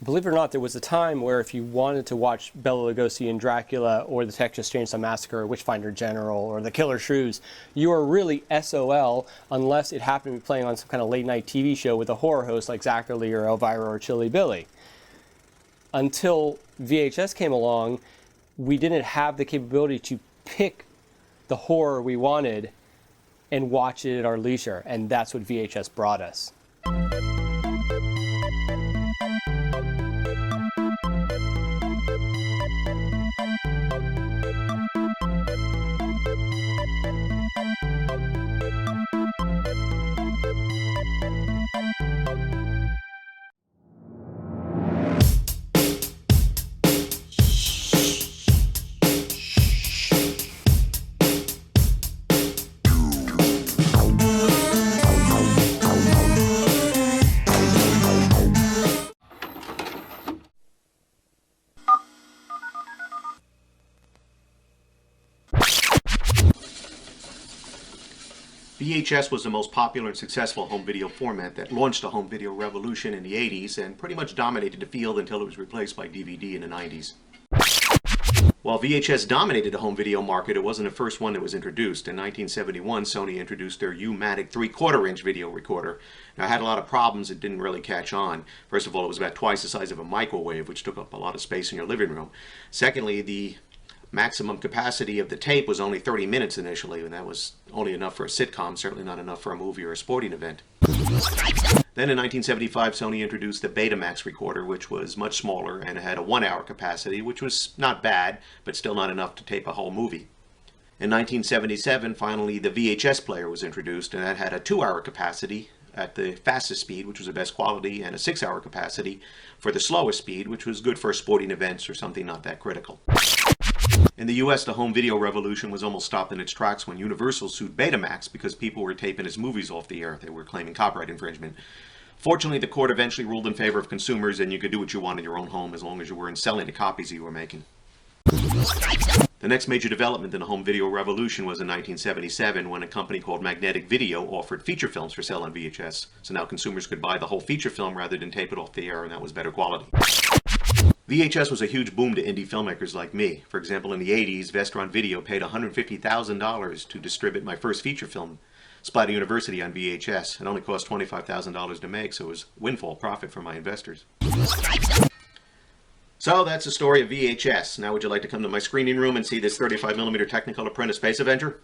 Believe it or not, there was a time where if you wanted to watch Bela Lugosi and Dracula or the Texas Chainsaw Massacre or Witchfinder General or The Killer Shrews, you were really SOL unless it happened to be playing on some kind of late night TV show with a horror host like Zachary or Elvira or Chilly Billy. Until VHS came along, we didn't have the capability to pick the horror we wanted and watch it at our leisure, and that's what VHS brought us. VHS was the most popular and successful home video format that launched the home video revolution in the 80s and pretty much dominated the field until it was replaced by DVD in the 90s. While VHS dominated the home video market, it wasn't the first one that was introduced. In 1971, Sony introduced their U-Matic 3/4-inch video recorder. Now, it had a lot of problems. It didn't really catch on. First of all, it was about twice the size of a microwave, which took up a lot of space in your living room. Secondly, the maximum capacity of the tape was only 30 minutes initially, and that was only enough for a sitcom, certainly not enough for a movie or a sporting event. Then in 1975, Sony introduced the Betamax recorder, which was much smaller and had a 1-hour capacity, which was not bad, but still not enough to tape a whole movie. In 1977, finally, the VHS player was introduced, and that had a 2-hour capacity at the fastest speed, which was the best quality, and a 6-hour capacity for the slowest speed, which was good for sporting events or something not that critical. In the US, the home video revolution was almost stopped in its tracks when Universal sued Betamax because people were taping his movies off the air. They were claiming copyright infringement. Fortunately, the court eventually ruled in favor of consumers, and you could do what you want in your own home as long as you weren't selling the copies you were making. The next major development in the home video revolution was in 1977 when a company called Magnetic Video offered feature films for sale on VHS. So now consumers could buy the whole feature film rather than tape it off the air, and that was better quality. VHS was a huge boom to indie filmmakers like me. For example, in the 80s, Vestron Video paid $150,000 to distribute my first feature film, Splatter University, on VHS. It only cost $25,000 to make, so it was windfall profit for my investors. So that's the story of VHS. Now would you like to come to my screening room and see this 35mm Technicolor print of Space Avenger?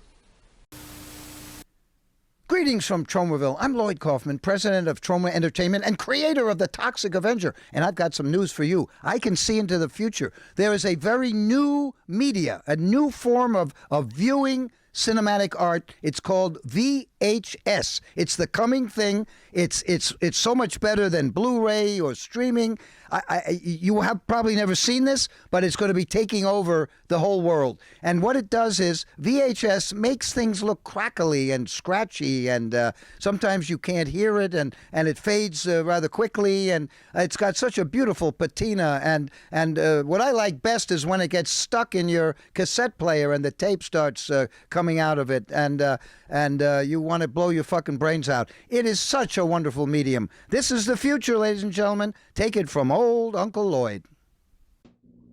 Greetings from Tromaville. I'm Lloyd Kaufman, president of Troma Entertainment and creator of the Toxic Avenger. And I've got some news for you. I can see into the future. There is a very new media, a new form of viewing cinematic art. It's called VHS. It's the coming thing. It's so much better than Blu-ray or streaming. You have probably never seen this, but it's going to be taking over the whole world. And what it does is VHS makes things look crackly and scratchy, and sometimes you can't hear it, and it fades rather quickly, and it's got such a beautiful patina. And what I like best is when it gets stuck in your cassette player and the tape starts coming out of it, and you want to blow your fucking brains out. It is such a wonderful medium. This is the future, ladies and gentlemen. Take it from old Uncle Lloyd.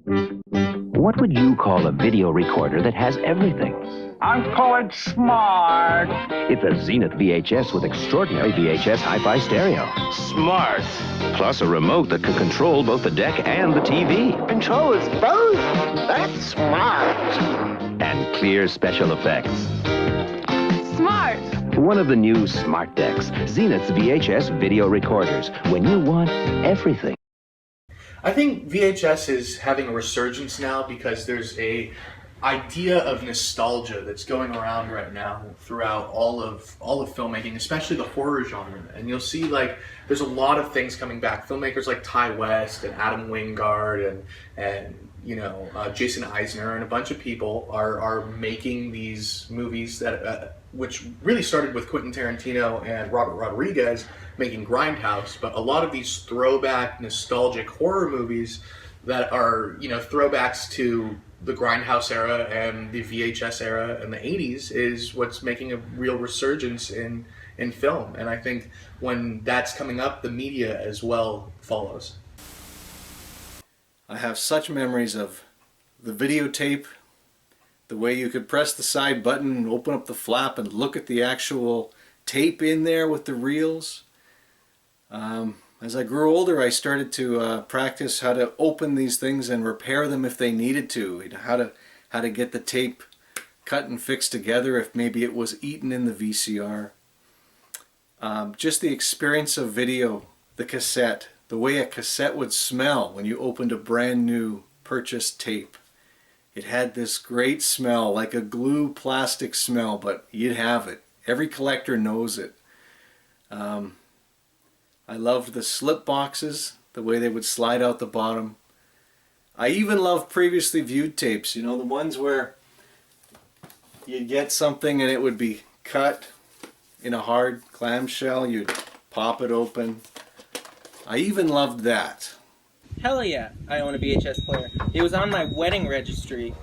What would you call a video recorder that has everything? I call it smart. It's a Zenith VHS with extraordinary VHS hi-fi stereo. Smart. Plus a remote that can control both the deck and the TV. Controls both? That's smart. And clear special effects. Smart. One of the new smart decks, Zenith's VHS video recorders, when you want everything. I think VHS is having a resurgence now because there's a idea of nostalgia that's going around right now throughout all of filmmaking, especially the horror genre. And you'll see there's a lot of things coming back. Filmmakers like Ty West and Adam Wingard and Jason Eisner and a bunch of people are making these movies that which really started with Quentin Tarantino and Robert Rodriguez making Grindhouse, but a lot of these throwback nostalgic horror movies that are throwbacks to the Grindhouse era and the VHS era and the 80s is what's making a real resurgence in in film. And I think when that's coming up, the media as well follows. I have such memories of the videotape, the way you could press the side button and open up the flap and look at the actual tape in there with the reels. As I grew older, I started to practice how to open these things and repair them if they needed to. You know, how to get the tape cut and fixed together if maybe it was eaten in the VCR. Just the experience of video, the cassette, the way a cassette would smell when you opened a brand new purchased tape. It had this great smell, like a glue plastic smell, but you'd have it. Every collector knows it. I loved the slip boxes, the way they would slide out the bottom. I even loved previously viewed tapes, you know, the ones where you'd get something and it would be cut in a hard clamshell, you'd pop it open. I even loved that. Hell yeah, I own a VHS player. It was on my wedding registry.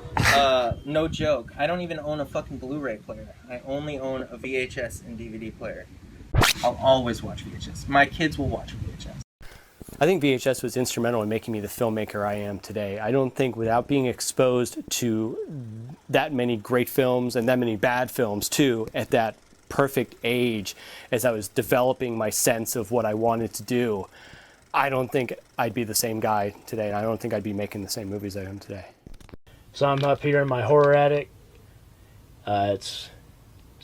No joke. I don't even own a fucking Blu-ray player. I only own a VHS and DVD player. I'll always watch VHS. My kids will watch VHS. I think VHS was instrumental in making me the filmmaker I am today. I don't think without being exposed to that many great films and that many bad films too at that perfect age as I was developing my sense of what I wanted to do, I don't think I'd be the same guy today, and I don't think I'd be making the same movies I am today. So I'm up here in my horror attic. It's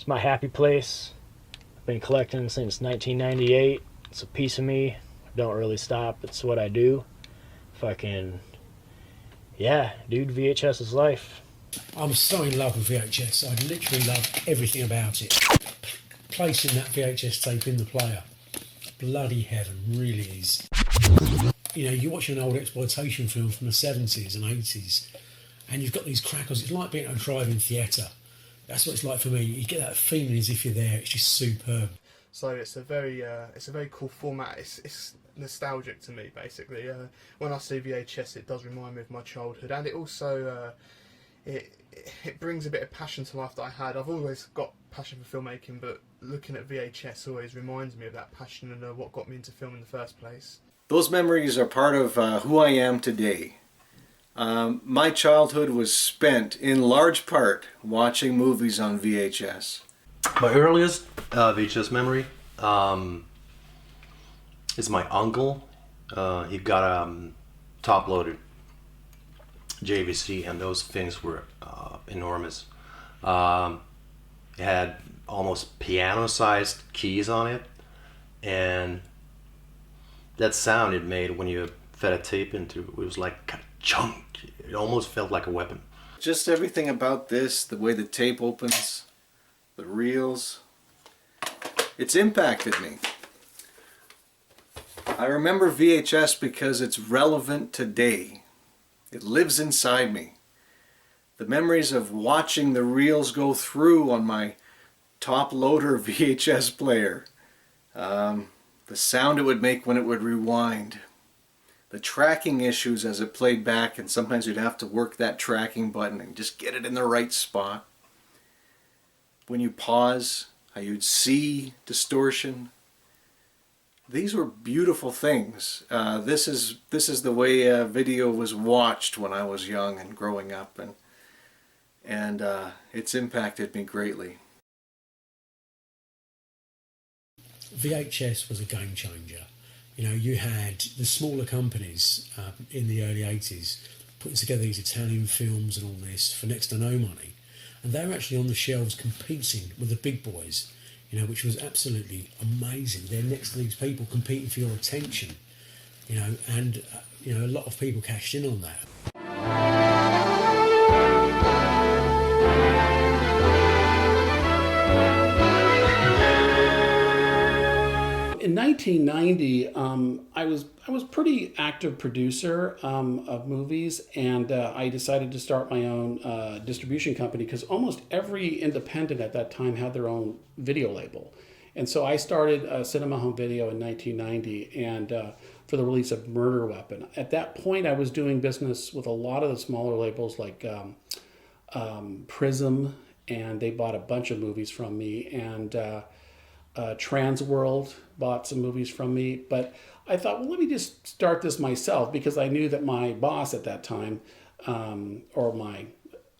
my happy place. I've been collecting since 1998. It's a piece of me. I don't really stop. It's what I do. Fucking, yeah, dude, VHS is life. I'm so in love with VHS. I literally love everything about it. Placing that VHS tape in the player. Bloody heaven, really is. You know, you're watching an old exploitation film from the 70s and 80s, and you've got these crackers. It's like being at a drive-in theatre. That's what it's like for me. You get that feeling as if you're there. It's just superb. So it's a very cool format. It's nostalgic to me, basically. When I see VHS, it does remind me of my childhood, and it also it brings a bit of passion to life that I had. I've always got passion for filmmaking, but looking at VHS always reminds me of that passion and what got me into film in the first place. Those memories are part of who I am today. My childhood was spent in large part watching movies on VHS. My earliest VHS memory is my uncle. He got a top-loaded JVC, and those things were enormous. It had almost piano-sized keys on it, and that sound it made when you fed a tape into it was like ka-chunk. It almost felt like a weapon. Just everything about this, the way the tape opens, the reels, it's impacted me. I remember VHS because it's relevant today. It lives inside me. The memories of watching the reels go through on my top loader VHS player. The sound it would make when it would rewind. The tracking issues as it played back, and sometimes you'd have to work that tracking button and just get it in the right spot. When you pause, how you'd see distortion. These were beautiful things. This is the way video was watched when I was young and growing up, and it's impacted me greatly. VHS was a game changer. You know, you had the smaller companies in the early 80s putting together these Italian films and all this for next to no money, and they were actually on the shelves competing with the big boys, you know, which was absolutely amazing. They're next to these people competing for your attention, you know, and you know, a lot of people cashed in on that. In 1990, I was pretty active producer of movies, and I decided to start my own distribution company because almost every independent at that time had their own video label. And so I started Cinema Home Video in 1990 and for the release of Murder Weapon. At that point, I was doing business with a lot of the smaller labels like Prism, and they bought a bunch of movies from me. And Transworld bought some movies from me, but I thought, well, let me just start this myself, because I knew that my boss at that time, or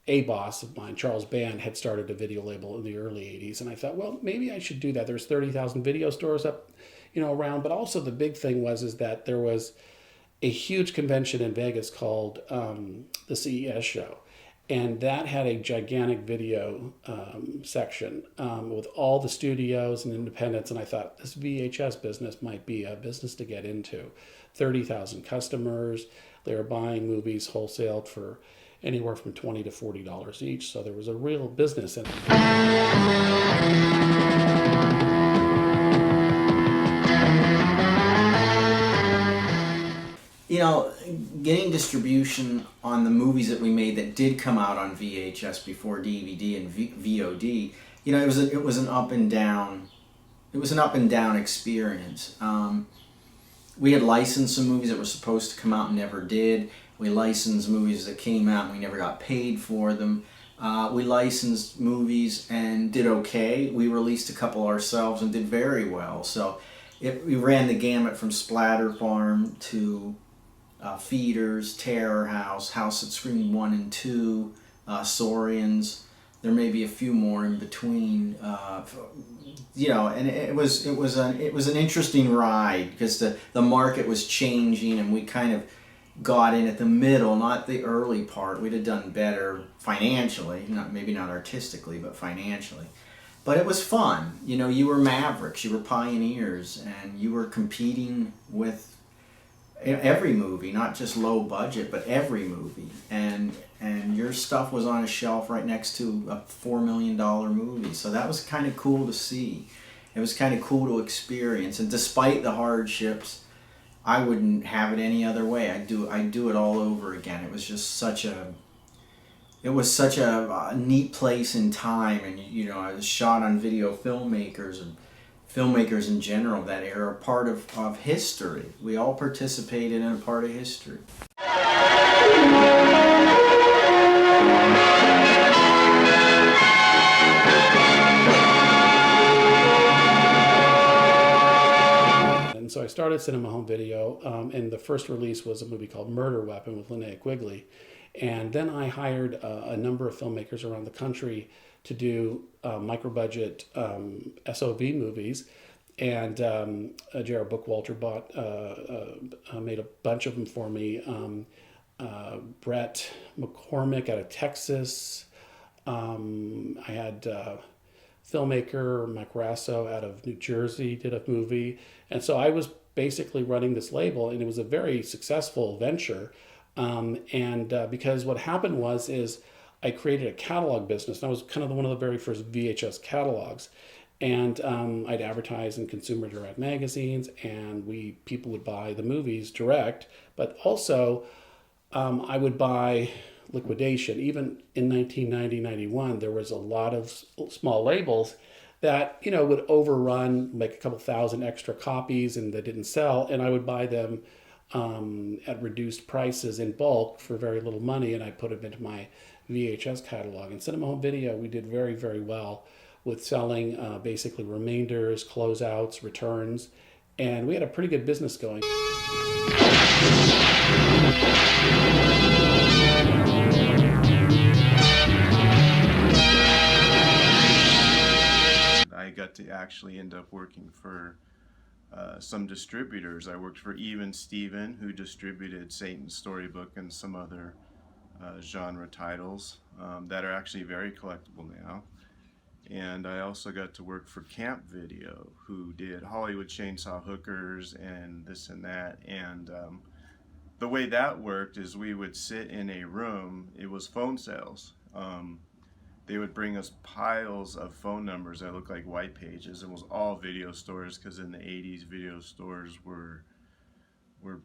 a boss of mine, Charles Band, had started a video label in the early 80s. And I thought, well, maybe I should do that. There's 30,000 video stores up, around. But also the big thing is that there was a huge convention in Vegas called the CES show. And that had a gigantic video section with all the studios and independents. And I thought this VHS business might be a business to get into. 30,000 customers. They were buying movies wholesaled for anywhere from $20 to $40 each. So there was a real business in it. Getting distribution on the movies that we made that did come out on VHS before DVD and VOD, it was an up and down. It was an up and down experience. We had licensed some movies that were supposed to come out and never did. We licensed movies that came out and we never got paid for them. We licensed movies and did okay. We released a couple ourselves and did very well. So we ran the gamut from Splatter Farm to Feeders, Terror House, House that Screamed 1 and 2, Saurians. There may be a few more in between. And it was an interesting ride because the market was changing and we kind of got in at the middle, not the early part. We'd have done better financially, maybe not artistically, but financially. But it was fun. You were mavericks, you were pioneers, and you were competing with every movie, not just low budget, but every movie. And your stuff was on a shelf right next to a $4 million movie. So that was kind of cool to see. It was kind of cool to experience. And despite the hardships, I wouldn't have it any other way. I'd do it all over again. It was just such a neat place in time. And I was shot on video filmmakers and filmmakers in general that are a part of history. We all participated in a part of history. And so I started Cinema Home Video, and the first release was a movie called Murder Weapon with Linnea Quigley. And then I hired a number of filmmakers around the country to do micro-budget SOV movies. And Jared Bookwalter made a bunch of them for me. Brett McCormick out of Texas. I had filmmaker Mike Rasso out of New Jersey did a movie. And so I was basically running this label, and it was a very successful venture. Because what happened is I created a catalog business. And I was kind of one of the very first VHS catalogs. And I'd advertise in consumer direct magazines, and people would buy the movies direct, but also I would buy liquidation. Even in 1990-91, there was a lot of small labels that would overrun, make a couple thousand extra copies, and they didn't sell, and I would buy them at reduced prices in bulk for very little money, and I put them into my VHS catalog. In Cinema Home Video, we did very, very well with selling basically remainders, closeouts, returns, and we had a pretty good business going. I got to actually end up working for some distributors. I worked for Even Steven, who distributed Satan's Storybook and some other genre titles that are actually very collectible now. And I also got to work for Camp Video, who did Hollywood Chainsaw Hookers and this and that. And the way that worked is we would sit in a room. It was phone sales. They would bring us piles of phone numbers that looked like white pages. It was all video stores, because in the 80s, video stores were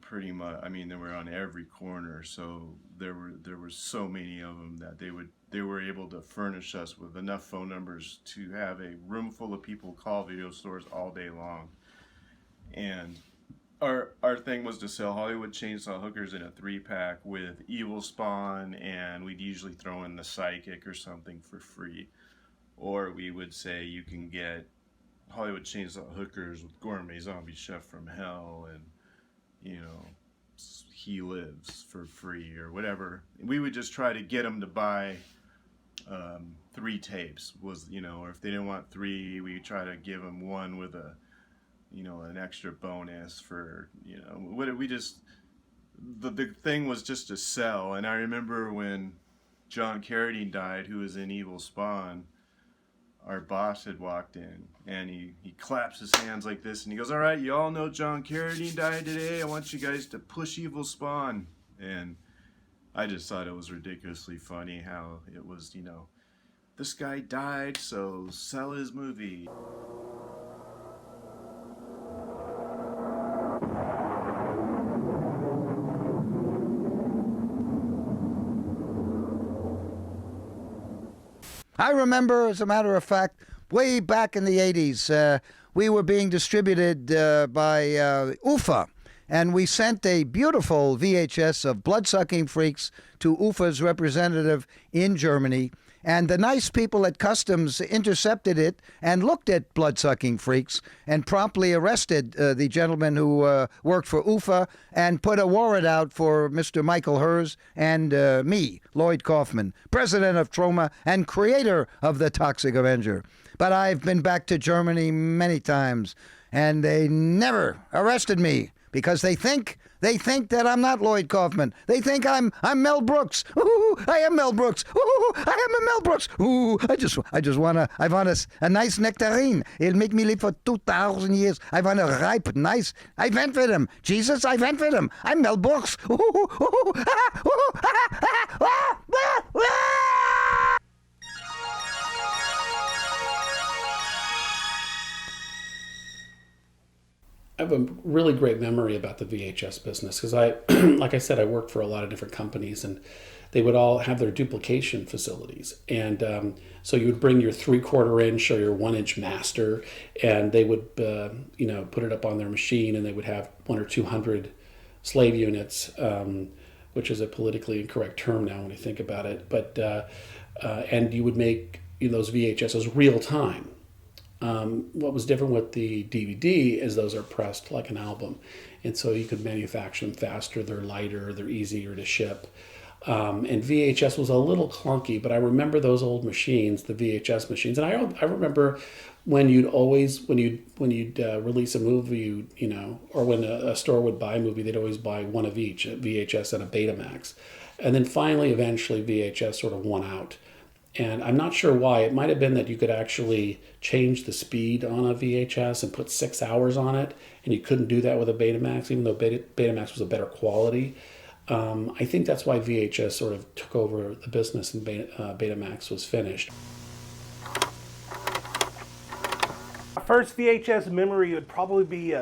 pretty much, they were on every corner. So there were so many of them that they were able to furnish us with enough phone numbers to have a room full of people call video stores all day long. And our thing was to sell Hollywood Chainsaw Hookers in a 3-pack with Evil Spawn, and we'd usually throw in the Psychic or something for free. Or we would say you can get Hollywood Chainsaw Hookers with Gourmet Zombie Chef from Hell and, you know, He Lives for free or whatever. We would just try to get them to buy 3 tapes, was, you know, or if they didn't want 3, we try to give them 1 with a, you know, an extra bonus for, you know, what we just, the thing was just to sell. And I remember when John Carradine died, who was in Evil Spawn, our boss had walked in and he claps his hands like this and he goes, "All right, you all know John Carradine died today. I want you guys to push Evil Spawn." And I just thought it was ridiculously funny how it was, you know, this guy died, so sell his movie. I remember, as a matter of fact, way back in the 80s, we were being distributed by UFA, and we sent a beautiful VHS of Bloodsucking Freaks to UFA's representative in Germany, and the nice people at Customs intercepted it and looked at Bloodsucking Freaks and promptly arrested the gentleman who worked for UFA and put a warrant out for Mr. Michael Herz and me, Lloyd Kaufman, president of Troma and creator of the Toxic Avenger. But I've been back to Germany many times, and they never arrested me because they think that I'm not Lloyd Kaufman. They think I'm Mel Brooks. Ooh, I am Mel Brooks. Ooh, I am a Mel Brooks. Ooh, I want a nice nectarine. It'll make me live for 2,000 years. I want a ripe, nice. I went with him. Jesus, I went with him. I'm Mel Brooks. Ooh, ooh, ah, ooh, ah, ah, ah, ah, ah. I have a really great memory about the VHS business because like I said, I worked for a lot of different companies and they would all have their duplication facilities. And so you would bring your 3/4 inch or your 1 inch master and they would, you know, put it up on their machine and they would have 100 or 200 slave units, which is a politically incorrect term now when you think about it. But, and you would make those VHSs real time. What was different with the DVD is those are pressed like an album. And so you could manufacture them faster, they're lighter, they're easier to ship. And VHS was a little clunky, but I remember those old machines, the VHS machines. And I remember when you'd release a movie, you know, or when a store would buy a movie, they'd always buy one of each, a VHS and a Betamax. And then finally, eventually, VHS sort of won out. And I'm not sure why. It might have been that you could actually change the speed on a VHS and put 6 hours on it, and you couldn't do that with a Betamax, even though Betamax was a better quality. I think that's why VHS sort of took over the business and Betamax was finished. My first VHS memory would probably be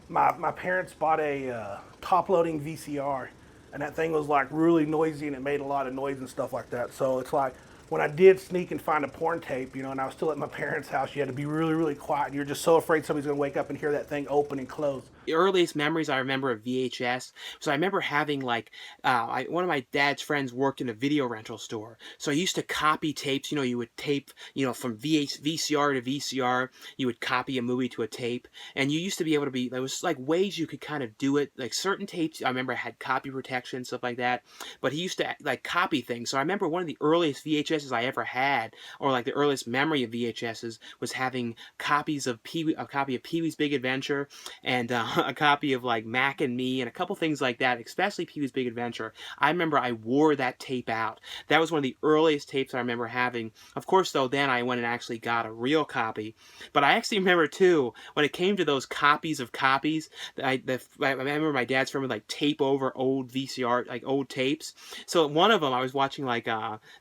my parents bought a top-loading VCR, and that thing was like really noisy and it made a lot of noise and stuff like that. So it's like, when I did sneak and find a porn tape, you know, and I was still at my parents' house, you had to be really, really quiet. And you're just so afraid somebody's going to wake up and hear that thing open and close. The earliest memories I remember of VHS, so I remember having like, one of my dad's friends worked in a video rental store. So I used to copy tapes, you know, you would tape, you know, from VCR to VCR, you would copy a movie to a tape. And you used to be able to there was like ways you could kind of do it. Like certain tapes, I remember had copy protection, stuff like that. But he used to like copy things. So I remember one of the earliest VHSs I ever had, or like the earliest memory of VHSs, was having copies of a copy of Pee-wee's Big Adventure and a copy of like Mac and Me and a couple things like that, especially Pee-wee's Big Adventure. I remember I wore that tape out. That was one of the earliest tapes I remember having. Of course, though, then I went and actually got a real copy. But I actually remember, too, when it came to those copies of copies, I remember my dad's friend would like tape over old VCR, like old tapes. So one of them I was watching like,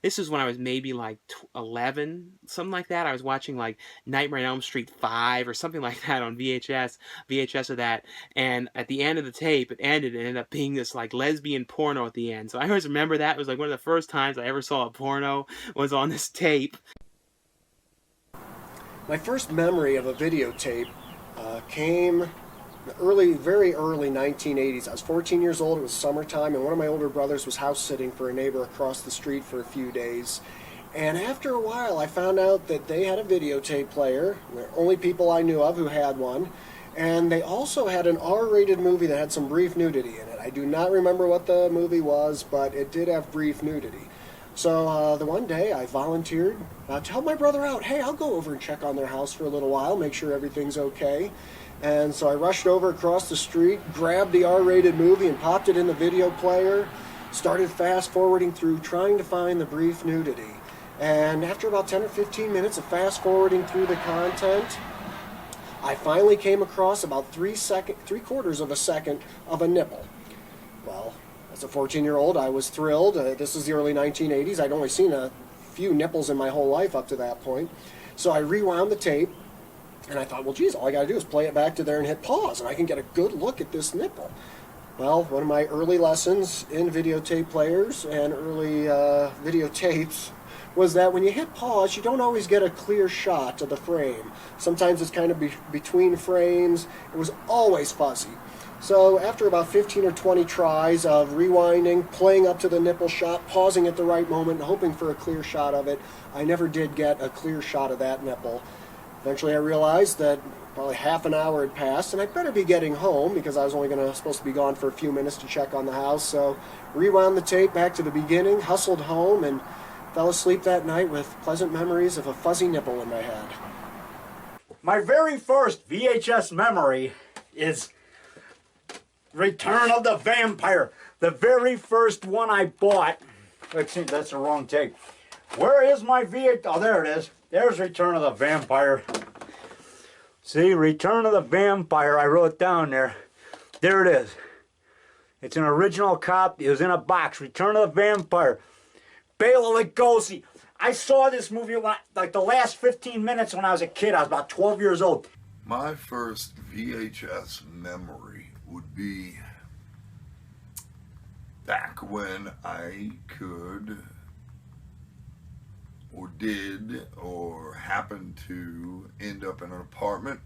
this was when I was maybe like 11, something like that. I was watching like Nightmare on Elm Street 5 or something like that on VHS of that. And at the end of the tape, it ended up being this like lesbian porno at the end. So I always remember that. It was like one of the first times I ever saw a porno was on this tape. My first memory of a videotape came very early 1980s. I was 14 years old. It was summertime, and one of my older brothers was house sitting for a neighbor across the street for a few days. And after a while, I found out that they had a videotape player. They're the only people I knew of who had one. And they also had an R-rated movie that had some brief nudity in it. I do not remember what the movie was, but it did have brief nudity. So the one day I volunteered to help my brother out. Hey, I'll go over and check on their house for a little while, make sure everything's okay. And so I rushed over across the street, grabbed the R-rated movie and popped it in the video player, started fast-forwarding through, trying to find the brief nudity. And after about 10 or 15 minutes of fast-forwarding through the content, I finally came across about 3/4 of a second of a nipple. Well, as a 14-year-old, I was thrilled. This is the early 1980s. I'd only seen a few nipples in my whole life up to that point. So I rewound the tape, and I thought, well, geez, all I got to do is play it back to there and hit pause, and I can get a good look at this nipple. Well, one of my early lessons in videotape players and early videotapes was that when you hit pause, you don't always get a clear shot of the frame. Sometimes it's kind of between frames. It was always fuzzy. So after about 15 or 20 tries of rewinding, playing up to the nipple shot, pausing at the right moment, and hoping for a clear shot of it, I never did get a clear shot of that nipple. Eventually I realized that probably half an hour had passed, and I'd better be getting home because I was only supposed to be gone for a few minutes to check on the house. So rewound the tape back to the beginning, hustled home, and fell asleep that night with pleasant memories of a fuzzy nipple in my head. My very first VHS memory is Return of the Vampire. The very first one I bought. Let's see, that's the wrong tape. Where is my VHS? Oh, there it is. There's Return of the Vampire. See, Return of the Vampire. I wrote down there. There it is. It's an original copy. It was in a box. Return of the Vampire. Bela Lugosi. I saw this movie like the last 15 minutes when I was a kid. I was about 12 years old. My first VHS memory would be back when I could or did or happened to end up in an apartment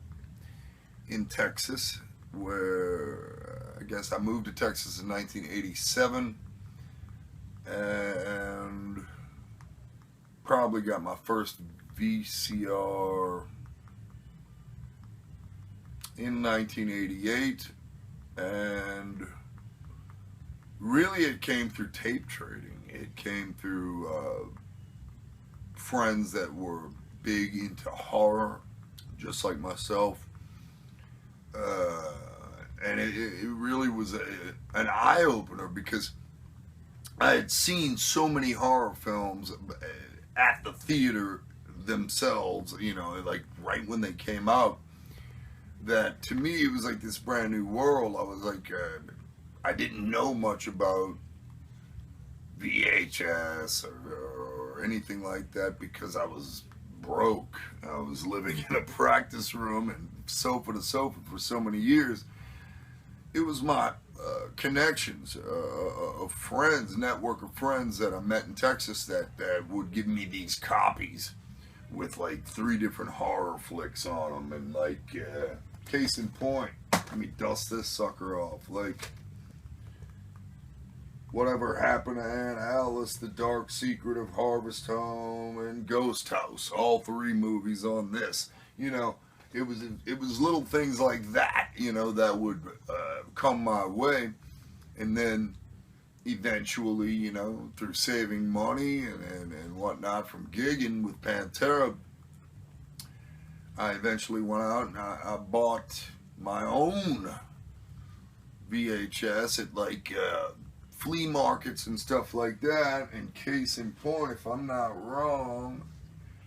in Texas where I guess I moved to Texas in 1987 and probably got my first VCR in 1988, and really it came through tape trading. It came through friends that were big into horror, just like myself, and it really was an eye-opener because I had seen so many horror films at the theater themselves, you know, like right when they came out, that to me it was like this brand new world. I was like, I didn't know much about VHS or anything like that because I was broke. I was living in a practice room and sofa to sofa for so many years. It was my connections of friends, network of friends that I met in Texas that would give me these copies with like 3 different horror flicks on them, and like case in point, let me dust this sucker off, like Whatever Happened to Aunt Alice, The Dark Secret of Harvest Home, and Ghost House, all 3 movies on this. You know, it was little things like that, you know, that would come my way, and then eventually, you know, through saving money and whatnot from gigging with Pantera, I eventually went out and I bought my own VHS at like flea markets and stuff like that. And case in point, if I'm not wrong,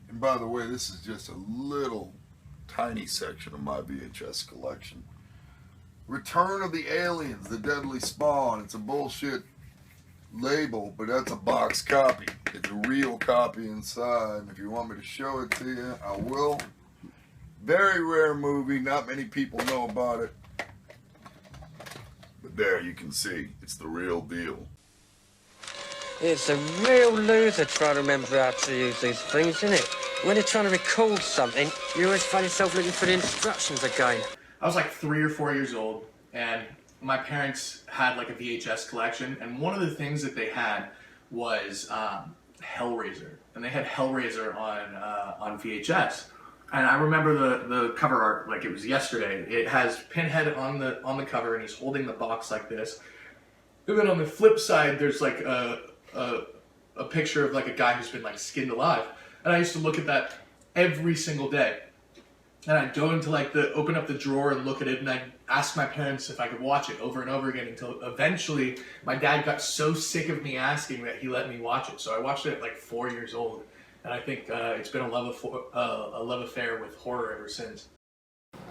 and by the way, this is just a little tiny section of my VHS collection. Return of the Aliens, The Deadly Spawn. It's a bullshit label, but that's a box copy. It's a real copy inside. And if you want me to show it to you, I will. Very rare movie. Not many people know about it. But there you can see. It's the real deal. It's a real loser trying to remember how to use these things, isn't it? When you're trying to record something, you always find yourself looking for the instructions again. I was like 3 or 4 years old, and my parents had like a VHS collection, and one of the things that they had was Hellraiser. and they had Hellraiser on VHS. And I remember the cover art like it was yesterday. It has Pinhead on the cover, and he's holding the box like this. And then on the flip side, there's like a picture of like a guy who's been like skinned alive. And I used to look at that every single day. And I'd go into like open up the drawer and look at it, and I'd ask my parents if I could watch it over and over again until eventually my dad got so sick of me asking that he let me watch it. So I watched it at like 4 years old, and I think it's been a love affair with horror ever since.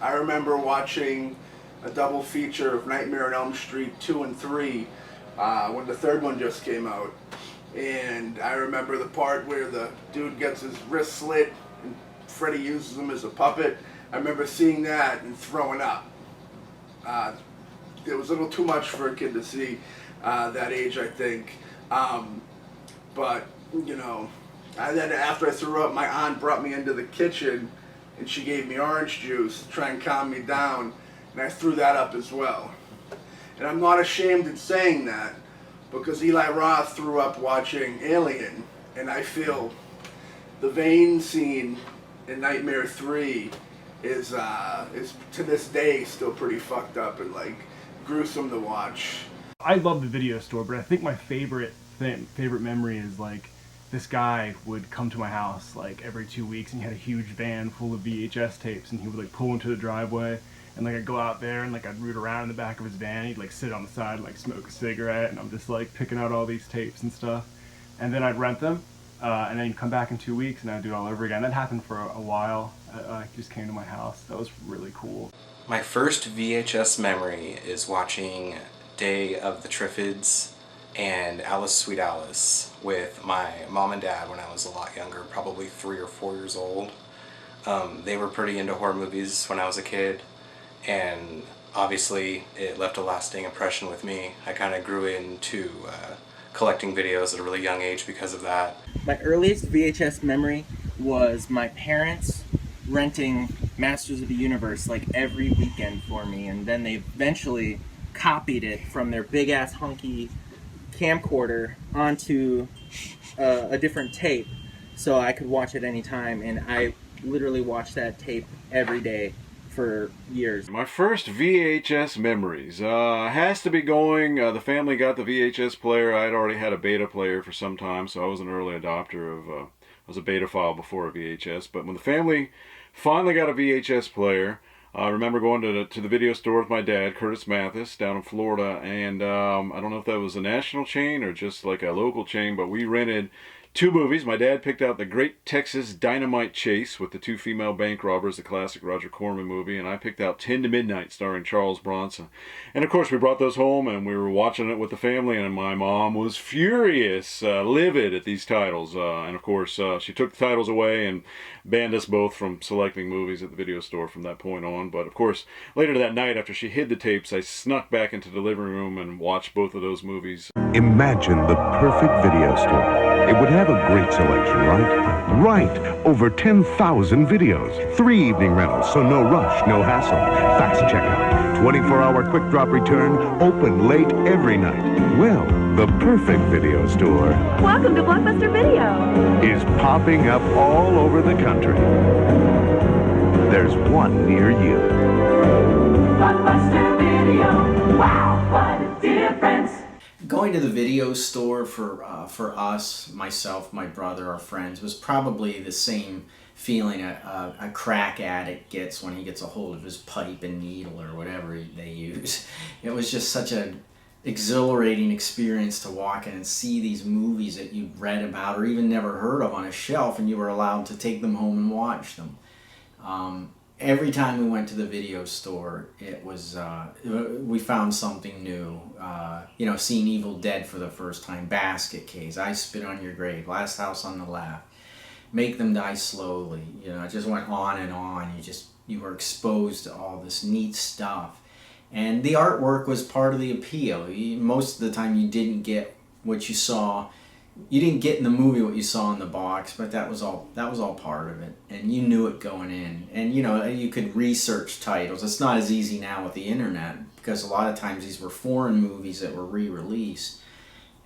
I remember watching a double feature of Nightmare on Elm Street 2 and 3 when the third one just came out. And I remember the part where the dude gets his wrist slit and Freddy uses him as a puppet. I remember seeing that and throwing up. It was a little too much for a kid to see that age, I think. But, you know, and then after I threw up, my aunt brought me into the kitchen and she gave me orange juice to try and calm me down, and I threw that up as well. And I'm not ashamed in saying that, because Eli Roth threw up watching Alien, and I feel the vein scene in Nightmare 3 is to this day still pretty fucked up and like gruesome to watch. I love the video store, but I think my favorite memory is like this guy would come to my house like every 2 weeks, and he had a huge van full of VHS tapes, and he would like pull into the driveway, and like I'd go out there and like I'd root around in the back of his van. He'd like sit on the side and like smoke a cigarette, and I'm just like picking out all these tapes and stuff, and then I'd rent them, and then he'd come back in 2 weeks and I'd do it all over again. That happened for a while. He just came to my house. That was really cool. My first VHS memory is watching Day of the Triffids and Alice Sweet Alice with my mom and dad when I was a lot younger, probably 3 or 4 years old. They were pretty into horror movies when I was a kid, and obviously it left a lasting impression with me. I kind of grew into collecting videos at a really young age because of that. My earliest VHS memory was my parents renting Masters of the Universe like every weekend for me, and then they eventually copied it from their big ass hunky camcorder onto a different tape so I could watch it anytime, and I literally watched that tape every day for years. My first VHS memories has to be going, the family got the VHS player. I'd already had a beta player for some time, so I was an early adopter of, I was a beta file before a VHS, but when the family finally got a VHS player, I remember going to the video store with my dad, Curtis Mathis, down in Florida, and I don't know if that was a national chain or just like a local chain, but we rented 2 movies. My dad picked out The Great Texas Dynamite Chase with the 2 female bank robbers, the classic Roger Corman movie, and I picked out 10 to Midnight starring Charles Bronson. And of course we brought those home and we were watching it with the family, and my mom was furious, livid at these titles, and of course she took the titles away and banned us both from selecting movies at the video store from that point on. But of course later that night, after she hid the tapes, I snuck back into the living room and watched both of those movies. Imagine the perfect video store. It would have a great selection, right? Right! Over 10,000 videos. 3 evening rentals, so no rush, no hassle. Fast checkout. 24-hour quick drop return. Open late every night. Well, the perfect video store Welcome to Blockbuster Video. is popping up all over the country. There's one near you. Blockbuster Video. Wow, what a difference. Going to the video store for us, myself, my brother, our friends, was probably the same feeling a crack addict gets when he gets a hold of his pipe and needle or whatever they use. It was just such an exhilarating experience to walk in and see these movies that you'd read about or even never heard of on a shelf, and you were allowed to take them home and watch them. Every time we went to the video store, it was we found something new. You know, seeing Evil Dead for the first time, Basket Case, I Spit on Your Grave, Last House on the Left, Make Them Die Slowly. You know, it just went on and on. You were exposed to all this neat stuff, and the artwork was part of the appeal. Most of the time, you didn't get what you saw. You didn't get in the movie what you saw in the box, but that was all part of it, and you knew it going in. And you know, you could research titles. It's not as easy now with the internet, because a lot of times these were foreign movies that were re-released,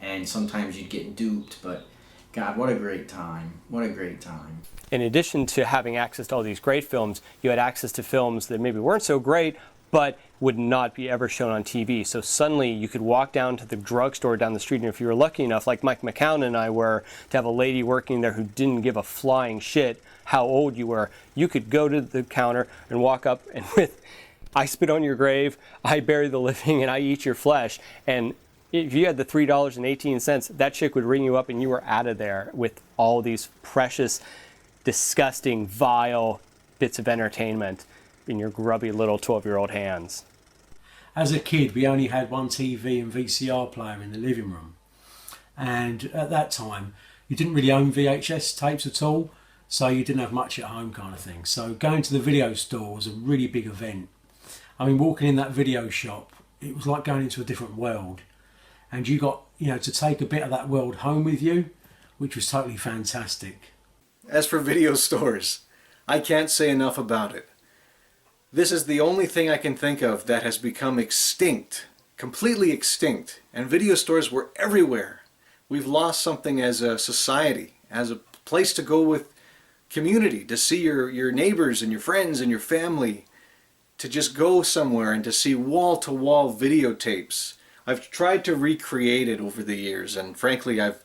and sometimes you'd get duped. But God, what a great time. What a great time. In addition to having access to all these great films, you had access to films that maybe weren't so great, but would not be ever shown on TV. So suddenly you could walk down to the drugstore down the street, and if you were lucky enough, like Mike McCown and I were, to have a lady working there who didn't give a flying shit how old you were, you could go to the counter and walk up and with, I spit on your grave, I bury the living, and I eat your flesh. And if you had the $3.18, that chick would ring you up and you were out of there with all these precious, disgusting, vile bits of entertainment in your grubby little 12-year-old hands. As a kid, we only had one TV and VCR player in the living room. And at that time, you didn't really own VHS tapes at all, so you didn't have much at home kind of thing. So going to the video store was a really big event. I mean, walking in that video shop, it was like going into a different world. And you got, to take a bit of that world home with you, which was totally fantastic. As for video stores, I can't say enough about it. This is the only thing I can think of that has become extinct, completely extinct, and video stores were everywhere. We've lost something as a society, as a place to go with community, to see your neighbors and your friends and your family, to just go somewhere and to see wall-to-wall videotapes. I've tried to recreate it over the years, and frankly I've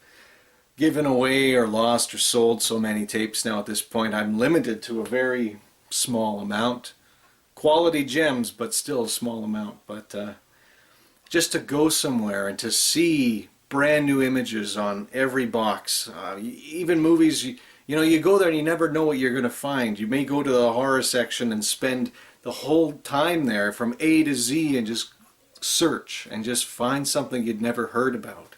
given away or lost or sold so many tapes now at this point I'm limited to a very small amount. Quality gems, but still a small amount. But just to go somewhere and to see brand new images on every box, even movies, you go there and you never know what you're going to find. You may go to the horror section and spend the whole time there from A to Z and just search and just find something you'd never heard about.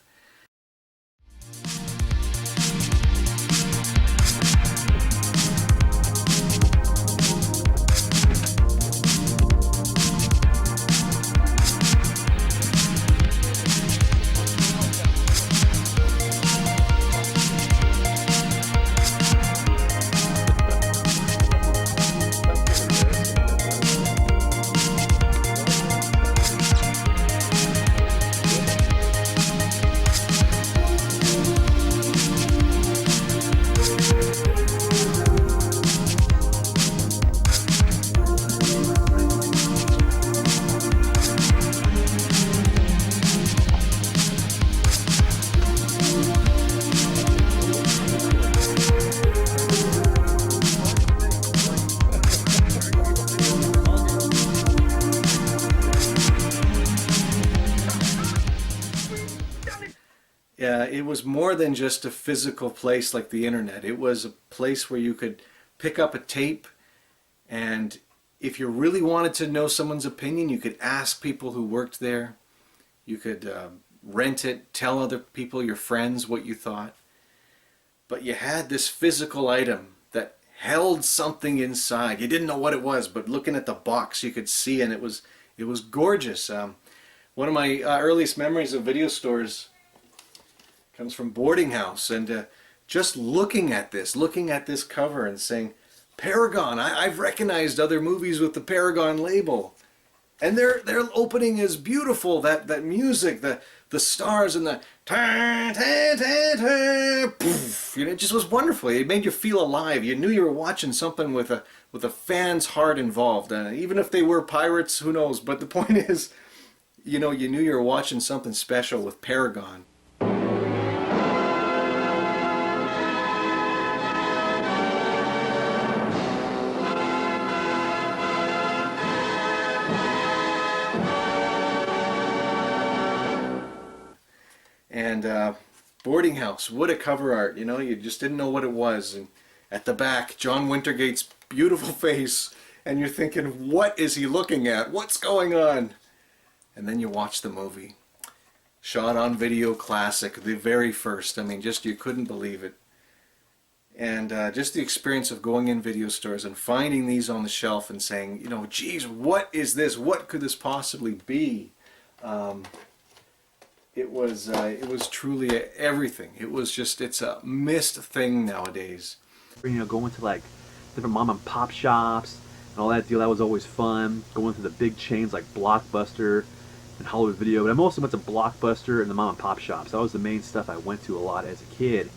It was more than just a physical place like the internet. It was a place where you could pick up a tape, and if you really wanted to know someone's opinion, you could ask people who worked there. You could rent it, tell other people, your friends, what you thought. But you had this physical item that held something inside. You didn't know what it was, but looking at the box you could see, and it was gorgeous. One of my earliest memories of video stores comes from boarding house, and just looking at this cover and saying, Paragon, I've recognized other movies with the Paragon label. And their opening is beautiful, that music, the stars and the ta ta ta ta, poof, it just was wonderful. It made you feel alive. You knew you were watching something with a fan's heart involved. Even if they were pirates, who knows? But the point is, you knew you were watching something special with Paragon. And boarding house, what a cover art, you just didn't know what it was. And at the back, John Wintergate's beautiful face, and you're thinking, what is he looking at? What's going on? And then you watch the movie. Shot on video classic, the very first. I mean, just you couldn't believe it. And just the experience of going in video stores and finding these on the shelf and saying, geez, what is this? What could this possibly be? It was truly everything. It was just, it's a missed thing nowadays. Going to like different mom and pop shops and all that deal, that was always fun. Going to the big chains like Blockbuster and Hollywood Video, but I mostly went to Blockbuster and the mom and pop shops. That was the main stuff I went to a lot as a kid.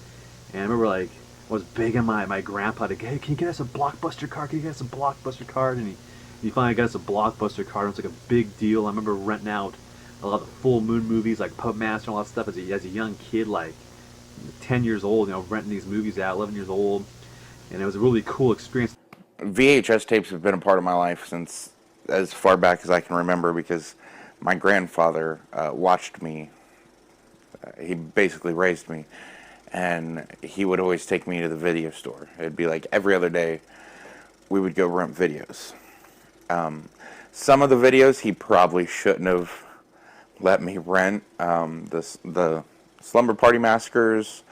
And I remember like I was begging my grandpa to, hey, can you get us a Blockbuster card? Can you get us a Blockbuster card? And he finally got us a Blockbuster card. It was like a big deal. I remember renting out a lot of the full moon movies like Pub Master and all that stuff as a young kid, like 10 years old, you know, renting these movies out, 11 years old. And it was a really cool experience. VHS tapes have been a part of my life since as far back as I can remember, because my grandfather watched me. He basically raised me, and he would always take me to the video store. It'd be like every other day we would go rent videos. Some of the videos he probably shouldn't have let me rent. The Slumber Party Massacres,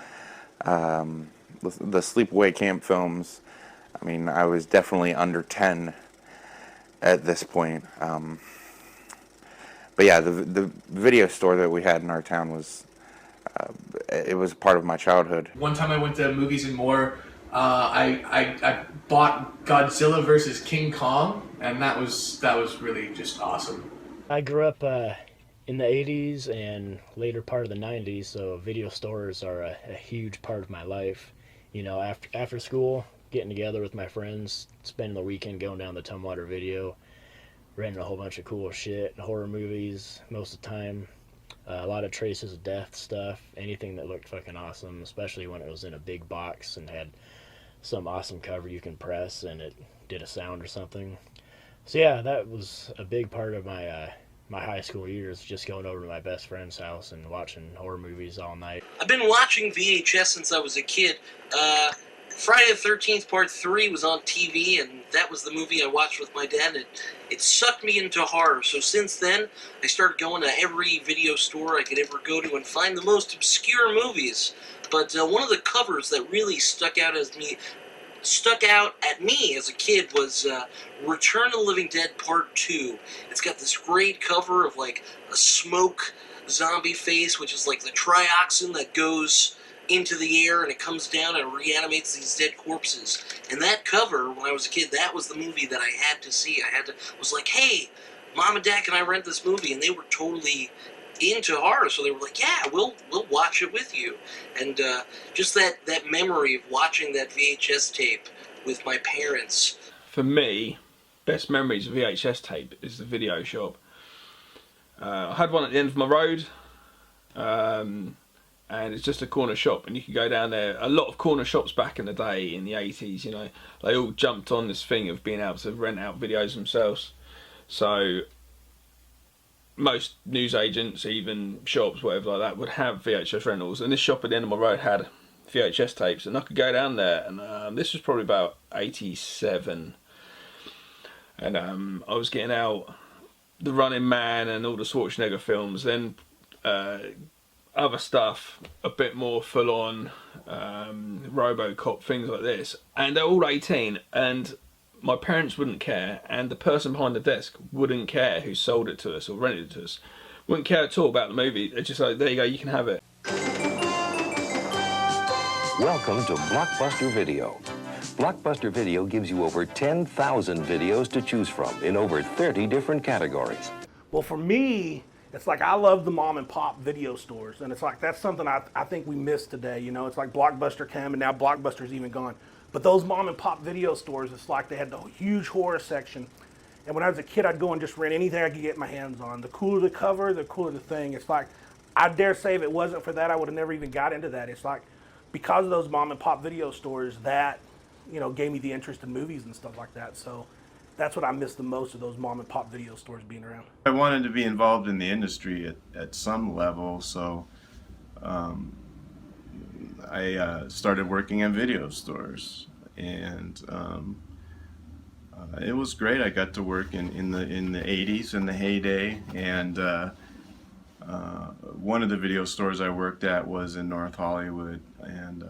the Sleepaway Camp films. I mean, I was definitely under 10 at this point. But yeah, the video store that we had in our town was, it was part of my childhood. One time I went to Movies and More, I bought Godzilla vs. King Kong, and that was really just awesome. I grew up in the 80s and later part of the 90s, so video stores are a huge part of my life. You know, after school, getting together with my friends, spending the weekend going down the Tumwater Video, renting a whole bunch of cool shit, horror movies most of the time, a lot of Traces of Death stuff, anything that looked fucking awesome, especially when it was in a big box and had some awesome cover you can press and it did a sound or something. So yeah, that was a big part of my my high school years, just going over to my best friend's house and watching horror movies all night. I've been watching VHS since I was a kid. Friday the 13th Part 3 was on TV, and that was the movie I watched with my dad, and it sucked me into horror. So since then, I started going to every video store I could ever go to and find the most obscure movies. But one of the covers that really stuck out at me as a kid was Return of the Living Dead Part 2. It's got this great cover of like a smoke zombie face, which is like the trioxin that goes into the air and it comes down and reanimates these dead corpses. And that cover, when I was a kid, that was the movie that I had to see. Was like, hey, Mom and Dad, can I rent this movie? And they were totally into horror, so they were like, yeah, we'll watch it with you. And just that memory of watching that VHS tape with my parents. For me, best memories of VHS tape is the video shop. I had one at the end of my road, and it's just a corner shop, and you can go down there. A lot of corner shops back in the day, in the 80s, you know, they all jumped on this thing of being able to rent out videos themselves. So most newsagents, even shops, whatever like that, would have VHS rentals, and this shop at the end of my road had VHS tapes, and I could go down there, and this was probably about 87, and I was getting out The Running Man and all the Schwarzenegger films, then other stuff a bit more full on, RoboCop, things like this, and they're all 18, and my parents wouldn't care, and the person behind the desk wouldn't care who sold it to us or rented it to us, wouldn't care at all about the movie. They're just like, there you go, you can have it. Welcome to Blockbuster Video. Blockbuster Video gives you over 10,000 videos to choose from in over 30 different categories. Well, for me, it's like I love the mom and pop video stores, and it's like that's something I think we miss today. You know, it's like Blockbuster came, and now Blockbuster's even gone. But those mom and pop video stores, it's like they had the huge horror section. And when I was a kid, I'd go and just rent anything I could get my hands on. The cooler the cover, the cooler the thing. It's like, I dare say if it wasn't for that, I would have never even got into that. It's like, because of those mom and pop video stores, that, you know, gave me the interest in movies and stuff like that. So that's what I miss the most, of those mom and pop video stores being around. I wanted to be involved in the industry at some level, so I started working in video stores, and it was great. I got to work in the 80s, in the heyday, and one of the video stores I worked at was in North Hollywood, and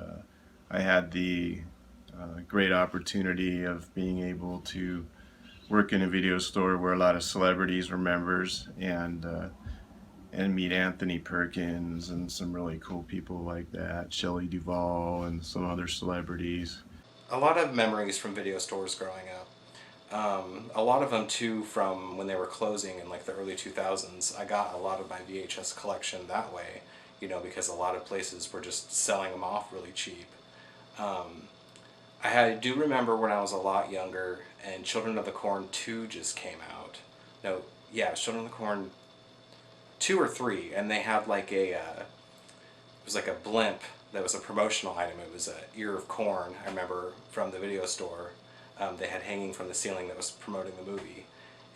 I had the great opportunity of being able to work in a video store where a lot of celebrities were members, and meet Anthony Perkins and some really cool people like that, Shelley Duvall and some other celebrities. A lot of memories from video stores growing up. A lot of them too from when they were closing in like the early 2000s. I got a lot of my VHS collection that way, you know, because a lot of places were just selling them off really cheap. I do remember when I was a lot younger, and Children of the Corn 2 just came out. No, yeah, it was Children of the Corn 2 or 3, and they had like it was like a blimp that was a promotional item. It was a ear of corn, I remember, from the video store. They had hanging from the ceiling that was promoting the movie.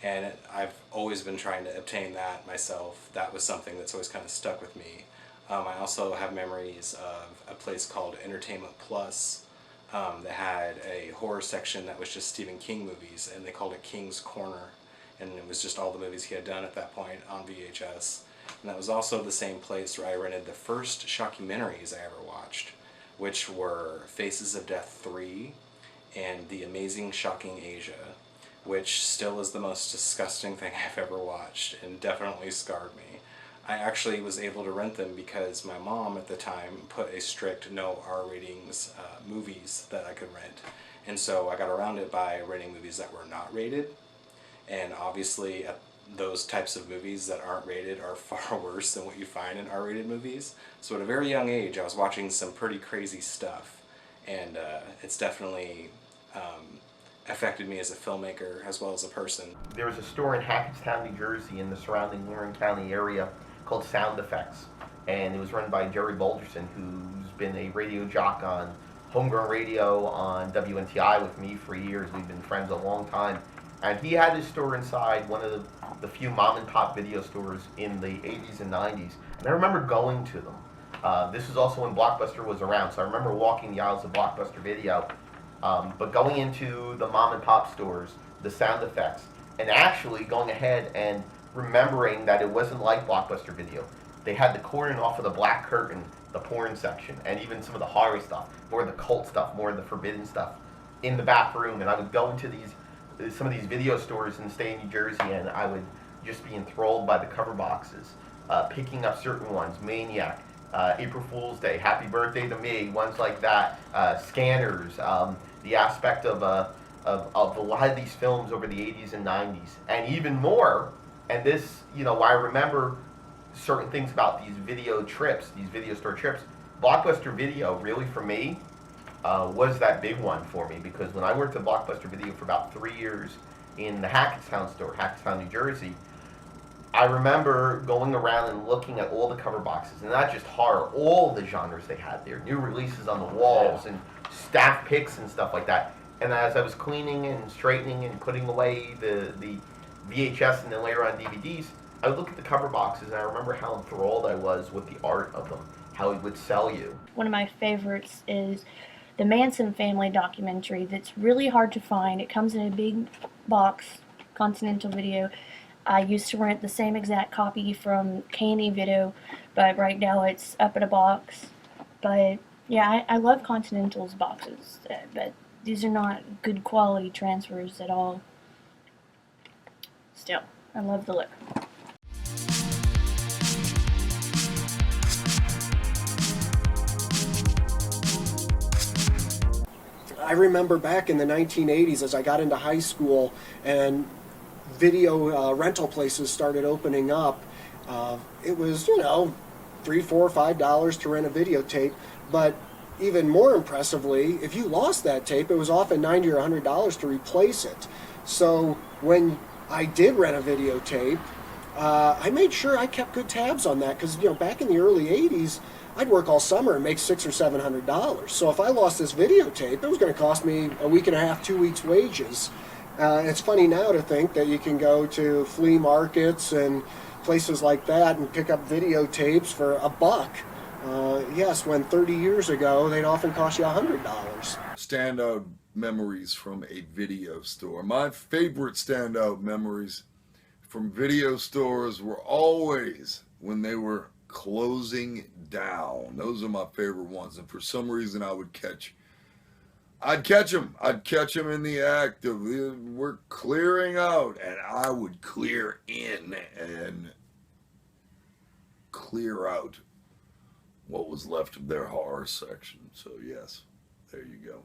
And I've always been trying to obtain that myself. That was something that's always kind of stuck with me. I also have memories of a place called Entertainment Plus that had a horror section that was just Stephen King movies, and they called it King's Corner. And it was just all the movies he had done at that point on VHS. And that was also the same place where I rented the first Shlockumentaries I ever watched, which were Faces of Death 3 and The Amazing Shocking Asia, which still is the most disgusting thing I've ever watched and definitely scarred me. I actually was able to rent them because my mom at the time put a strict no R ratings movies that I could rent. And so I got around it by renting movies that were not rated. And obviously those types of movies that aren't rated are far worse than what you find in R-rated movies. So at a very young age I was watching some pretty crazy stuff. And it's definitely affected me as a filmmaker as well as a person. There was a store in Hackettstown, New Jersey, in the surrounding Warren County area called Sound Effects, and it was run by Jerry Bolderson, who's been a radio jock on Homegrown Radio on WNTI with me for years. We've been friends a long time, and he had his store inside one of the few mom and pop video stores in the 80s and 90s, and I remember going to them. This was also when Blockbuster was around, so I remember walking the aisles of Blockbuster Video. But going into the mom and pop stores, the Sound Effects, and actually going ahead and remembering that it wasn't like Blockbuster Video. They had the cordon off of the black curtain, the porn section, and even some of the horror stuff, more of the cult stuff, more of the forbidden stuff in the back room. And I would go into some of these video stores in the state of New Jersey, and I would just be enthralled by the cover boxes, picking up certain ones, Maniac, April Fool's Day, Happy Birthday to Me, ones like that, Scanners, the aspect of a lot of these films over the 80s and 90s, and even more. And this, I remember certain things about these video trips, these video store trips. Blockbuster Video, really for me, was that big one for me, because when I worked at Blockbuster Video for about 3 years in the Hackettstown store, Hackettstown, New Jersey, I remember going around and looking at all the cover boxes, and not just horror, all the genres they had there, new releases on the walls, and staff picks and stuff like that. And as I was cleaning and straightening and putting away the VHS and then later on DVDs, I would look at the cover boxes, and I remember how enthralled I was with the art of them, how it would sell you. One of my favorites is the Manson family documentary that's really hard to find. It comes in a big box, Continental Video. I used to rent the same exact copy from Candy Video, but right now it's up in a box. But yeah, I love Continental's boxes, but these are not good quality transfers at all. Still, I love the look. I remember back in the 1980s as I got into high school and video rental places started opening up. It was, $3, $4, $5 to rent a videotape, but even more impressively, if you lost that tape, it was often $90 or $100 to replace it. So when I did rent a videotape, I made sure I kept good tabs on that, because back in the early 80s, I'd work all summer and make $600 or $700. So if I lost this videotape, it was going to cost me a week and a half, 2 weeks' wages. It's funny now to think that you can go to flea markets and places like that and pick up videotapes for $1. Yes, when 30 years ago, they'd often cost you $100. Standout memories from a video store. My favorite standout memories from video stores were always when they were closing down. Those are my favorite ones, and for some reason I'd catch them. I'd catch them in the act of, we're clearing out, and I would clear in and clear out what was left of their horror section. So yes, there you go.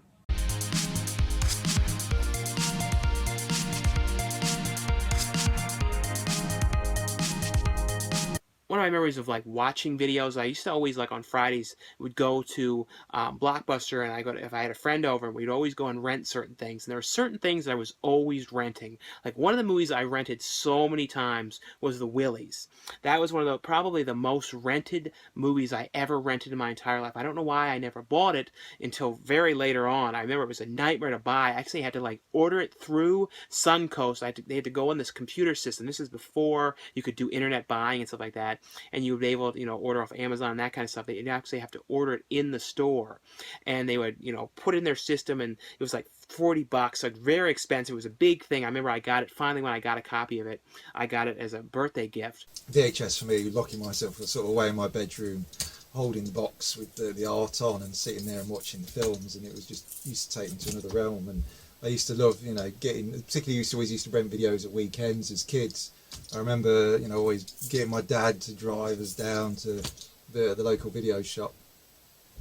When I my memories of like watching videos. I used to always, like on Fridays, would go to Blockbuster, and if I had a friend over, and we'd always go and rent certain things. And there were certain things that I was always renting. Like one of the movies I rented so many times was The Willies. That was one of the probably the most rented movies I ever rented in my entire life. I don't know why I never bought it until very later on. I remember it was a nightmare to buy. I actually had to like order it through Suncoast. They had to go on this computer system. This is before you could do internet buying and stuff like that, and you would be able to, order off Amazon and that kind of stuff. They'd actually have to order it in the store, and they would, put it in their system, and it was like $40, so very expensive. It was a big thing. I remember I got it finally when I got a copy of it. I got it as a birthday gift. VHS for me, locking myself sort of away in my bedroom, holding the box with the art on and sitting there and watching the films, and it was just used to take me to another realm. And I used to love, particularly always used to rent videos at weekends as kids. I remember, always getting my dad to drive us down to the local video shop,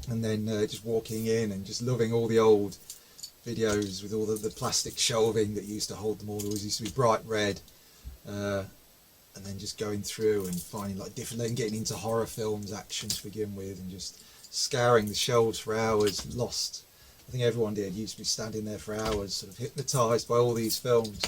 and then just walking in and just loving all the old videos with all the plastic shelving that used to hold them all. Always used to be bright red, and then just going through and finding like different, then getting into horror films, action to begin with, and just scouring the shelves for hours, lost. I think everyone did. Used to be standing there for hours, sort of hypnotised by all these films.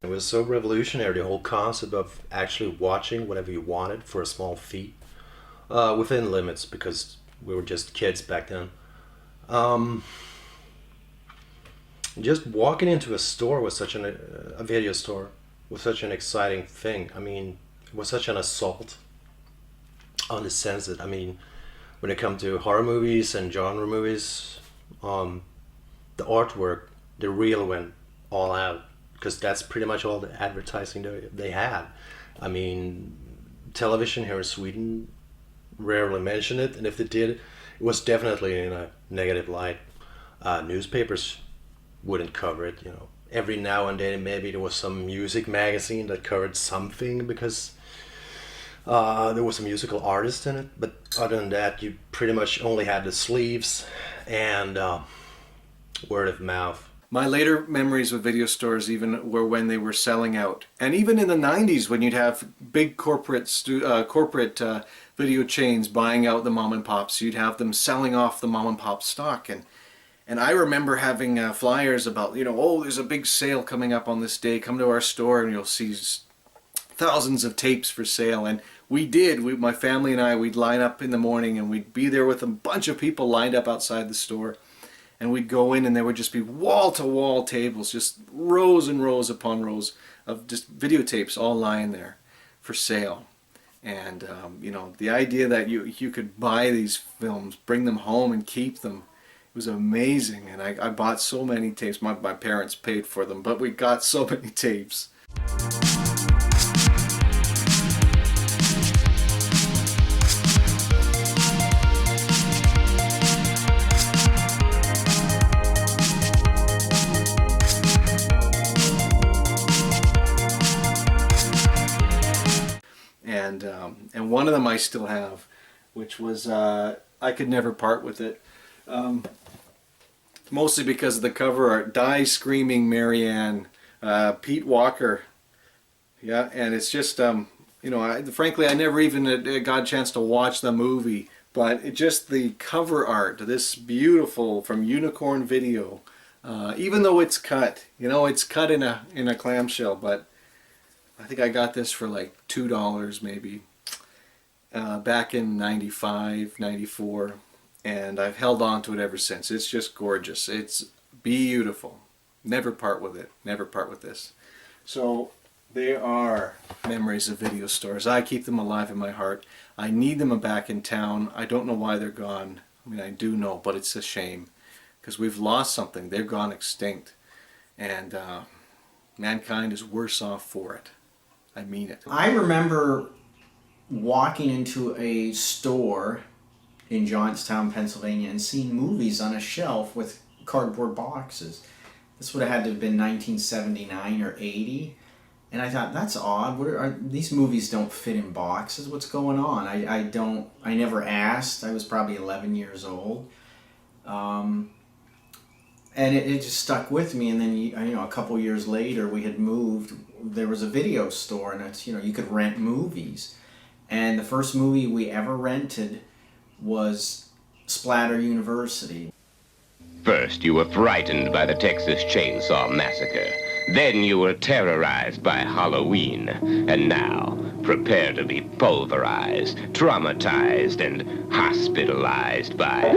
It was so revolutionary, the whole concept of actually watching whatever you wanted for a small fee, within limits, because we were just kids back then. Just walking into a store was such a video store was such an exciting thing. I mean, it was such an assault on the sense that, when it comes to horror movies and genre movies, the artwork, they really went all out, because that's pretty much all the advertising they had. Television here in Sweden rarely mentioned it, and if they did, it was definitely in a negative light. Newspapers wouldn't cover it, Every now and then maybe there was some music magazine that covered something because there was a musical artist in it, but other than that, you pretty much only had the sleeves and word of mouth. My later memories of video stores even were when they were selling out. And even in the 90s, when you'd have big corporate video chains buying out the mom and pops, you'd have them selling off the mom and pop stock. And I remember having flyers about, oh, there's a big sale coming up on this day, come to our store and you'll see thousands of tapes for sale. And we did, my family and I, we'd line up in the morning and we'd be there with a bunch of people lined up outside the store. And we'd go in and there would just be wall-to-wall tables, just rows and rows upon rows of just videotapes all lying there for sale. And, the idea that you could buy these films, bring them home and keep them, it was amazing. And I bought so many tapes. My parents paid for them, but we got so many tapes. And one of them I still have, which was I could never part with it, mostly because of the cover art. Die Screaming Marianne, Pete Walker, yeah, and it's just frankly I never even got a chance to watch the movie, but just the cover art, this beautiful from Unicorn Video, even though it's cut, it's cut in a clamshell, but I think I got this for like $2 maybe back in 95, 94, and I've held on to it ever since. It's just gorgeous. It's beautiful. Never part with it. Never part with this. So there are memories of video stores. I keep them alive in my heart. I need them back in town. I don't know why they're gone. I mean, I do know, but it's a shame because we've lost something. They've gone extinct, and mankind is worse off for it. I mean it. I remember walking into a store in Johnstown, Pennsylvania, and seeing movies on a shelf with cardboard boxes. This would have had to have been 1979 or 80. And I thought, that's odd. These movies don't fit in boxes. What's going on? I never asked. I was probably 11 years old. And it just stuck with me. And then, a couple years later, we had moved. There was a video store, and it's, you could rent movies. And the first movie we ever rented was Splatter University. First, you were frightened by the Texas Chainsaw Massacre. Then you were terrorized by Halloween. And now, prepare to be pulverized, traumatized, and hospitalized by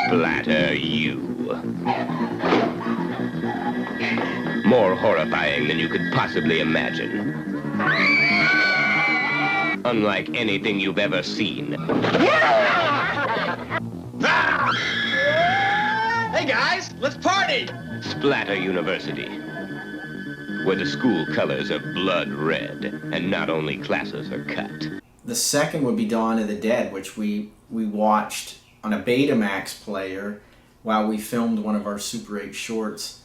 Splatter U. More horrifying than you could possibly imagine. Unlike anything you've ever seen. Hey guys, let's party! Splatter University, where the school colors are blood red, and not only classes are cut. The second would be Dawn of the Dead, which we watched on a Betamax player while we filmed one of our Super 8 shorts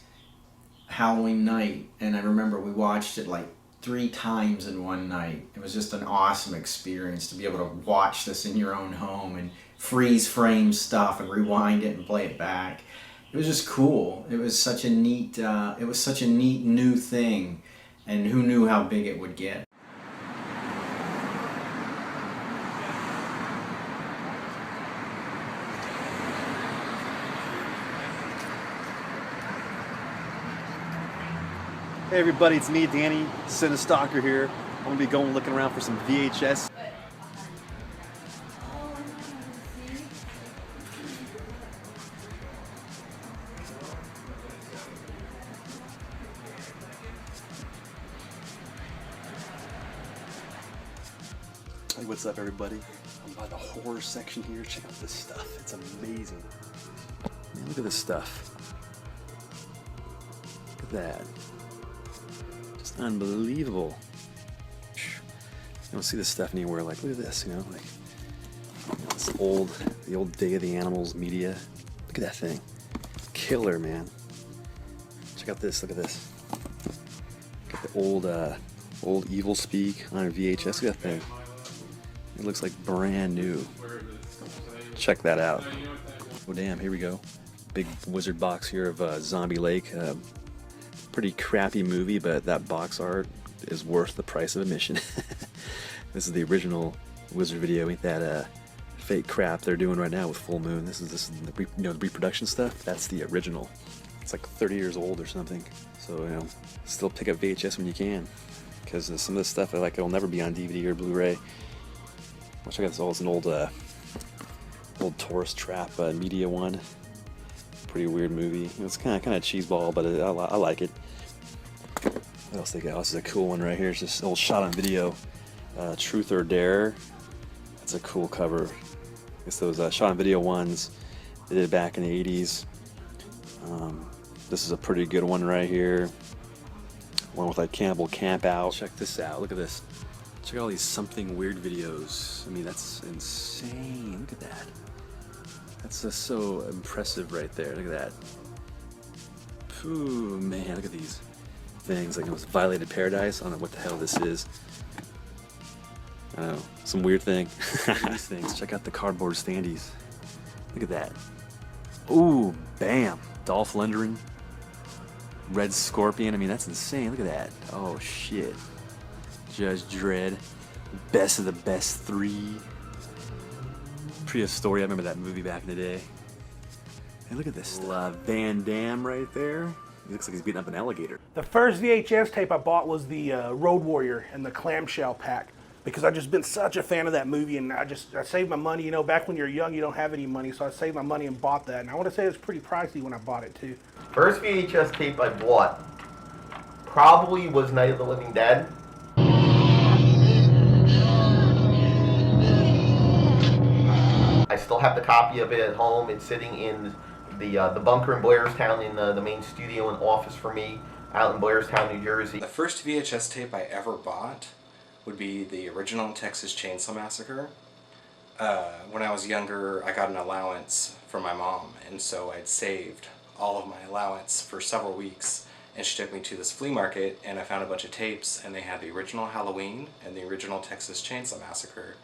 Halloween night. And I remember we watched it like 3 times in one night. It was just an awesome experience to be able to watch this in your own home and freeze frame stuff and rewind it and play it back. It was just cool. It was such a neat new thing, and who knew how big it would get. Hey everybody, it's me, Danny, Cinestalker here. I'm gonna be going looking around for some VHS. Hey, what's up everybody? I'm by the horror section here. Check out this stuff. It's amazing. Man, look at this stuff. Look at that. Just unbelievable. You don't see this stuff anywhere. Like, look at this, like this the old Day of the Animals media. Look at that thing. Killer, man. Check out this, look at this. Got the old Evil Speak on a VHS. Look at that thing. It looks like brand new. Check that out. Oh damn, here we go. Big wizard box here of Zombie Lake. Pretty crappy movie, but that box art is worth the price of admission. This is the original Wizard video. Ain't that fake crap they're doing right now with Full Moon? This is the the reproduction stuff. That's the original. It's like 30 years old or something. So still pick up VHS when you can, because some of this stuff it'll never be on DVD or Blu-ray. Check out this. Oh, it's an old tourist trap media one. Pretty weird movie. It's kind of cheeseball, but I like it. What else they got? This is a cool one right here. It's just old shot on video. Truth or Dare. That's a cool cover. I guess those shot on video ones they did back in the 80s. This is a pretty good one right here. One with like Cannibal Camp Out. Check this out. Look at this. Check out all these something weird videos. I mean, that's insane. Look at that. That's just so impressive right there. Look at that. Ooh, man, look at these things. Like it was Violated Paradise. I don't know what the hell this is. I don't know. Some weird thing. These things. Check out the cardboard standees. Look at that. Ooh, bam. Dolph Lundgren. Red Scorpion. I mean, that's insane. Look at that. Oh, shit. Judge Dredd. Best of the Best 3. Prius Story. I remember that movie back in the day. Hey, look at this. Van Damme right there. He looks like he's beating up an alligator. The first VHS tape I bought was the Road Warrior and the clamshell pack, because I've just been such a fan of that movie, and I saved my money. Back when you're young, you don't have any money, so I saved my money and bought that. And I want to say it was pretty pricey when I bought it too. First VHS tape I bought probably was Night of the Living Dead. I still have the copy of it at home. It's sitting in the bunker in Blairstown in the main studio and office for me out in Blairstown, New Jersey. The first VHS tape I ever bought would be the original Texas Chainsaw Massacre. When I was younger, I got an allowance from my mom, and so I'd saved all of my allowance for several weeks, and she took me to this flea market, and I found a bunch of tapes, and they had the original Halloween and the original Texas Chainsaw Massacre,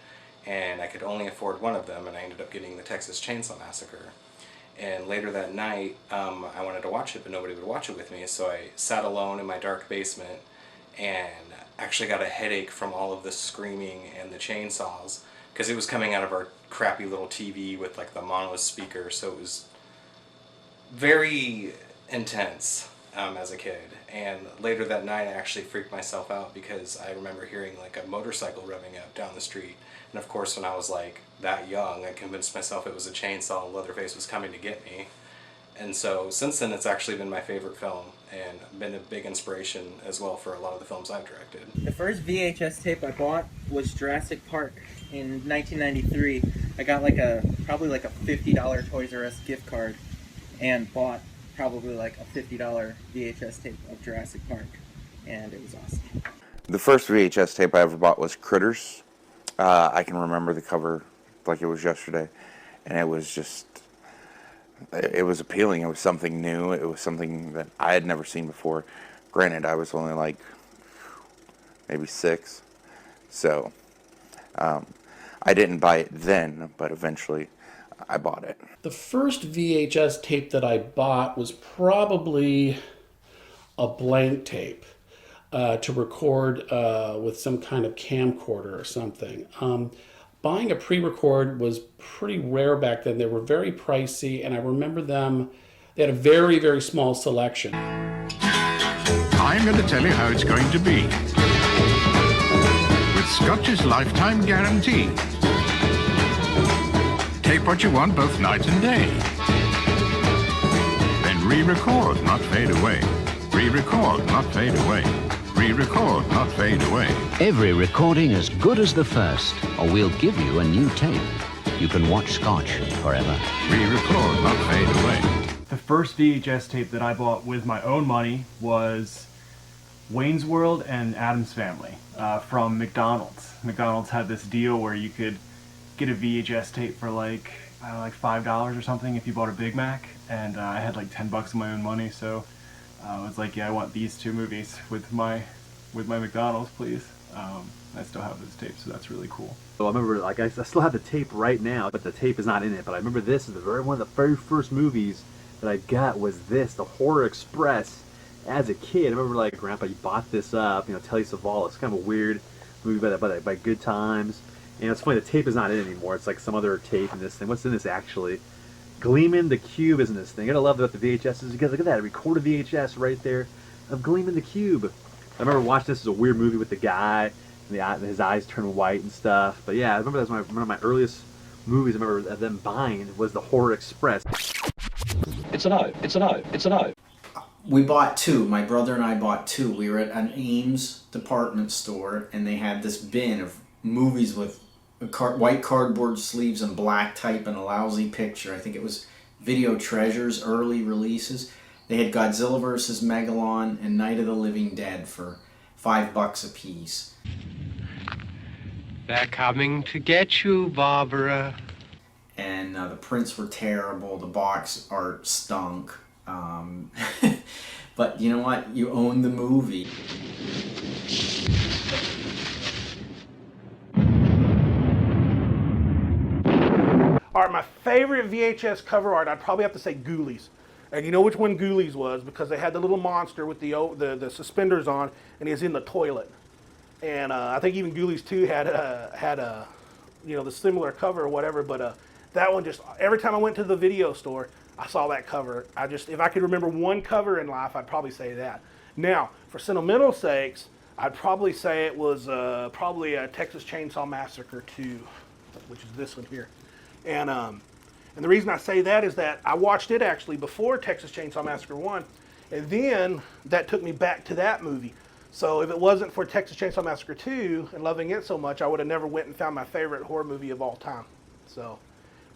and I could only afford one of them, and I ended up getting the Texas Chainsaw Massacre. And later that night, I wanted to watch it, but nobody would watch it with me, so I sat alone in my dark basement and actually got a headache from all of the screaming and the chainsaws, because it was coming out of our crappy little TV with like the mono speaker, so it was very intense as a kid. And later that night I actually freaked myself out because I remember hearing like a motorcycle revving up down the street. And of course when I was like that young, I convinced myself it was a chainsaw and Leatherface was coming to get me. And so since then it's actually been my favorite film and been a big inspiration as well for a lot of the films I've directed. The first VHS tape I bought was Jurassic Park in 1993. I got probably like a $50 Toys R Us gift card and bought probably like a $50 VHS tape of Jurassic Park, and it was awesome. The first VHS tape I ever bought was Critters. I can remember the cover like it was yesterday, and it was just, it was appealing. It was something new. It was something that I had never seen before. Granted, I was only like maybe 6, so I didn't buy it then, but eventually I bought it. The first VHS tape that I bought was probably a blank tape to record with some kind of camcorder or something. Buying a pre-record was pretty rare back then. They were very pricey, and I remember they had a very, very small selection. I'm going to tell you how it's going to be. With Scotch's lifetime guarantee. Take what you want both night and day. Then re-record, not fade away. Re-record, not fade away. Re-record, not fade away. Every recording as good as the first, or we'll give you a new tape. You can watch Scotch forever. Re-record, not fade away. The first VHS tape that I bought with my own money was Wayne's World and Addams Family from McDonald's. McDonald's had this deal where you could get a VHS tape for like, I don't know, like $5 or something if you bought a Big Mac, and I had like $10 of my own money, so I was like, yeah, I want these 2 movies with my McDonald's, please. I still have those tapes, so that's really cool. So I remember, like, I still have the tape right now, but the tape is not in it. But I remember this is one of the very first movies that I got was this, The Horror Express. As a kid, I remember, like, Grandpa, you bought this up, Telly Savalas. It's kind of a weird movie by Good Times. And it's funny, the tape is not in it anymore. It's like some other tape in this thing. What's in this, actually? Gleeman the Cube is in this thing. I gotta love about the VHS. You guys, look at that. Recorded VHS right there of Gleeman the Cube. I remember watching this as a weird movie with the guy, and his eyes turn white and stuff. But yeah, I remember that was one of my earliest movies I remember them buying was The Horror Express. It's a no. It's a no. It's a no. We bought 2. My brother and I bought 2. We were at an Ames department store, and they had this bin of movies with white cardboard sleeves and black type and a lousy picture. I think it was Video Treasures early releases. They had Godzilla vs. Megalon and Night of the Living Dead for $5 a piece. They're coming to get you, Barbara. And the prints were terrible. The box art stunk. But you know what? You own the movie. Alright, my favorite VHS cover art, I'd probably have to say Ghoulies. And you know which one Ghoulies was because they had the little monster with the suspenders on, and he was in the toilet. And I think even Ghoulies 2 had a the similar cover or whatever. But that one just, every time I went to the video store, I saw that cover. If I could remember one cover in life, I'd probably say that. Now, for sentimental sakes, I'd probably say it was probably a Texas Chainsaw Massacre 2, which is this one here. And the reason I say that is that I watched it actually before Texas Chainsaw Massacre 1, and then that took me back to that movie. So if it wasn't for Texas Chainsaw Massacre 2 and loving it so much, I would have never went and found my favorite horror movie of all time. So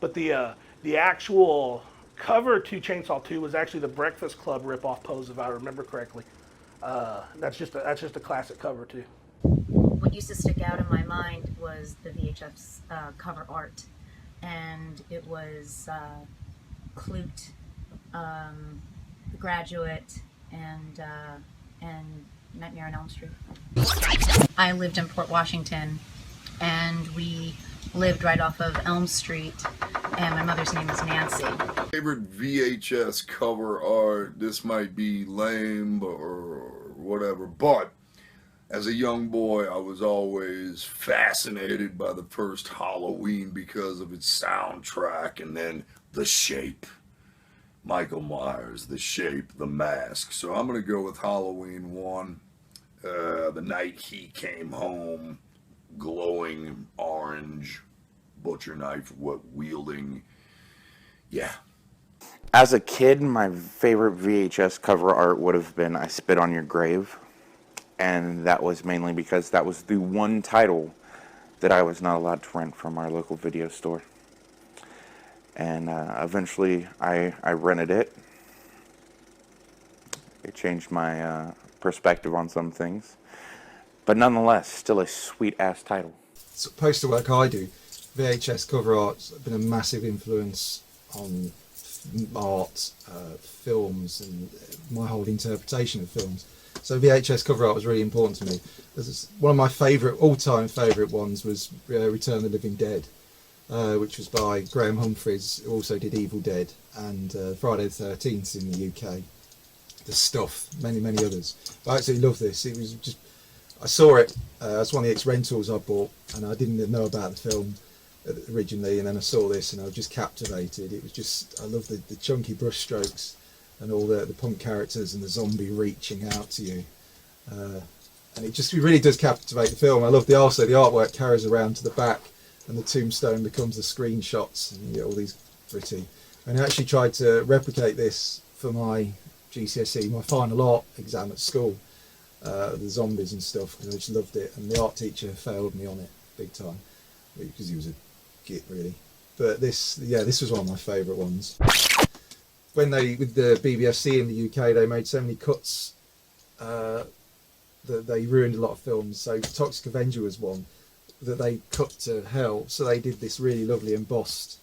But the actual cover to Chainsaw 2 was actually the Breakfast Club ripoff pose, if I remember correctly. That's just a classic cover too. What used to stick out in my mind was the VHS cover art, and it was Clute, The Graduate, and Nightmare on Elm Street. I lived in Port Washington, and we lived right off of Elm Street, and my mother's name is Nancy. Favorite VHS cover art, this might be lame or whatever, but as a young boy, I was always fascinated by the first Halloween because of its soundtrack and then The Shape. Michael Myers, The Shape, The Mask. So I'm going to go with Halloween 1. The night he came home, glowing orange, butcher knife wielding. Yeah. As a kid, my favorite VHS cover art would have been I Spit on Your Grave. And that was mainly because that was the one title that I was not allowed to rent from our local video store. And eventually I rented it. It changed my perspective on some things. But nonetheless, still a sweet-ass title. So poster work I do, VHS cover art's been a massive influence on art, films, and my whole interpretation of films. So VHS cover art was really important to me. One of my all-time favourite ones was Return of the Living Dead, which was by Graham Humphreys, who also did Evil Dead and Friday the 13th in the UK. The Stuff, many others. I absolutely love this. It was just, I saw it. It's one of the ex-rentals I bought, and I didn't know about the film originally, and then I saw this, and I was just captivated. It was just, I love the chunky brush strokes and all the punk characters and the zombie reaching out to you. And it really does captivate the film. I love the artwork carries around to the back, and the tombstone becomes the screenshots, and you get all these pretty. And I actually tried to replicate this for my GCSE, my final art exam at school, the zombies and stuff, because I just loved it. And the art teacher failed me on it big time, because he was a git really. But this was one of my favourite ones. When with the BBFC in the UK, they made so many cuts that they ruined a lot of films. So Toxic Avenger was one that they cut to hell. So they did this really lovely embossed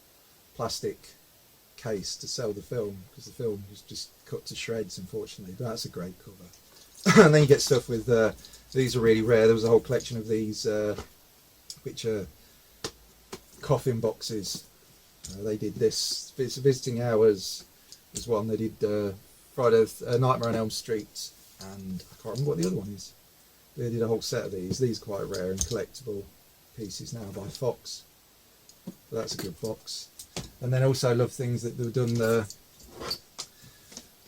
plastic case to sell the film, because the film was just cut to shreds, unfortunately. But that's a great cover. And then you get stuff with these are really rare. There was a whole collection of these, which are coffin boxes. They did this. Visiting Hours was one. They did Friday, Nightmare on Elm Street, and I can't remember what the other one is. They did a whole set of these. These are quite rare and collectible pieces now by Fox. So that's a good box. And then also love things that they've done.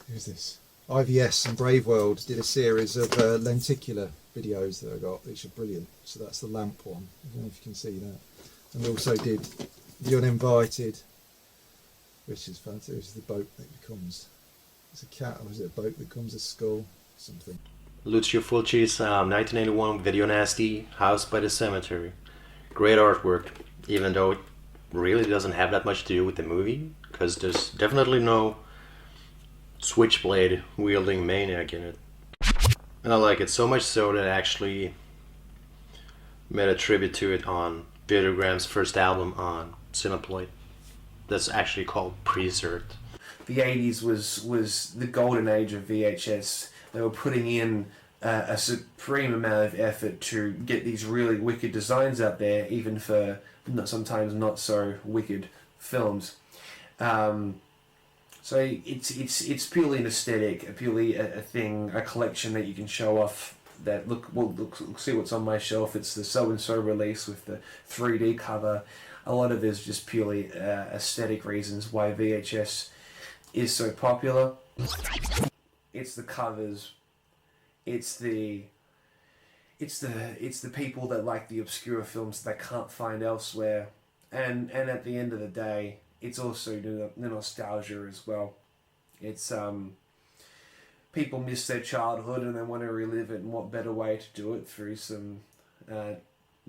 Who's this? IVS and Brave World did a series of lenticular videos that I got, which are brilliant. So that's the lamp one. I don't know if you can see that. And they also did The Uninvited, which is fantastic. Which is the boat that becomes, it's a cat, or is it a boat that becomes a skull? Something. Lucio Fulci's 1981 Video Nasty, House by the Cemetery. Great artwork, even though it really doesn't have that much to do with the movie, because there's definitely no switchblade wielding maniac in it. And I like it so much so that I actually made a tribute to it on Videogram's first album on Cineploid. That's actually called Preserved. The 80s was the golden age of VHS. They were putting in a supreme amount of effort to get these really wicked designs out there, even for sometimes not so wicked films. So it's purely an aesthetic, purely a thing, a collection that you can show off. That look, see what's on my shelf. It's the so and so release with the 3D cover. A lot of it is just purely aesthetic reasons why VHS is so popular. It's the covers. It's the people that like the obscure films that they can't find elsewhere, and at the end of the day, it's also the nostalgia as well. It's people miss their childhood and they want to relive it, and what better way to do it through some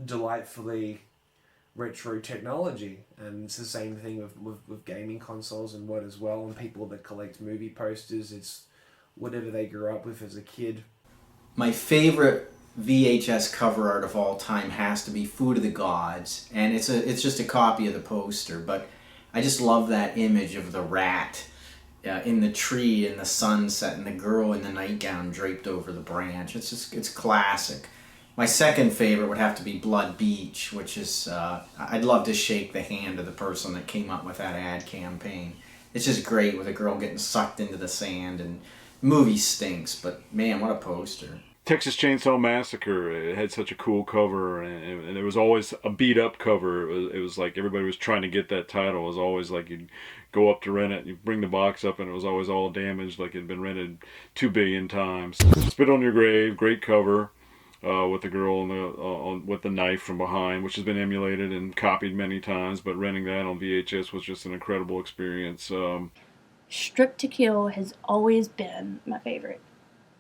delightfully retro technology, and it's the same thing with gaming consoles and what as well, and people that collect movie posters. It's whatever they grew up with as a kid. My favorite VHS cover art of all time has to be Food of the Gods, and it's just a copy of the poster, but I just love that image of the rat in the tree in the sunset and the girl in the nightgown draped over the branch. It's classic. My second favorite would have to be Blood Beach, which is, I'd love to shake the hand of the person that came up with that ad campaign. It's just great with a girl getting sucked into the sand, and movie stinks, but man, what a poster. Texas Chainsaw Massacre, it had such a cool cover, and it was always a beat-up cover. It was like everybody was trying to get that title. It was always like you'd go up to rent it, you bring the box up, and it was always all damaged, like it had been rented 2 billion times. Spit on Your Grave, great cover, with the girl with the knife from behind, which has been emulated and copied many times, but renting that on VHS was just an incredible experience. Strip to Kill has always been my favorite.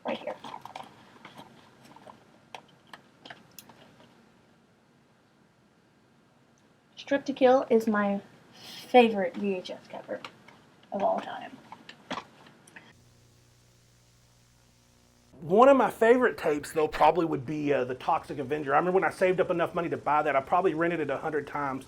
Right here. Strip to Kill is my favorite VHS cover of all time. One of my favorite tapes, though, probably would be the Toxic Avenger. I remember when I saved up enough money to buy that, I probably rented it 100 times,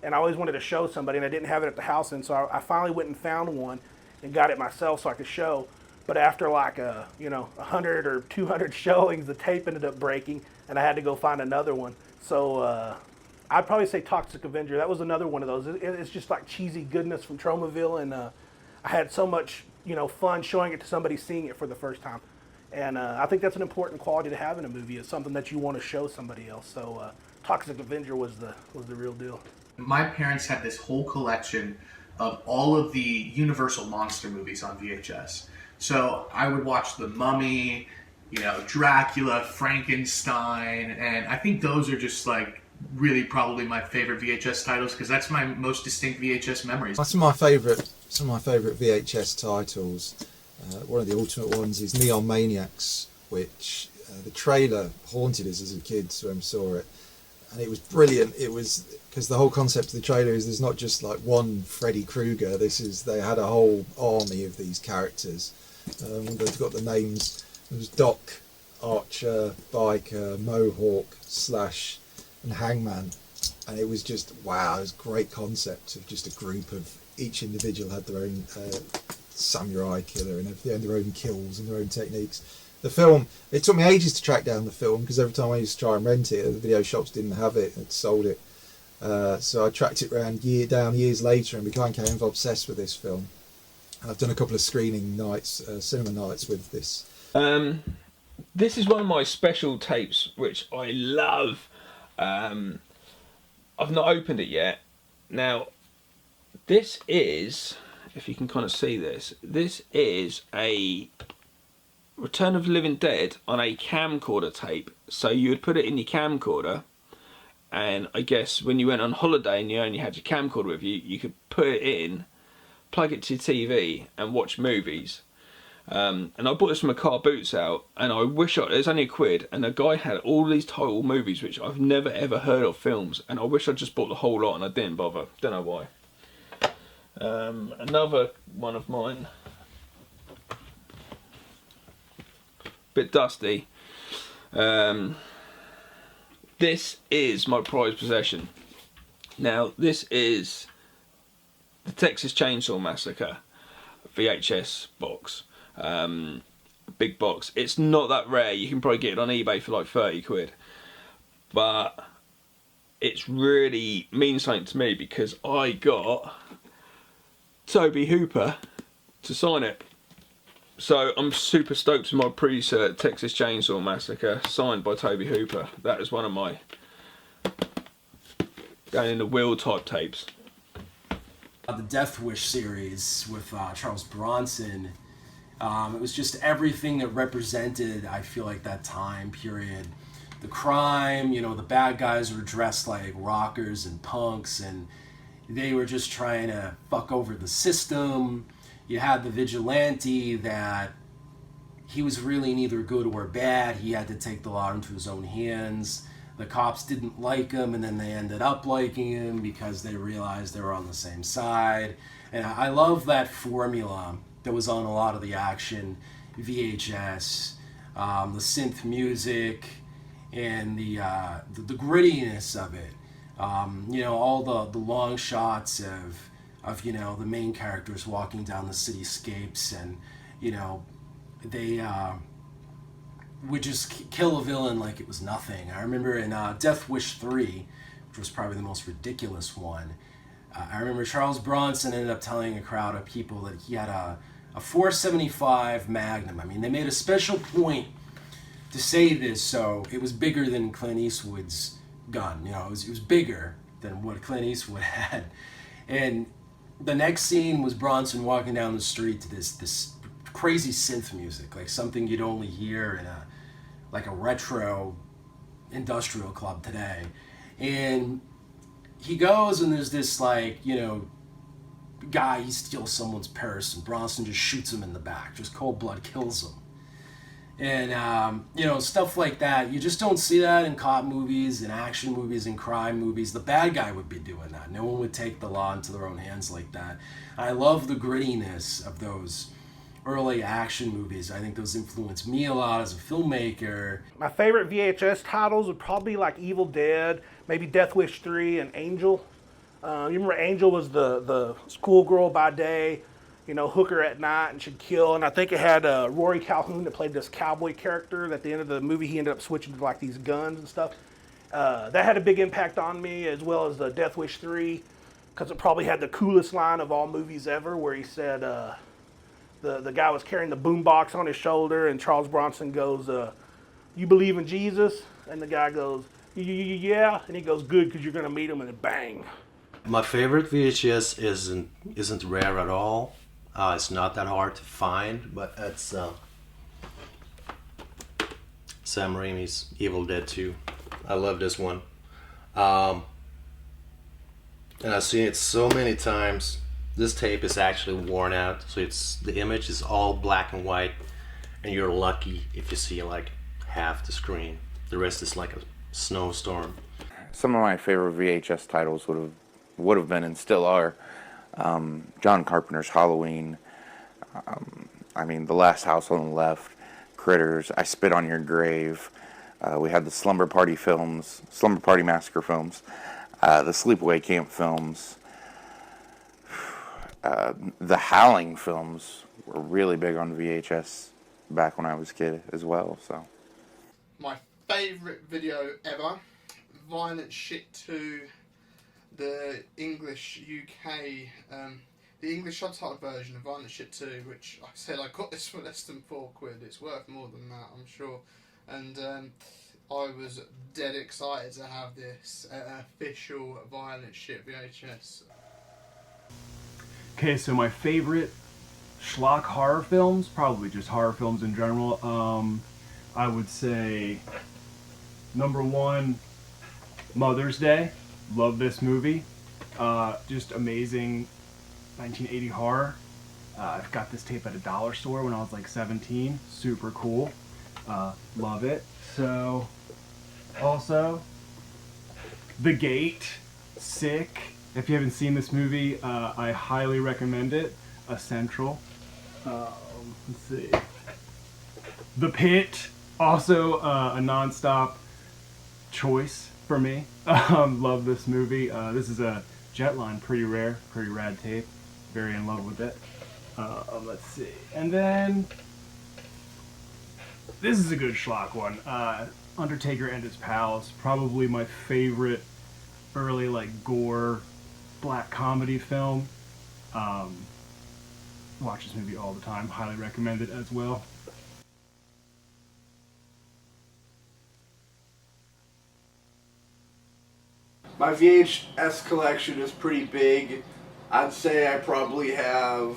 and I always wanted to show somebody, and I didn't have it at the house, and so I finally went and found one and got it myself so I could show. But after like 100 or 200 showings, the tape ended up breaking, and I had to go find another one. So I'd probably say Toxic Avenger. That was another one of those. It's just like cheesy goodness from Tromaville, and I had so much fun showing it to somebody seeing it for the first time. And I think that's an important quality to have in a movie. It's something that you want to show somebody else. So Toxic Avenger was the real deal. My parents had this whole collection of all of the Universal monster movies on VHS. So I would watch The Mummy, Dracula, Frankenstein, and I think those are just like really probably my favorite VHS titles because that's my most distinct VHS memories. Some of my favourite VHS titles. One of the ultimate ones is Neon Maniacs, which the trailer haunted us as a kid when we saw it, and it was brilliant. It was because the whole concept of the trailer is there's not just like one Freddy Krueger. They had a whole army of these characters. They've got the names. It was Doc, Archer, Biker, Mohawk, Slash, and Hangman, and it was just wow. It was a great concept of just a group of each individual had their own samurai killer and their own kills and their own techniques. The film, it took me ages to track down the film because every time I used to try and rent it, the video shops didn't have it and sold it. So I tracked it around years later and became obsessed with this film. I've done a couple of screening nights, cinema nights with this. This is one of my special tapes which I love. I've not opened it yet. Now, this is, if you can kind of see this is a Return of the Living Dead on a camcorder tape. So you would put it in your camcorder, and I guess when you went on holiday and you only had your camcorder with you, you could put it in, plug it to your TV and watch movies. And I bought this from a car boots out, and I wish it was only £1, and the guy had all these title movies which I've never ever heard of films, and I wish I just bought the whole lot and I didn't bother. Don't know why. Another one of mine, bit dusty. This is my prized possession. Now this is the Texas Chainsaw Massacre VHS box, big box. It's not that rare. You can probably get it on eBay for like £30, but it's really means something to me because I got Toby Hooper to sign it. So I'm super stoked with my pre-cert Texas Chainsaw Massacre signed by Toby Hooper. That is one of my going in the wheel type tapes. The Death Wish series with Charles Bronson. It was just everything that represented, I feel like, that time period. The crime, the bad guys were dressed like rockers and punks, and they were just trying to fuck over the system. You had the vigilante that he was really neither good or bad. He had to take the law into his own hands. the cops didn't like him, and then they ended up liking him because they realized they were on the same side. And I love that formula that was on a lot of the action VHS, the synth music, and the grittiness of it. You know, all the long shots of you know, the main characters walking down the cityscapes, and you know, they would just kill a villain like it was nothing. I remember in Death Wish 3, which was probably the most ridiculous one, I remember Charles Bronson ended up telling a crowd of people that he had a 475 Magnum. I mean, they made a special point to say this, so it was bigger than Clint Eastwood's gun. You know, it was bigger than what Clint Eastwood had. And the next scene was Bronson walking down the street to this crazy synth music, like something you'd only hear in a retro industrial club today. And he goes, and there's this, like, you know, guy, he steals someone's purse, and Bronson just shoots him in the back, just cold blood kills him. And you know, stuff like that, you just don't see that in cop movies, in action movies, in crime movies. The bad guy would be doing that. No one would take the law into their own hands like that. I love the grittiness of those early action movies. I think those influenced me a lot as a filmmaker. My favorite VHS titles would probably be like Evil Dead, maybe Death Wish 3, and Angel. You remember Angel was the schoolgirl by day, you know, hooker at night, and should kill. And I think it had Rory Calhoun that played this cowboy character. At the end of the movie, he ended up switching to like these guns and stuff. That had a big impact on me, as well as the Death Wish 3, because it probably had the coolest line of all movies ever, where he said, the guy was carrying the boombox on his shoulder, and Charles Bronson goes, "You believe in Jesus?" And the guy goes, "Yeah." And he goes, "Good, because you're going to meet him," and then bang. My favorite VHS isn't rare at all. It's not that hard to find, but it's Sam Raimi's Evil Dead 2. I love this one. And I've seen it so many times. This tape is actually worn out, so the image is all black and white, and you're lucky if you see like half the screen. The rest is like a snowstorm. Some of my favorite VHS titles would have been, and still are, John Carpenter's Halloween. I mean, The Last House on the Left, Critters, I Spit on Your Grave. We had the Slumber Party Massacre films, the Sleepaway Camp films. The Howling films were really big on VHS back when I was a kid as well. So, my favourite video ever, Violent Shit 2, the English UK, the English subtitled version of Violent Shit 2, which I said I got this for less than £4. It's worth more than that, I'm sure. And I was dead excited to have this official Violent Shit VHS. Okay, so my favorite schlock horror films, probably just horror films in general, I would say number 1, Mother's Day. Love this movie. Just amazing 1980 horror. I've got this tape at a dollar store when I was like 17. Super cool. Love it. So, also, The Gate. Sick. If you haven't seen this movie, I highly recommend it. Essential. Let's see. The Pit. Also a non-stop choice for me. Love this movie. This is a Jetline, pretty rare, pretty rad tape. Very in love with it. Let's see. And then this is a good schlock one. Undertaker and His Pals. Probably my favorite early like gore black comedy film. Watch this movie all the time. Highly recommend it as well. My VHS collection is pretty big. I'd say I probably have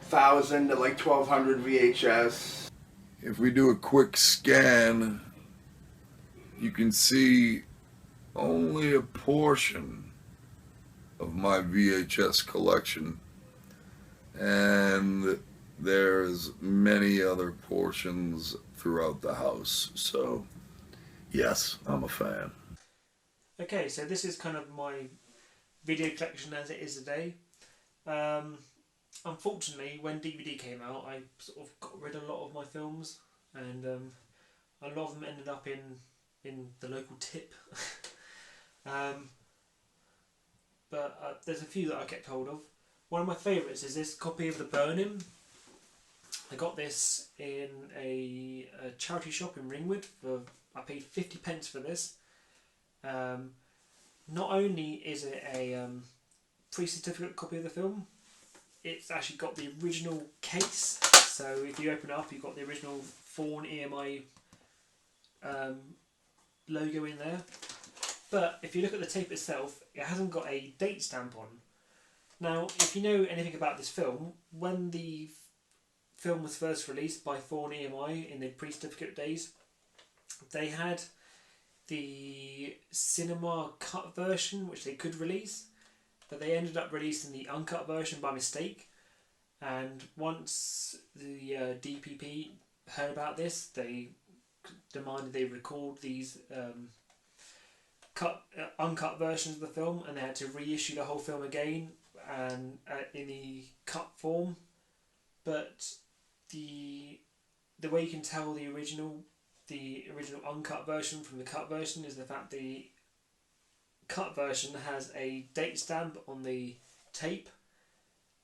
1,000 to like 1,200 VHS. If we do a quick scan, you can see only a portion of my VHS collection, and there's many other portions throughout the house. So Yes, I'm a fan. Okay, so this is kind of my video collection as it is today. Unfortunately, when DVD came out, I sort of got rid of a lot of my films, and a lot of them ended up in the local tip. But there's a few that I kept hold of. One of my favourites is this copy of The Burning. I got this in a charity shop in Ringwood. I paid 50p for this. Not only is it a pre-certificate copy of the film, it's actually got the original case. So if you open it up, you've got the original Fawn EMI logo in there. But if you look at the tape itself, it hasn't got a date stamp on. Now, if you know anything about this film, when the film was first released by Fawn EMI in the pre-certificate days, they had the cinema cut version which they could release, but they ended up releasing the uncut version by mistake. And once the DPP heard about this, they demanded they record these uncut versions of the film, and they had to reissue the whole film again and in the cut form. But the way you can tell the original uncut version from the cut version is the fact the cut version has a date stamp on the tape,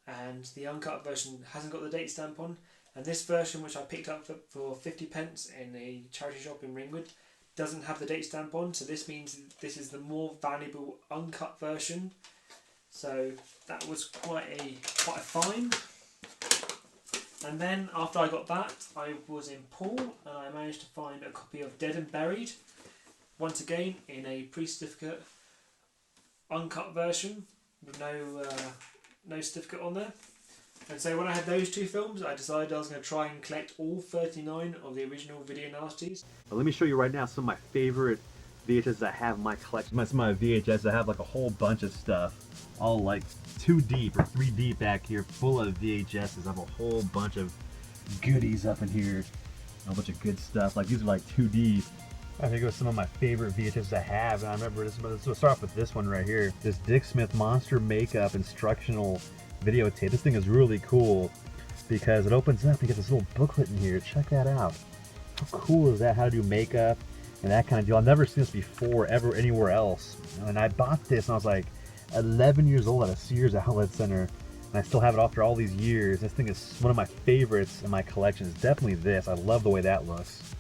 and the uncut version hasn't got the date stamp on. And this version, which I picked up for 50p in a charity shop in Ringwood, doesn't have the date stamp on, so this means this is the more valuable uncut version. So that was quite a find. And then after I got that, I was in Poole and I managed to find a copy of Dead and Buried, once again in a pre-certificate uncut version with no certificate on there. And so when I had those two films, I decided I was going to try and collect all 39 of the original video nasties. Well, let me show you right now some of my favorite VHS I have in my collection. Some of my VHS, I have like a whole bunch of stuff, all like 2 deep or 3 deep back here, full of VHSs. I have a whole bunch of goodies up in here, a bunch of good stuff. Like these are like 2 deep. I think it was some of my favorite VHSs I have, and I remember this. We'll start off with this one right here. This Dick Smith Monster Makeup Instructional videotape. This thing is really cool because it opens up and you get this little booklet in here. Check that out. How cool is that? How to do makeup and that kind of deal. I've never seen this before ever anywhere else. And I bought this and I was like 11 years old at a Sears outlet center, and I still have it after all these years. This thing is one of my favorites in my collection. It's definitely this. I love the way that looks.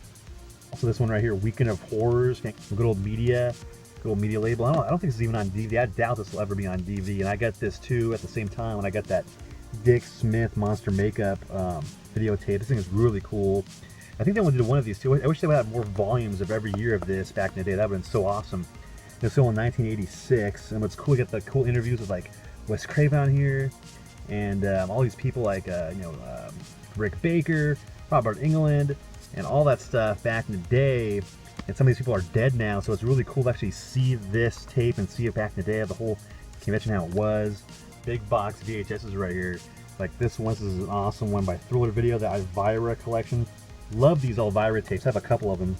Also this one right here, Weekend of Horrors, good old media label. I don't think this is even on DVD. I doubt this will ever be on DVD. And I got this too at the same time when I got that Dick Smith Monster Makeup videotape. This thing is really cool. I think they only did one of these too. I wish they would have more volumes of every year of this back in the day. That would have been so awesome. This film in 1986, and what's cool, you get the cool interviews with like Wes Craven on here, and all these people like Rick Baker, Robert Englund, and all that stuff back in the day. And some of these people are dead now, so it's really cool to actually see this tape and see it back in the day of the whole convention, how it was. Big box VHSs right here. Like this one, this is an awesome one by Thriller Video, the Elvira collection. Love these Elvira tapes. I have a couple of them.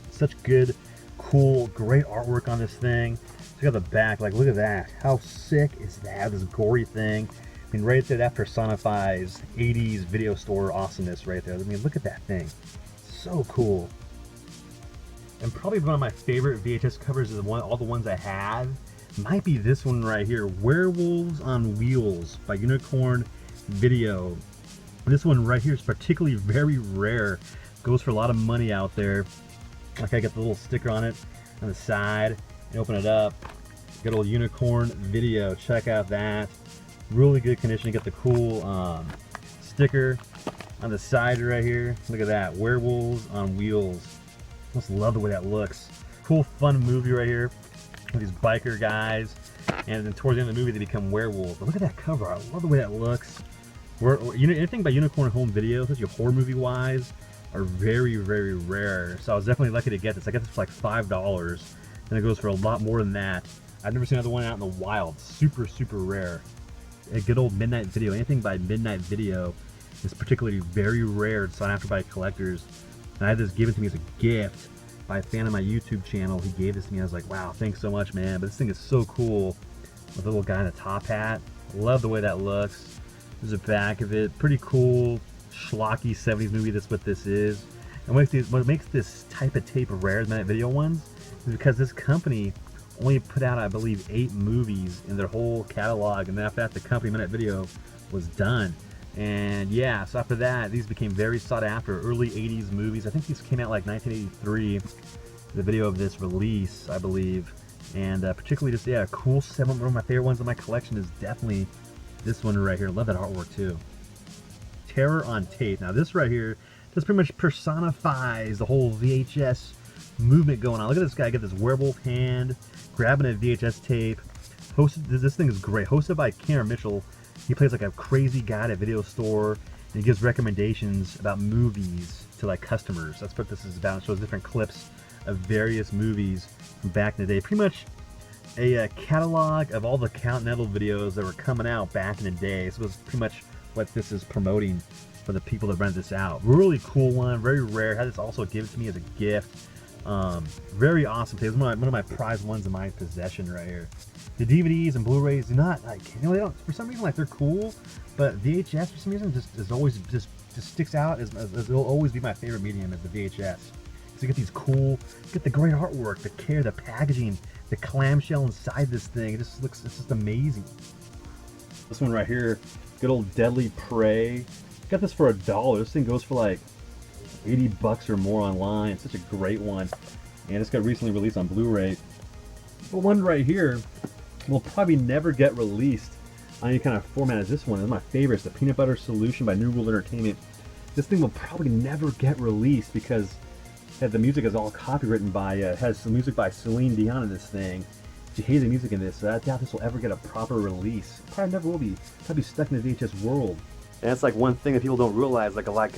Such good, cool, great artwork on this thing. Check out the back. Like, look at that. How sick is that? This gory thing. I mean, right there, that personifies 80s video store awesomeness right there. I mean, look at that thing. So cool. And probably one of my favorite VHS covers is all the ones I have might be this one right here, Werewolves on Wheels by Unicorn Video. This one right here is particularly very rare. Goes for a lot of money out there. Like I got the little sticker on it on the side. And open it up. Good old Unicorn Video. Check out that. Really good condition. You get the cool sticker on the side right here. Look at that. Werewolves on Wheels. I just love the way that looks. Cool, fun movie right here. With these biker guys. And then towards the end of the movie, they become werewolves. But look at that cover. I love the way that looks. Anything by Unicorn Home Video, especially horror movie wise, are very, very rare. So I was definitely lucky to get this. I got this for like $5. And it goes for a lot more than that. I've never seen another one out in the wild. Super, super rare. A good old Midnight Video. Anything by Midnight Video is particularly very rare and sought after by collectors. And I had this given to me as a gift by a fan of my YouTube channel. He gave this to me. I was like, wow, thanks so much, man. But this thing is so cool with the little guy in a top hat. Love the way that looks. There's a back of it. Pretty cool, schlocky 70s movie. That's what this is. And what makes this type of tape rare than that video ones is because this company only put out, I believe, 8 movies in their whole catalog, and then after that, the company Minute Video was done. And yeah, so after that, these became very sought after early 80s movies. I think these came out like 1983, the video of this release, I believe. And particularly just, yeah, cool 7. One of my favorite ones in my collection is definitely this one right here. Love that artwork too. Terror on Tape. Now this right here just pretty much personifies the whole VHS movement going on. Look at this guy, get this werewolf hand, grabbing a VHS tape. This thing is great. Hosted by Cameron Mitchell. He plays like a crazy guy at a video store, and he gives recommendations about movies to like customers. That's what this is about. It shows different clips of various movies from back in the day. Pretty much a catalog of all the Continental videos that were coming out back in the day. So it was pretty much what this is promoting for the people that rent this out. Really cool one, very rare. Had this also given to me as a gift. Very awesome tape. It's one of my prized ones in my possession right here. The DVDs and Blu-rays do not, like, you know, they don't, for some reason, like, they're cool, but VHS for some reason just sticks out as it'll always be my favorite medium is the VHS. So you get these cool, get the great artwork, the care, the packaging, the clamshell inside this thing. It just looks, it's just amazing. This one right here, good old Deadly Prey. Got this for $1. This thing goes for like $80 or more online. It's such a great one, and it's got recently released on Blu-ray. But one right here will probably never get released on any kind of format as this one. This is my favorite. It's the Peanut Butter Solution by New World Entertainment. This thing will probably never get released because the music is all copywritten by, has some music by Celine Dion in this thing. She hated the music in this, so I doubt this will ever get a proper release. Probably never will be. Probably stuck in the VHS world. And it's like one thing that people don't realize, like about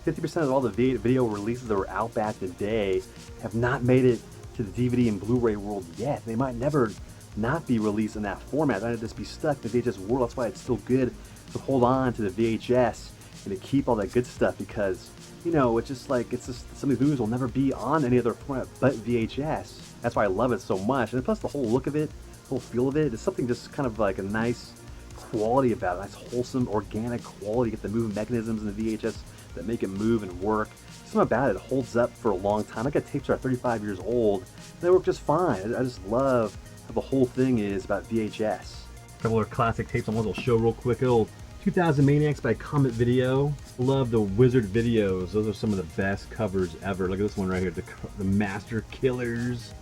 50% of all the video releases that were out back in the day have not made it to the DVD and Blu-ray world yet. They might never not be released in that format. They might just be stuck in the VHS world. That's why it's still good to hold on to the VHS and to keep all that good stuff, because, you know, it's just some of these movies will never be on any other format but VHS. That's why I love it so much. And plus the whole look of it, the whole feel of it, is something just kind of like a nice quality about it, nice wholesome organic quality. You get the moving mechanisms in the VHS that make it move and work. Something about it holds up for a long time. I got tapes that are 35 years old, and they work just fine. I just love how the whole thing is about VHS. A couple of classic tapes on one little show real quick. Little 2000 Maniacs by Comet Video. Love the Wizard videos. Those are some of the best covers ever. Look at this one right here, the Master Killers.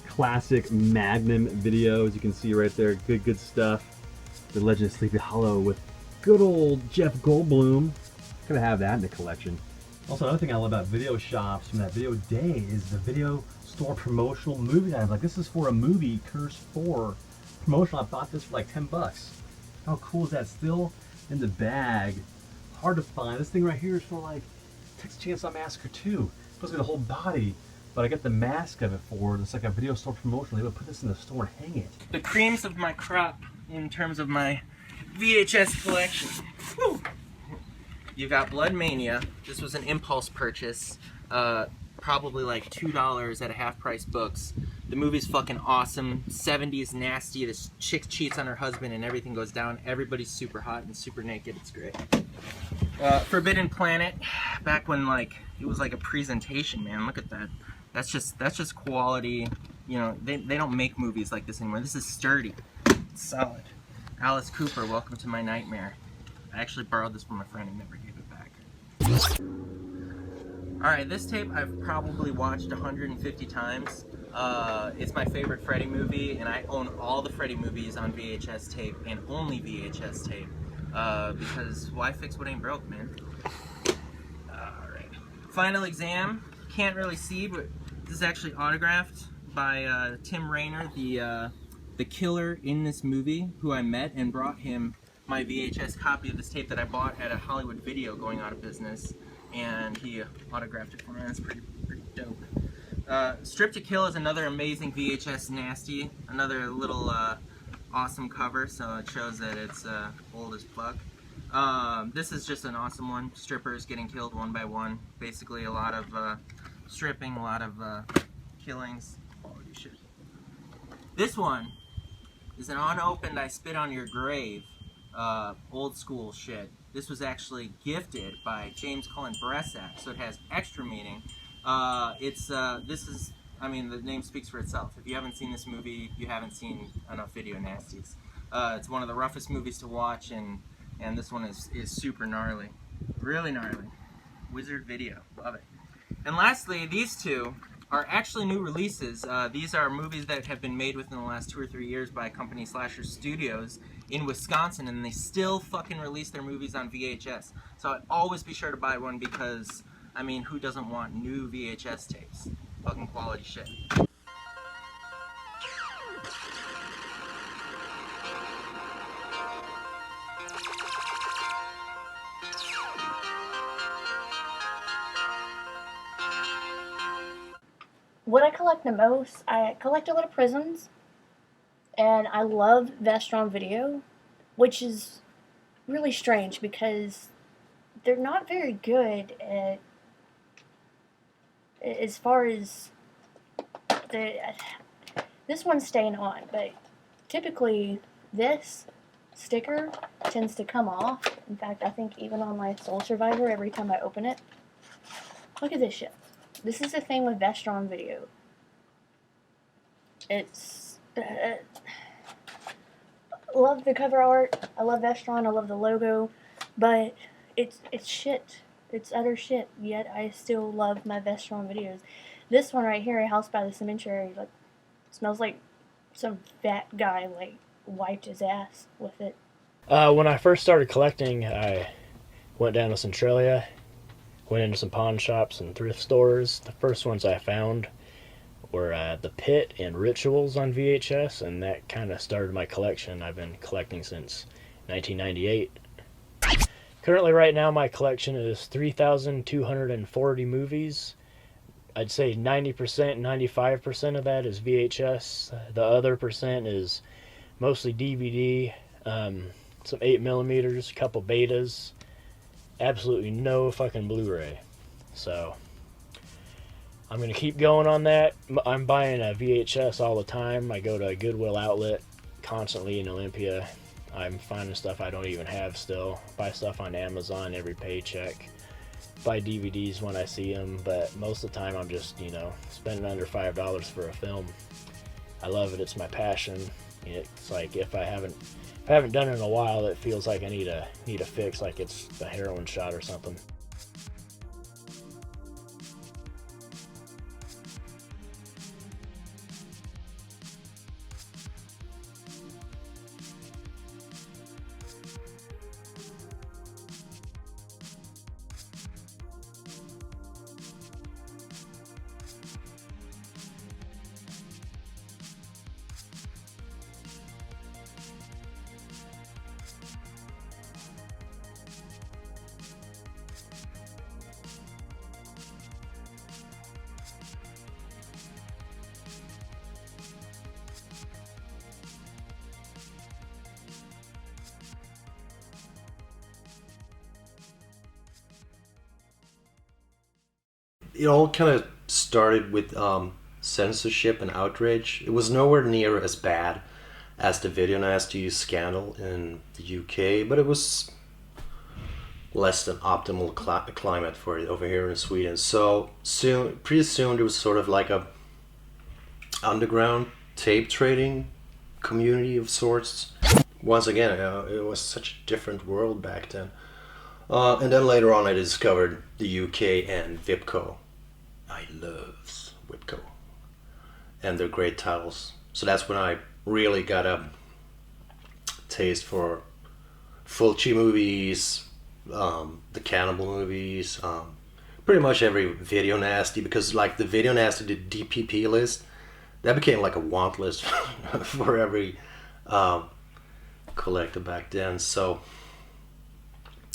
Classic Magnum videos. You can see right there, good stuff. The Legend of Sleepy Hollow with good old Jeff Goldblum. Gotta have that in the collection. Also, another thing I love about video shops from that video day is the video store promotional movie items. Like, this is for a movie, Curse 4 promotional. I bought this for like $10. How cool is that? Still in the bag. Hard to find. This thing right here is for like Texas Chainsaw Massacre 2. It's supposed to be the whole body, but I got the mask of it for it. It's like a video store promotional. They would put this in the store and hang it. The creams of my crop in terms of my VHS collection. Whew. You got Blood Mania. This was an impulse purchase. Probably like $2 at a half-price Books. The movie's fucking awesome. 70s nasty. This chick cheats on her husband and everything goes down. Everybody's super hot and super naked. It's great. Forbidden Planet. Back when like it was like a presentation, man. Look at that. That's just quality. You know, they don't make movies like this anymore. This is sturdy. It's solid. Alice Cooper, Welcome to My Nightmare. I actually borrowed this from a friend and never gave it back. Alright, this tape I've probably watched 150 times. It's my favorite Freddy movie, and I own all the Freddy movies on VHS tape, and only VHS tape. Because why fix what ain't broke, man? Alright. Final Exam. Can't really see, but this is actually autographed by Tim Raynor, the killer in this movie, who I met and brought him my VHS copy of this tape that I bought at a Hollywood Video going out of business, and he autographed it for me. That's pretty dope. Strip to Kill is another amazing VHS nasty, another little awesome cover, so it shows that it's old as fuck. This is just an awesome one. Strippers getting killed one by one. Basically a lot of stripping, a lot of killings, quality shit. This one is an unopened I Spit on Your Grave, old school shit. This was actually gifted by James Cullen Bressak, so it has extra meaning. I mean, the name speaks for itself. If you haven't seen this movie, you haven't seen enough video nasties. It's one of the roughest movies to watch, and this one is super gnarly. Really gnarly. Wizard Video. Love it. And lastly, these two are actually new releases. These are movies that have been made within the last 2 or 3 years by a company, Slasher Studios, in Wisconsin, and they still fucking release their movies on VHS. So I'd always be sure to buy one because, I mean, who doesn't want new VHS tapes? Fucking quality shit. What I collect the most, I collect a lot of prisms, and I love Vestron Video, which is really strange because they're not very good at, as far as this one's staying on, but typically this sticker tends to come off. In fact, I think even on my Soul Survivor, every time I open it, look at this shit. This is the thing with Vestron Video. It's love the cover art. I love Vestron. I love the logo, but it's shit. It's utter shit. Yet I still love my Vestron videos. This one right here, A House by the Cemetery, like smells like some fat guy like wiped his ass with it. When I first started collecting, I went down to Centralia. Went into some pawn shops and thrift stores. The first ones I found were The Pit and Rituals on VHS, and that kind of started my collection. I've been collecting since 1998. Currently, right now, my collection is 3,240 movies. I'd say 90%, 95% of that is VHS. The other percent is mostly DVD, some 8mm, a couple betas. Absolutely no fucking Blu-ray. So I'm gonna keep going on that. I'm buying a VHS all the time. I go to a Goodwill outlet constantly in Olympia. I'm finding stuff I don't even have still. Buy stuff on Amazon every paycheck. Buy DVDs when I see them, but most of the time I'm just, spending under $5 for a film. I love it. It's my passion. It's like if I haven't done it in a while, it feels like I need a fix, like it's a heroin shot or something. It all kind of started with censorship and outrage. It was nowhere near as bad as the video nasty scandal in the UK, but it was less than optimal climate for it over here in Sweden. So pretty soon there was sort of like a underground tape trading community of sorts. Once again, it was such a different world back then. And then later on I discovered the UK and Vipco. I love Vipco and their great titles. So that's when I really got a taste for Fulci movies, the Cannibal movies, pretty much every video nasty, because like the video nasty, the DPP list, that became like a want list for every collector back then. So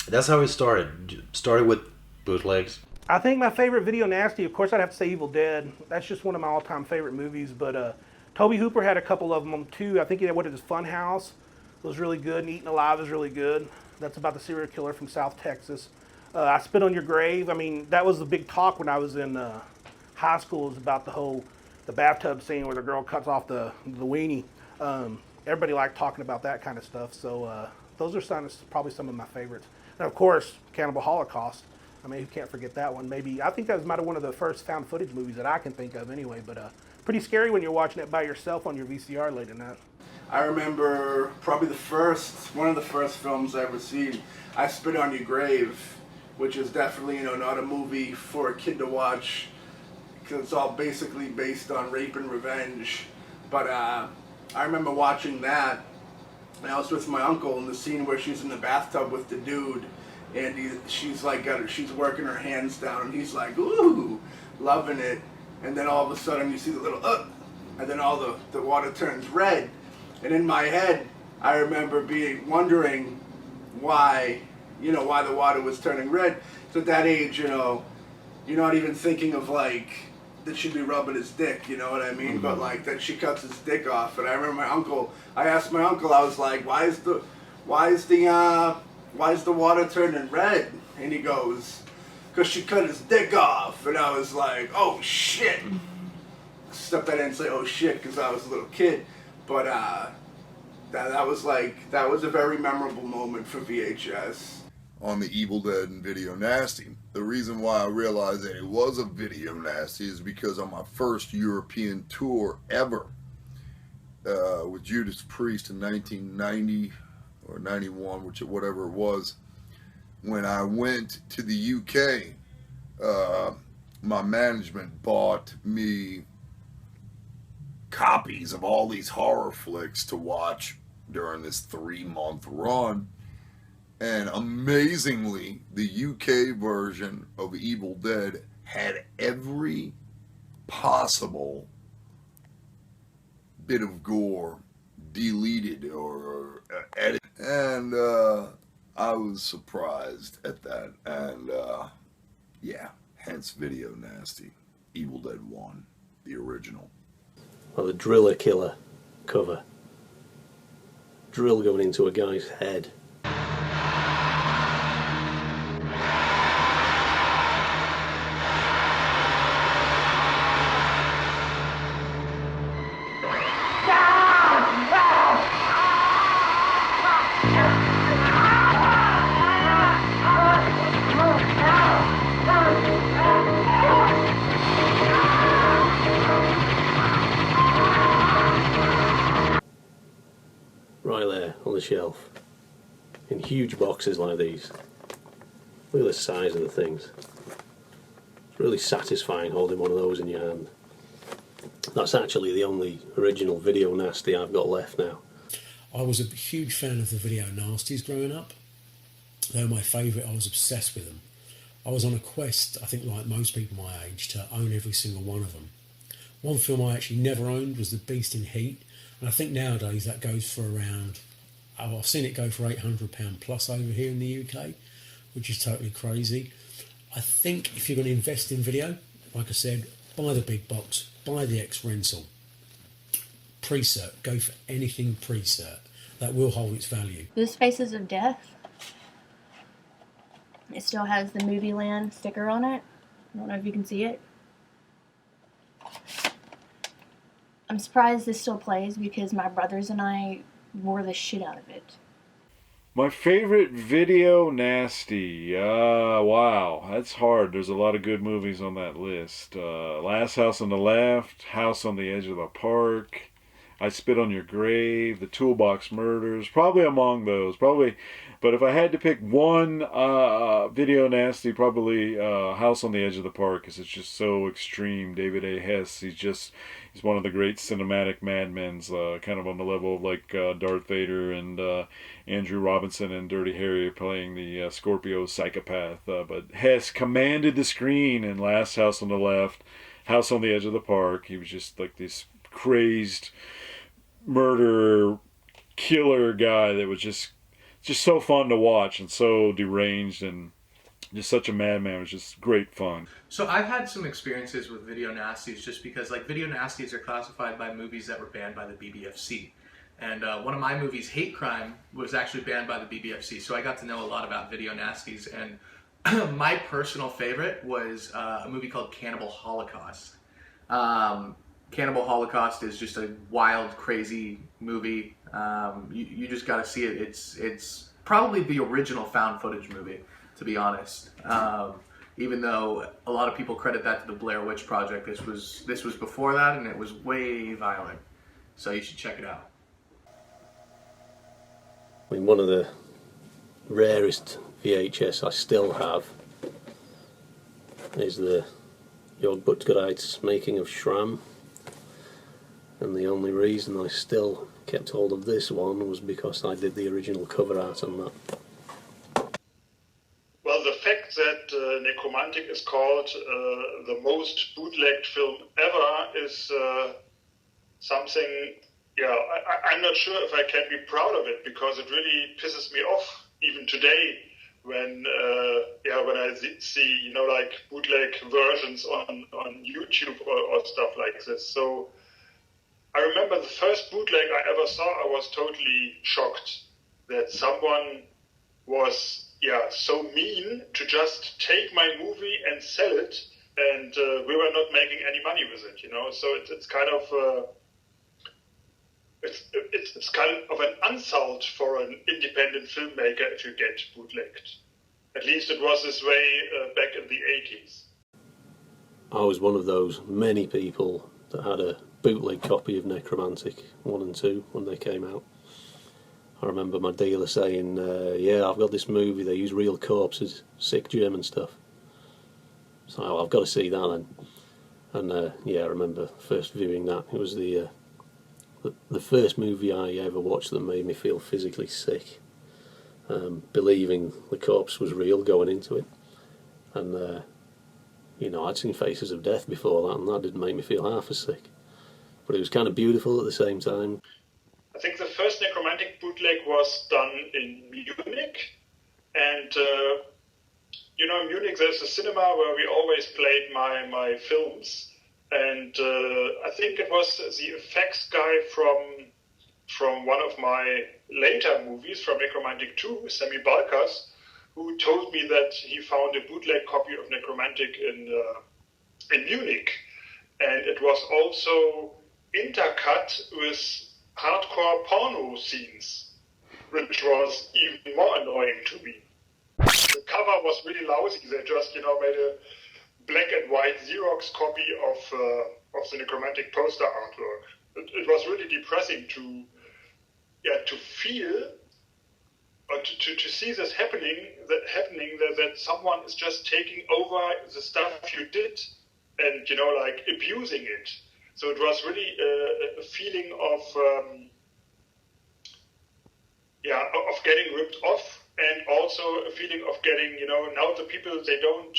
that's how it started. Started with bootlegs. I think my favorite video nasty, of course, I'd have to say Evil Dead. That's just one of my all-time favorite movies. But Tobe Hooper had a couple of them too. I think he had Fun House. It was really good, and Eaten Alive is really good. That's about the serial killer from South Texas. I Spit on Your Grave. I mean, that was the big talk when I was in high school is about the bathtub scene where the girl cuts off the weenie. Everybody liked talking about that kind of stuff. So those are probably some of my favorites. And of course, Cannibal Holocaust. I mean, who can't forget that one? Maybe, I think that was might have one of the first found footage movies that I can think of anyway, but pretty scary when you're watching it by yourself on your VCR late at night. I remember probably one of the first films I ever seen, I Spit on Your Grave, which is definitely, you know, not a movie for a kid to watch, because it's all basically based on rape and revenge. But I remember watching that, and I was with my uncle in the scene where she's in the bathtub with the dude, and she's working her hands down, and he's like, ooh, loving it. And then all of a sudden you see the little, and then all the water turns red. And in my head, I remember wondering why the water was turning red. So at that age, you know, you're not even thinking of like, that she'd be rubbing his dick, you know what I mean? Mm-hmm. But like that she cuts his dick off. And I remember I asked my uncle, I was like, why is the water turning red? And he goes, because she cut his dick off. And I was like, oh shit. Except I didn't say oh shit because I was a little kid. But that was a very memorable moment for VHS. On the Evil Dead and Video Nasty. The reason why I realized that it was a Video Nasty is because on my first European tour ever with Judas Priest in 1990 or 91, whatever it was, when I went to the UK, my management bought me copies of all these horror flicks to watch during this 3-month run. And amazingly, the UK version of Evil Dead had every possible bit of gore deleted or edited. And I was surprised at that. And yeah, hence Video Nasty. Evil Dead 1, the original. Well, the Driller Killer cover. Drill going into a guy's head. Right there on the shelf in huge boxes like these. Look at the size of the things. It's really satisfying holding one of those in your hand. That's actually the only original Video Nasty I've got left now. I was a huge fan of the Video Nasties growing up. They were my favourite. I was obsessed with them. I was on a quest, I think like most people my age, to own every single one of them. One film I actually never owned was The Beast in Heat. And I think nowadays that goes for around, I've seen it go for £800 plus over here in the UK, which is totally crazy. I think if you're going to invest in video, like I said, buy the big box, buy the X-Rental. Pre-cert, go for anything pre-cert. That will hold its value. This Faces of Death, it still has the Movie Land sticker on it. I don't know if you can see it. I'm surprised this still plays because my brothers and I wore the shit out of it. My favorite Video Nasty. Wow, that's hard. There's a lot of good movies on that list. Last House on the Left, House on the Edge of the Park, I Spit on Your Grave, The Toolbox Murders, probably among those. Probably, but if I had to pick one Video Nasty, probably House on the Edge of the Park, because it's just so extreme. David A. Hess, he's one of the great cinematic madmen, kind of on the level of like Darth Vader and Andrew Robinson and Dirty Harry playing the Scorpio psychopath. But Hess commanded the screen in Last House on the Left, House on the Edge of the Park. He was just like this crazed murderer killer guy that was just so fun to watch and so deranged and just such a madman. It was just great fun. So I've had some experiences with Video Nasties just because like Video Nasties are classified by movies that were banned by the BBFC. And one of my movies, Hate Crime, was actually banned by the BBFC. So I got to know a lot about Video Nasties. And My personal favorite was a movie called Cannibal Holocaust. Cannibal Holocaust is just a wild, crazy movie. You just got to see it. It's probably the original found footage movie, to be honest. Even though a lot of people credit that to the Blair Witch Project, this was before that, and it was way violent. So you should check it out. I mean, one of the rarest VHS I still have is the Jörg Buttgereit's Making of Schramm, and the only reason I still kept hold of this one was because I did the original cover art on that. Well, the fact that Necromantic is called the most bootlegged film ever is something, yeah, I'm not sure if I can be proud of it, because it really pisses me off even today when I see, you know, like bootleg versions on YouTube or stuff like this. So I remember the first bootleg I ever saw, I was totally shocked that someone was so mean to just take my movie and sell it, and we were not making any money with it, you know. So it's kind of it's kind of an insult for an independent filmmaker if you get bootlegged. At least it was this way back in the 80s. I was one of those many people that had a bootleg copy of Necromantic 1 and 2 when they came out. I remember my dealer saying, I've got this movie, they use real corpses, sick German stuff. So I've got to see that then. And I remember first viewing that. It was the first movie I ever watched that made me feel physically sick. Believing the corpse was real going into it. And, I'd seen Faces of Death before that, and that didn't make me feel half as sick. But it was kind of beautiful at the same time. I think the first Necromantic bootleg was done in Munich, and in Munich there's a cinema where we always played my films, and I think it was the effects guy from one of my later movies, from Necromantic 2, Sammy Balkas, who told me that he found a bootleg copy of Necromantic in Munich, and it was also intercut with hardcore porno scenes, which was even more annoying to me. The cover was really lousy. They just, made a black and white Xerox copy of the Necromantic poster artwork. It was really depressing to feel or to see this happening that someone is just taking over the stuff you did and abusing it. So it was really a feeling of getting ripped off, and also a feeling of getting, now the people, they don't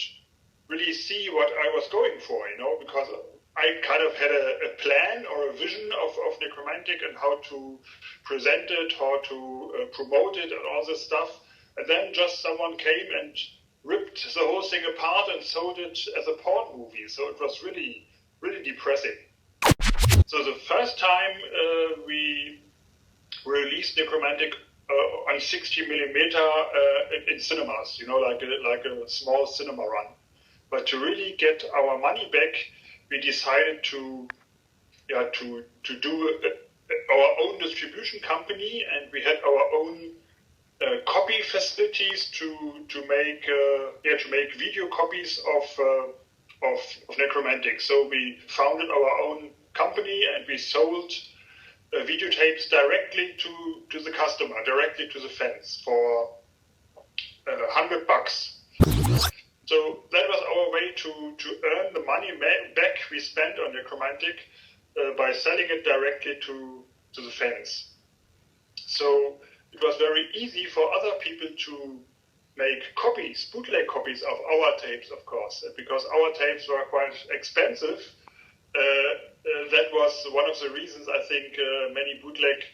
really see what I was going for, because I kind of had a plan or a vision of Necromantic and how to present it, how to promote it and all this stuff. And then just someone came and ripped the whole thing apart and sold it as a porn movie. So it was really, really depressing. So the first time we released Necromantic on 60mm in cinemas, like a small cinema run. But to really get our money back, we decided to do our own distribution company, and we had our own copy facilities to make video copies of Necromantic. So we founded our own company, and we sold videotapes directly to the customer, directly to the fans for $100. So that was our way to earn the money back we spent on Necromantic by selling it directly to the fans. So it was very easy for other people to make copies, bootleg copies of our tapes, of course, because our tapes were quite expensive. That was one of the reasons I think many bootleg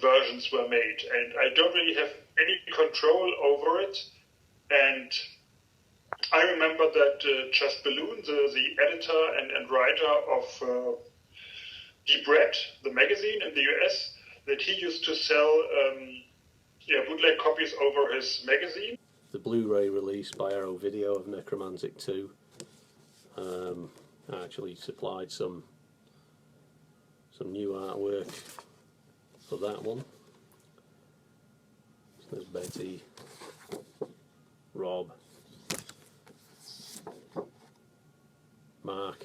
versions were made, and I don't really have any control over it. And I remember that Just Balloon, the editor and writer of Deep Red, the magazine in the US, that he used to sell bootleg copies over his magazine. the Blu-ray release by Arrow Video of Necromantic 2. I actually supplied some new artwork for that one. So there's Betty, Rob, Mark,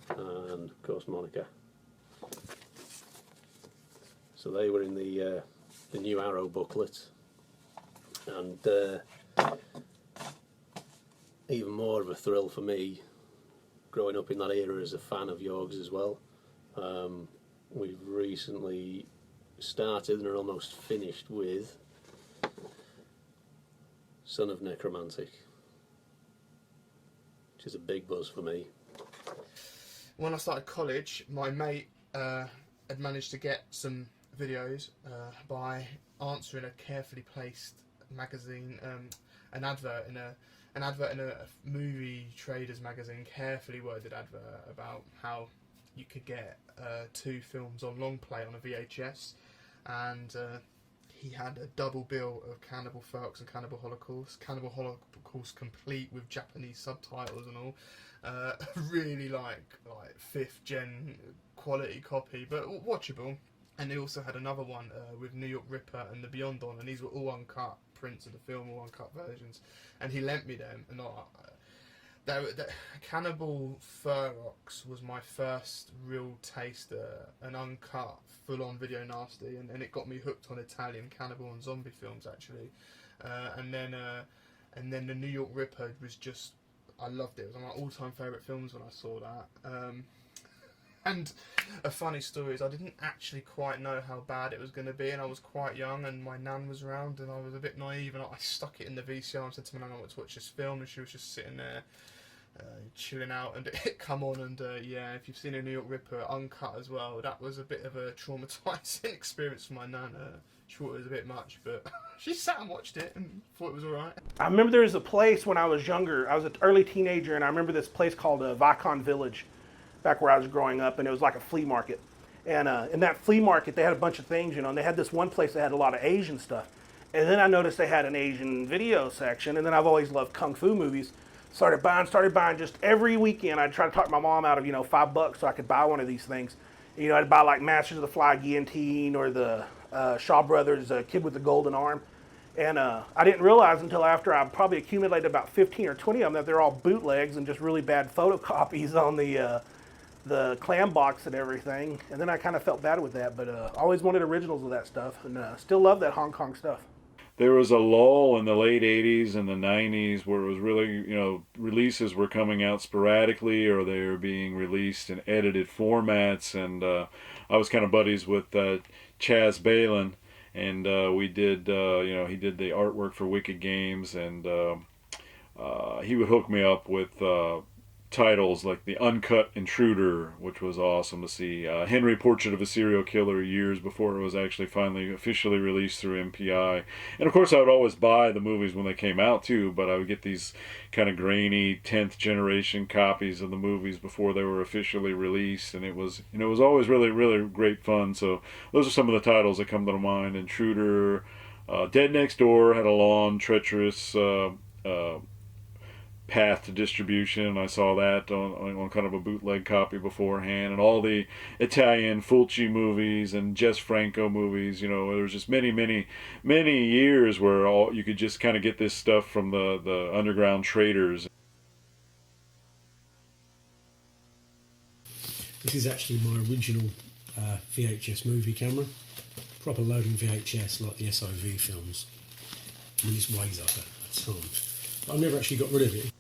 and of course Monica. So they were in the new Arrow booklet, and even more of a thrill for me, growing up in that era as a fan of Yorgs as well. We've recently started and are almost finished with Son of Necromantic, which is a big buzz for me. When I started college, my mate had managed to get some videos by answering a carefully placed magazine, an advert in a movie traders magazine, carefully worded advert about how you could get 2 films on long play on a VHS, and he had a double bill of Cannibal Holocaust and Cannibal Holocaust. Cannibal Holocaust complete with Japanese subtitles and all. Really like 5th gen quality copy, but watchable. And he also had another one with New York Ripper and The Beyond on, and these were all uncut prints of the film, all uncut versions. And he lent me them, and Cannibal Ferox was my first real taste, an uncut, full-on video nasty, and it got me hooked on Italian cannibal and zombie films actually. And then the New York Ripper was just, I loved it. It was one of my all-time favourite films when I saw that. And a funny story is I didn't actually quite know how bad it was going to be, and I was quite young, and my nan was around, and I was a bit naive, and I stuck it in the VCR and said to my nan I want to watch this film, and she was just sitting there chilling out, and it come on, and yeah, if you've seen a New York Ripper uncut as well, that was a bit of a traumatising experience for my nan. She thought it was a bit much, but she sat and watched it and thought it was alright. I remember there was a place when I was younger, I was an early teenager, and I remember this place called Vicon Village, back where I was growing up, and it was like a flea market. And in that flea market, they had a bunch of things, you know, and they had this one place that had a lot of Asian stuff. And then I noticed they had an Asian video section, and then I've always loved Kung Fu movies. Started buying just every weekend. I'd try to talk my mom out of, you know, $5 so I could buy one of these things. You know, I'd buy like Masters of the Fly Guillotine or the Shaw Brothers, Kid with the Golden Arm. And I didn't realize until after I probably accumulated about 15 or 20 of them that they're all bootlegs and just really bad photocopies on the clam box and everything. And then I kind of felt bad with that, but always wanted originals of that stuff, and still love that Hong Kong stuff. There was a lull in the late 80s and the 90s where it was really, you know, releases were coming out sporadically, or they were being released in edited formats. And I was kind of buddies with Chaz Balin, and we did, you know, he did the artwork for Wicked Games, and he would hook me up with titles like The Uncut Intruder, which was awesome to see. Henry, Portrait of a Serial Killer, years before it was actually finally officially released through MPI. And of course I would always buy the movies when they came out too, but I would get these kind of grainy 10th generation copies of the movies before they were officially released, and it was, you know, it was always really, really great fun. So those are some of the titles that come to mind. Intruder, Dead Next Door had a long, treacherous path to distribution. I saw that on kind of a bootleg copy beforehand, and all the Italian Fulci movies and Jess Franco movies. You know, there was just many years where all you could just kind of get this stuff from the underground traders. This is actually my original VHS movie camera, proper loading VHS like the SOV films. I mean, this weighs up a ton. I've never actually got rid of it.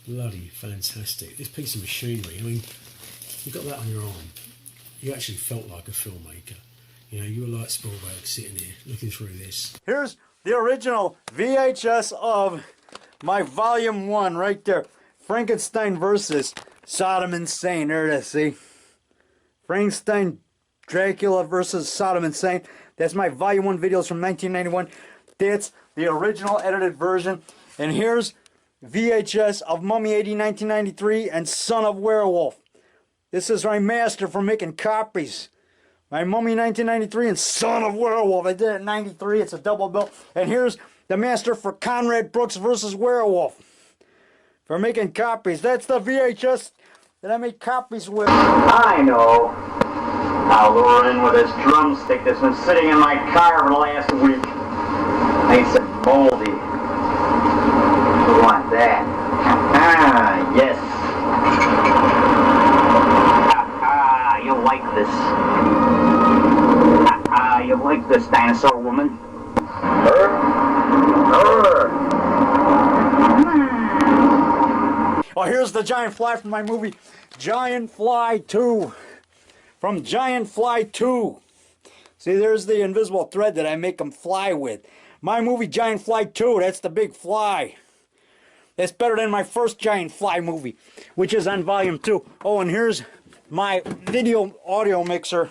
Bloody fantastic. This piece of machinery, I mean, you got that on your arm. You actually felt like a filmmaker. You know, you were like Spielberg sitting here looking through this. Here's the original VHS of my Volume 1 right there. Frankenstein versus Saddam Hussein. There it is, see? Frankenstein, Dracula versus Saddam Hussein. That's my Volume 1 videos from 1991. That's the original edited version. And here's VHS of Mummy 80 1993 and Son of Werewolf. This is my master for making copies. My Mummy 1993 and Son of Werewolf. I did it in 93. It's a double bill. And here's The master for Conrad Brooks versus Werewolf. For making copies. That's the VHS that I made copies with. I know. I'll lure in with this drumstick that's been sitting in my car for the last week. Nice and moldy. You want that? Ah, yes. Ah, you like this. Ah, you like this, dinosaur woman. Oh, here's the giant fly from my movie, Giant Fly 2. From Giant Fly 2. See, there's the invisible thread that I make them fly with. My movie, Giant Fly 2, that's the big fly. That's better than my first Giant Fly movie, which is on volume 2. Oh, and here's my video audio mixer.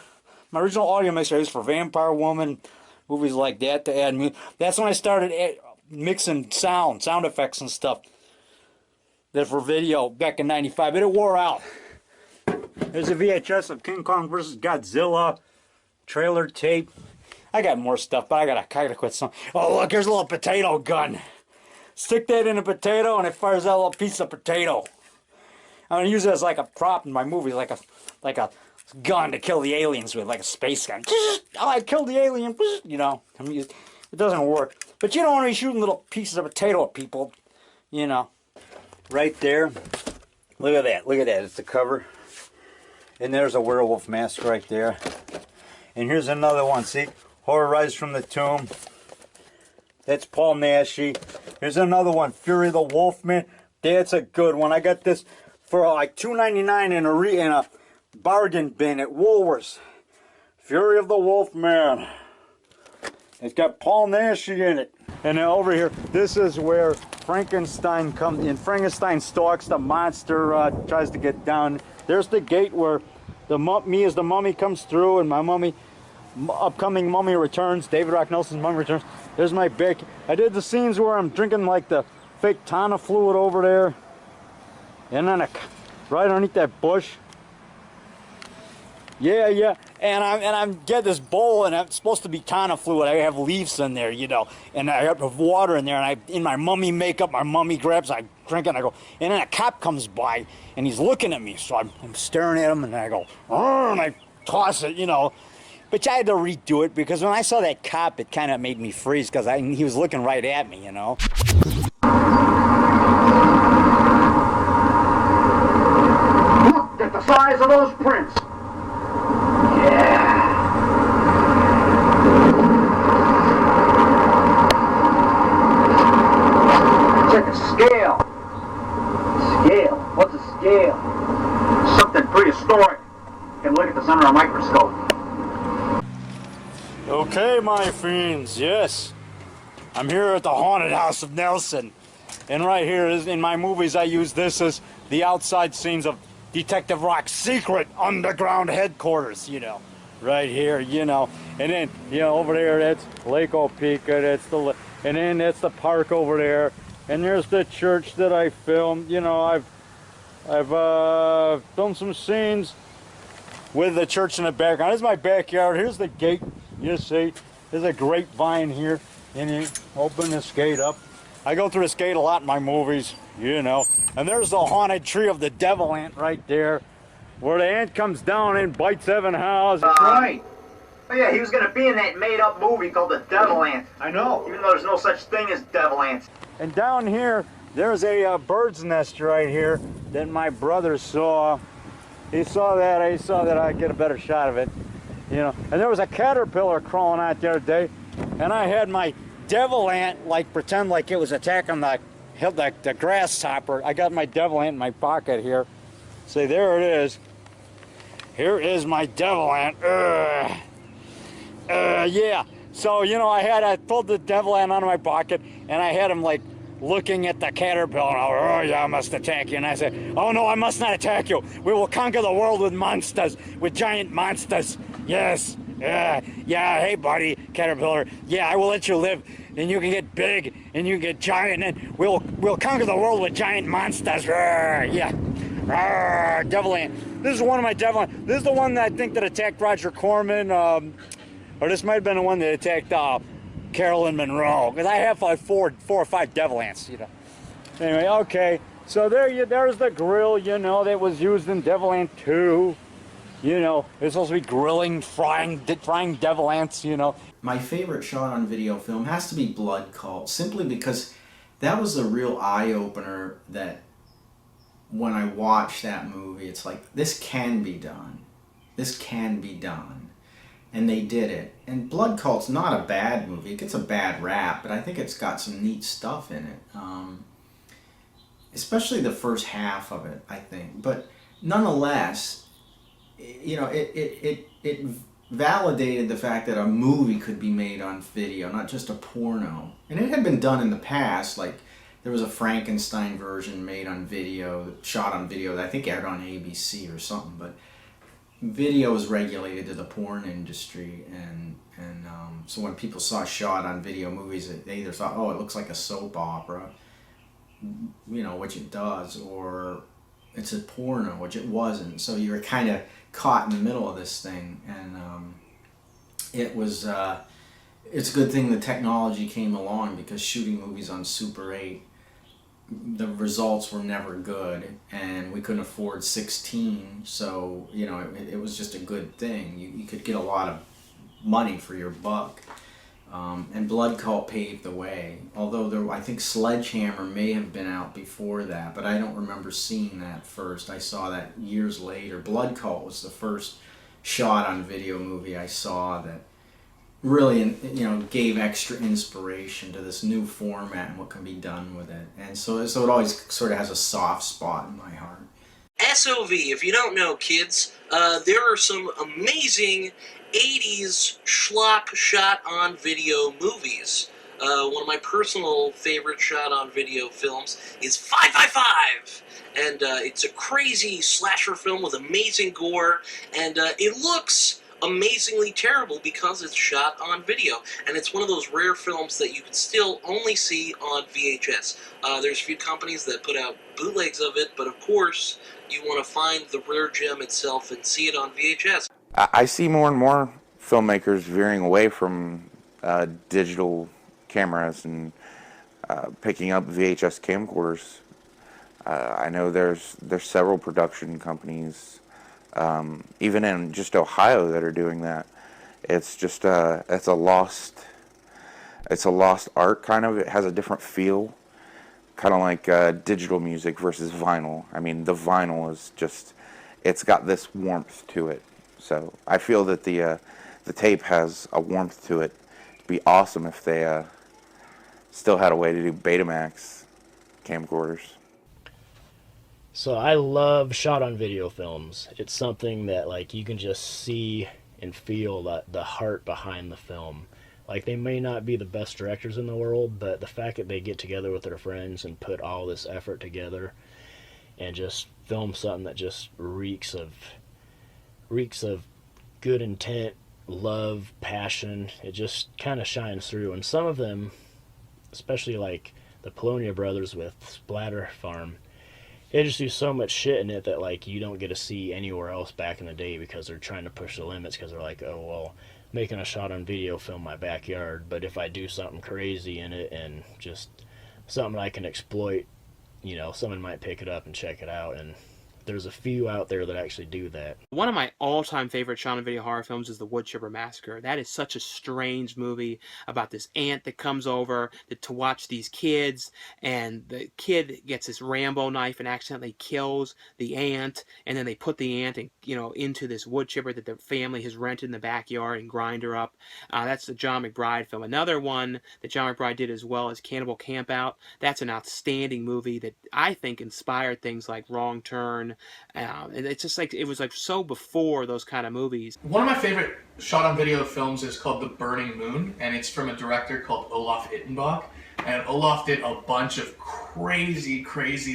My original audio mixer is for Vampire Woman, movies like that to add music. That's when I started mixing sound effects and stuff. That for video back in '95, but it wore out. There's a VHS of King Kong versus Godzilla, trailer tape. I got more stuff, but I gotta quit some. Oh look, here's a little potato gun. Stick that in a potato and it fires out a little piece of potato. I'm gonna use it as like a prop in my movie, like a gun to kill the aliens with, like a space gun. Oh, I killed the alien, you know. I mean, it doesn't work. But you don't want to be shooting little pieces of potato at people, you know. Right there. Look at that. Look at that. It's the cover. And there's a werewolf mask right there. And here's another one. See? Horror Rise from the Tomb. That's Paul Naschy. Here's another one. Fury the Wolfman. That's a good one. I got this for like $2.99 in a bargain bin at Woolworths. Fury of the Wolfman. It's got Paul Naschy in it. And then over here, this is where Frankenstein comes in. Frankenstein stalks the monster, tries to get down. There's the gate where me as the mummy comes through, and my upcoming mummy returns. David Rock Nelson's mummy returns. There's my back. I did the scenes where I'm drinking like the fake Tana fluid over there. And then right underneath that bush. Yeah. And I'm get this bowl, and it's supposed to be Tana fluid. I have leaves in there, you know, and I have water in there, and in my mummy makeup, my mummy grabs, I drink it, and I go, and then a cop comes by, and he's looking at me, so I'm staring at him, and I go, and I toss it, you know. But I had to redo it, because when I saw that cop, it kind of made me freeze, because he was looking right at me, you know. Look at the size of those prints. Yeah. Check the scale. Scale? What's a scale? Something prehistoric. You can look at this under a microscope. Okay, my friends, yes. I'm here at the haunted house of Nelson. And right here is in my movies, I use this as the outside scenes of Detective Rock's secret underground headquarters, you know, right here, you know. And then, you know, over there, that's Lake Opeka, and then that's the park over there. And there's the church that I filmed, you know. I've filmed some scenes with the church in the background. This is my backyard. Here's the gate, you see. There's a grapevine here, and you open this gate up. I go through this gate a lot in my movies, you know. And there's the haunted tree of the devil ant right there, where the ant comes down and bites Evan House. Right. Oh yeah, he was going to be in that made-up movie called The Devil Ant. I know. Even though there's no such thing as devil ants. And down here, there's a bird's nest right here that my brother saw. He saw that. I saw that I'd get a better shot of it, you know. And there was a caterpillar crawling out the other day, and I had my devil ant pretend like it was attacking the grasshopper. I got my devil ant in my pocket here. See, there it is. Here is my devil ant. Yeah. So, you know, I pulled the devil ant out of my pocket, and I had him looking at the caterpillar. And oh yeah, I must attack you. And I said, oh no, I must not attack you. We will conquer the world with monsters, with giant monsters. Yes. Yeah. Hey, buddy, caterpillar. Yeah, I will let you live. And you can get big, and you can get giant, and we'll conquer the world with giant monsters. Yeah. Devil ant. This is one of my devil ant. This is the one that I think that attacked Roger Corman, or this might have been the one that attacked Carolyn Monroe, because I have like four or five devil ants, you know. Anyway, okay, so there's the grill, you know, that was used in Devil Ant 2. You know, it's supposed to be grilling, frying devil ants, you know. My favorite shot on video film has to be Blood Cult, simply because that was a real eye-opener that when I watched that movie, it's like, this can be done. This can be done. And they did it. And Blood Cult's not a bad movie. It gets a bad rap, but I think it's got some neat stuff in it. Especially the first half of it, I think. But nonetheless, you know, it validated the fact that a movie could be made on video, not just a porno. And it had been done in the past, like there was a Frankenstein version made on video, shot on video, that I think aired on ABC or something, but video is regulated to the porn industry, and so when people saw shot on video movies, they either thought, oh, it looks like a soap opera, you know, which it does, or it's a porno, which it wasn't. So you were kind of caught in the middle of this thing, and it was it's a good thing the technology came along, because shooting movies on Super 8, the results were never good, and we couldn't afford 16, so you know, it was just a good thing. You could get a lot of money for your buck. And Blood Cult paved the way, although I think Sledgehammer may have been out before that, but I don't remember seeing that first. I saw that years later. Blood Cult was the first shot on video movie I saw that really, you know, gave extra inspiration to this new format and what can be done with it. And so it always sort of has a soft spot in my heart. SOV, if you don't know, kids, there are some amazing 80s schlock shot-on-video movies. One of my personal favorite shot-on-video films is 555, and it's a crazy slasher film with amazing gore, and it looks amazingly terrible because it's shot on video, and it's one of those rare films that you can still only see on VHS. There's a few companies that put out bootlegs of it, but of course you want to find the rare gem itself and see it on VHS. I see more and more filmmakers veering away from digital cameras and picking up VHS camcorders. I know there's several production companies, even in just Ohio, that are doing that. It's just it's a lost art, kind of. It has a different feel, kind of like digital music versus vinyl. I mean, the vinyl is just, it's got this warmth to it. So I feel that the tape has a warmth to it. It'd be awesome if they still had a way to do Betamax camcorders. So I love shot on video films. It's something that, like, you can just see and feel the heart behind the film. Like, they may not be the best directors in the world, but the fact that they get together with their friends and put all this effort together and just film something that just reeks of good intent, love, passion, it just kind of shines through. And some of them, especially like the Polonia brothers with Splatter Farm, they just do so much shit in it that, like, you don't get to see anywhere else back in the day, because they're trying to push the limits, because they're like, oh, well, making a shot on video film my backyard, but if I do something crazy in it and just something I can exploit, you know, someone might pick it up and check it out. And there's a few out there that actually do that. One of my all-time favorite shot on video horror films is The Wood Chipper Massacre. That is such a strange movie about this aunt that comes over to watch these kids, and the kid gets this Rambo knife and accidentally kills the aunt, and then they put the aunt into this wood chipper that the family has rented in the backyard and grind her up. That's the John McBride film. Another one that John McBride did as well is Cannibal Campout. That's an outstanding movie that I think inspired things like Wrong Turn. And it's just like, it was like so before those kind of movies. One of my favorite shot on video films is called The Burning Moon, and it's from a director called Olaf Ittenbach. And Olaf did a bunch of crazy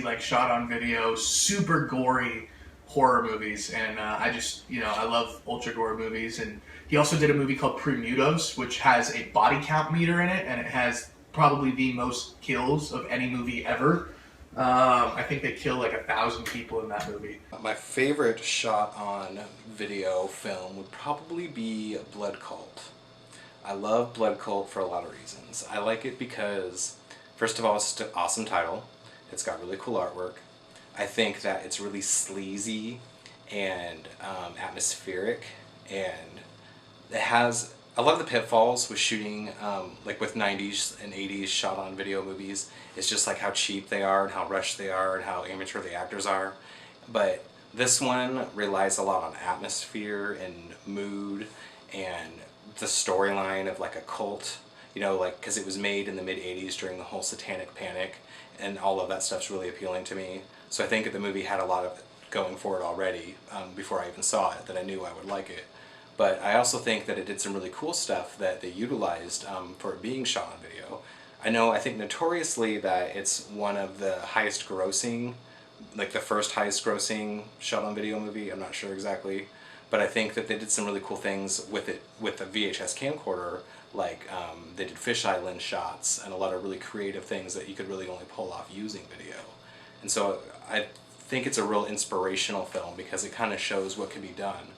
like shot on video, super gory horror movies, and I love ultra gore movies. And he also did a movie called Premutos, which has a body count meter in it, and it has probably the most kills of any movie ever. I think they kill like 1,000 people in that movie. My favorite shot on video film would probably be Blood Cult. I love Blood Cult for a lot of reasons. I like it because, first of all, it's an awesome title. It's got really cool artwork. I think that it's really sleazy and atmospheric, and it has a lot of the pitfalls with shooting, like with 90s and 80s shot on video movies. It's just like how cheap they are and how rushed they are and how amateur the actors are. But this one relies a lot on atmosphere and mood and the storyline of like a cult, you know, like, because it was made in the mid-80s during the whole satanic panic, and all of that stuff's really appealing to me. So I think that the movie had a lot of it going for it already before I even saw it, that I knew I would like it. But I also think that it did some really cool stuff that they utilized for it being shot on video. I think notoriously that it's one of the highest grossing, like the first highest grossing shot on video movie, I'm not sure exactly. But I think that they did some really cool things with it, with the VHS camcorder, like they did fisheye lens shots and a lot of really creative things that you could really only pull off using video. And so I think it's a real inspirational film because it kind of shows what can be done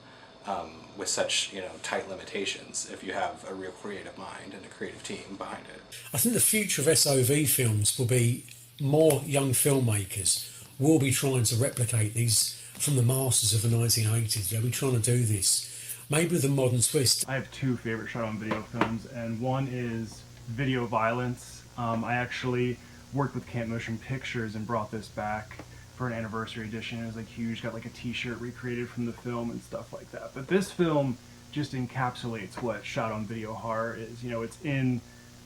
with such, you know, tight limitations if you have a real creative mind and a creative team behind it. I think the future of SOV films will be more young filmmakers will be trying to replicate these from the masters of the 1980s. They'll be trying to do this, maybe with a modern twist. I have two favorite shot-on-video films, and one is Video Violence. I actually worked with Camp Motion Pictures and brought this back for an anniversary edition. It was like huge, got like a t-shirt recreated from the film and stuff like that. But this film just encapsulates what shot-on-video horror is. You know, it's in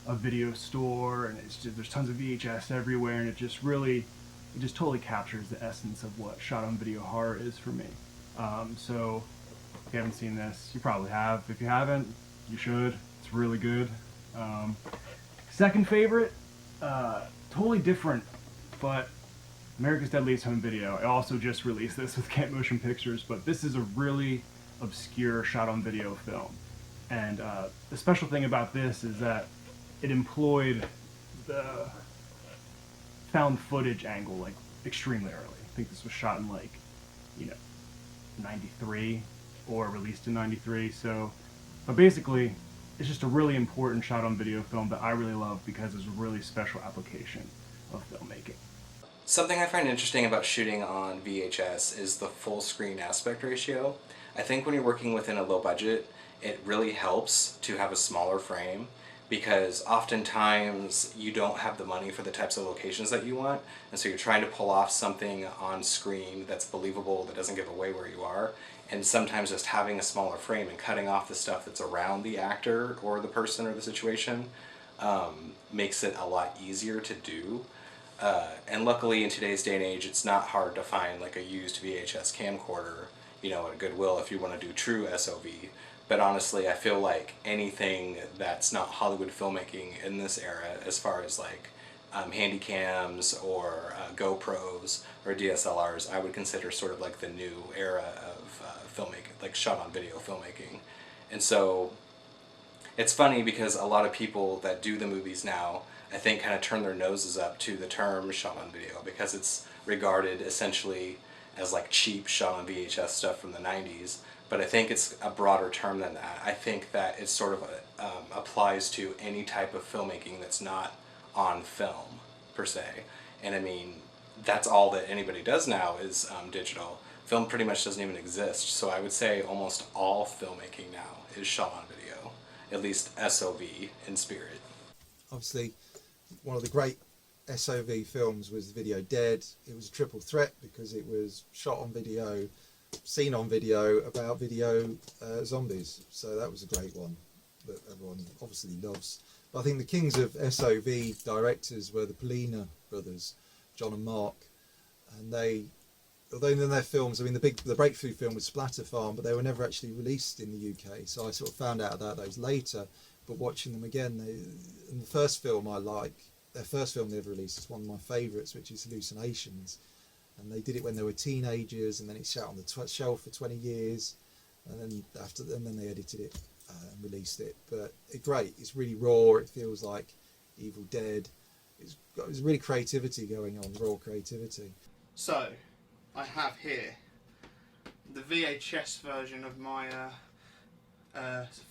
a video store, and it's just, there's tons of VHS everywhere, and it just totally captures the essence of what shot-on-video horror is for me. So if you haven't seen this, you probably have. If you haven't, you should. It's really good. Second favorite, totally different, but America's Deadliest Home Video. I also just released this with Camp Motion Pictures, but this is a really obscure shot-on-video film. And the special thing about this is that it employed the found footage angle like extremely early. I think this was shot in like, you know, 93 or released in 93. So, but basically, it's just a really important shot-on-video film that I really love because it's a really special application of filmmaking. Something I find interesting about shooting on VHS is the full screen aspect ratio. I think when you're working within a low budget, it really helps to have a smaller frame because oftentimes you don't have the money for the types of locations that you want, and so you're trying to pull off something on screen that's believable, that doesn't give away where you are, and sometimes just having a smaller frame and cutting off the stuff that's around the actor or the person or the situation makes it a lot easier to do. And luckily in today's day and age, it's not hard to find like a used VHS camcorder, you know, at Goodwill if you want to do true SOV. But honestly, I feel like anything that's not Hollywood filmmaking in this era, as far as like handycams or GoPros or DSLRs, I would consider sort of like the new era of filmmaking, like shot-on-video filmmaking. And so it's funny because a lot of people that do the movies now, I think, kind of turn their noses up to the term shot-on-video because it's regarded essentially as like cheap shot-on-VHS stuff from the 90s. But I think it's a broader term than that. I think that it sort of applies to any type of filmmaking that's not on film, per se. And I mean, that's all that anybody does now is digital. Film pretty much doesn't even exist. So I would say almost all filmmaking now is shot on video, at least SOV in spirit. Obviously, one of the great SOV films was the video Dead. It was a triple threat because it was shot on video, seen on video, about video zombies. So that was a great one that everyone obviously loves. But I think the kings of SOV directors were the Polina brothers, John and Mark, and they, although in their films, I mean the breakthrough film was Splatter Farm, but they were never actually released in the UK, so I sort of found out about those later. But watching them again, and the first film I like, their first film they ever released is one of my favourites, which is Hallucinations. And they did it when they were teenagers, and then it sat on the shelf for 20 years, and then they edited it and released it. But it's great. It's really raw. It feels like Evil Dead. There's really creativity going on, raw creativity. So, I have here the VHS version of my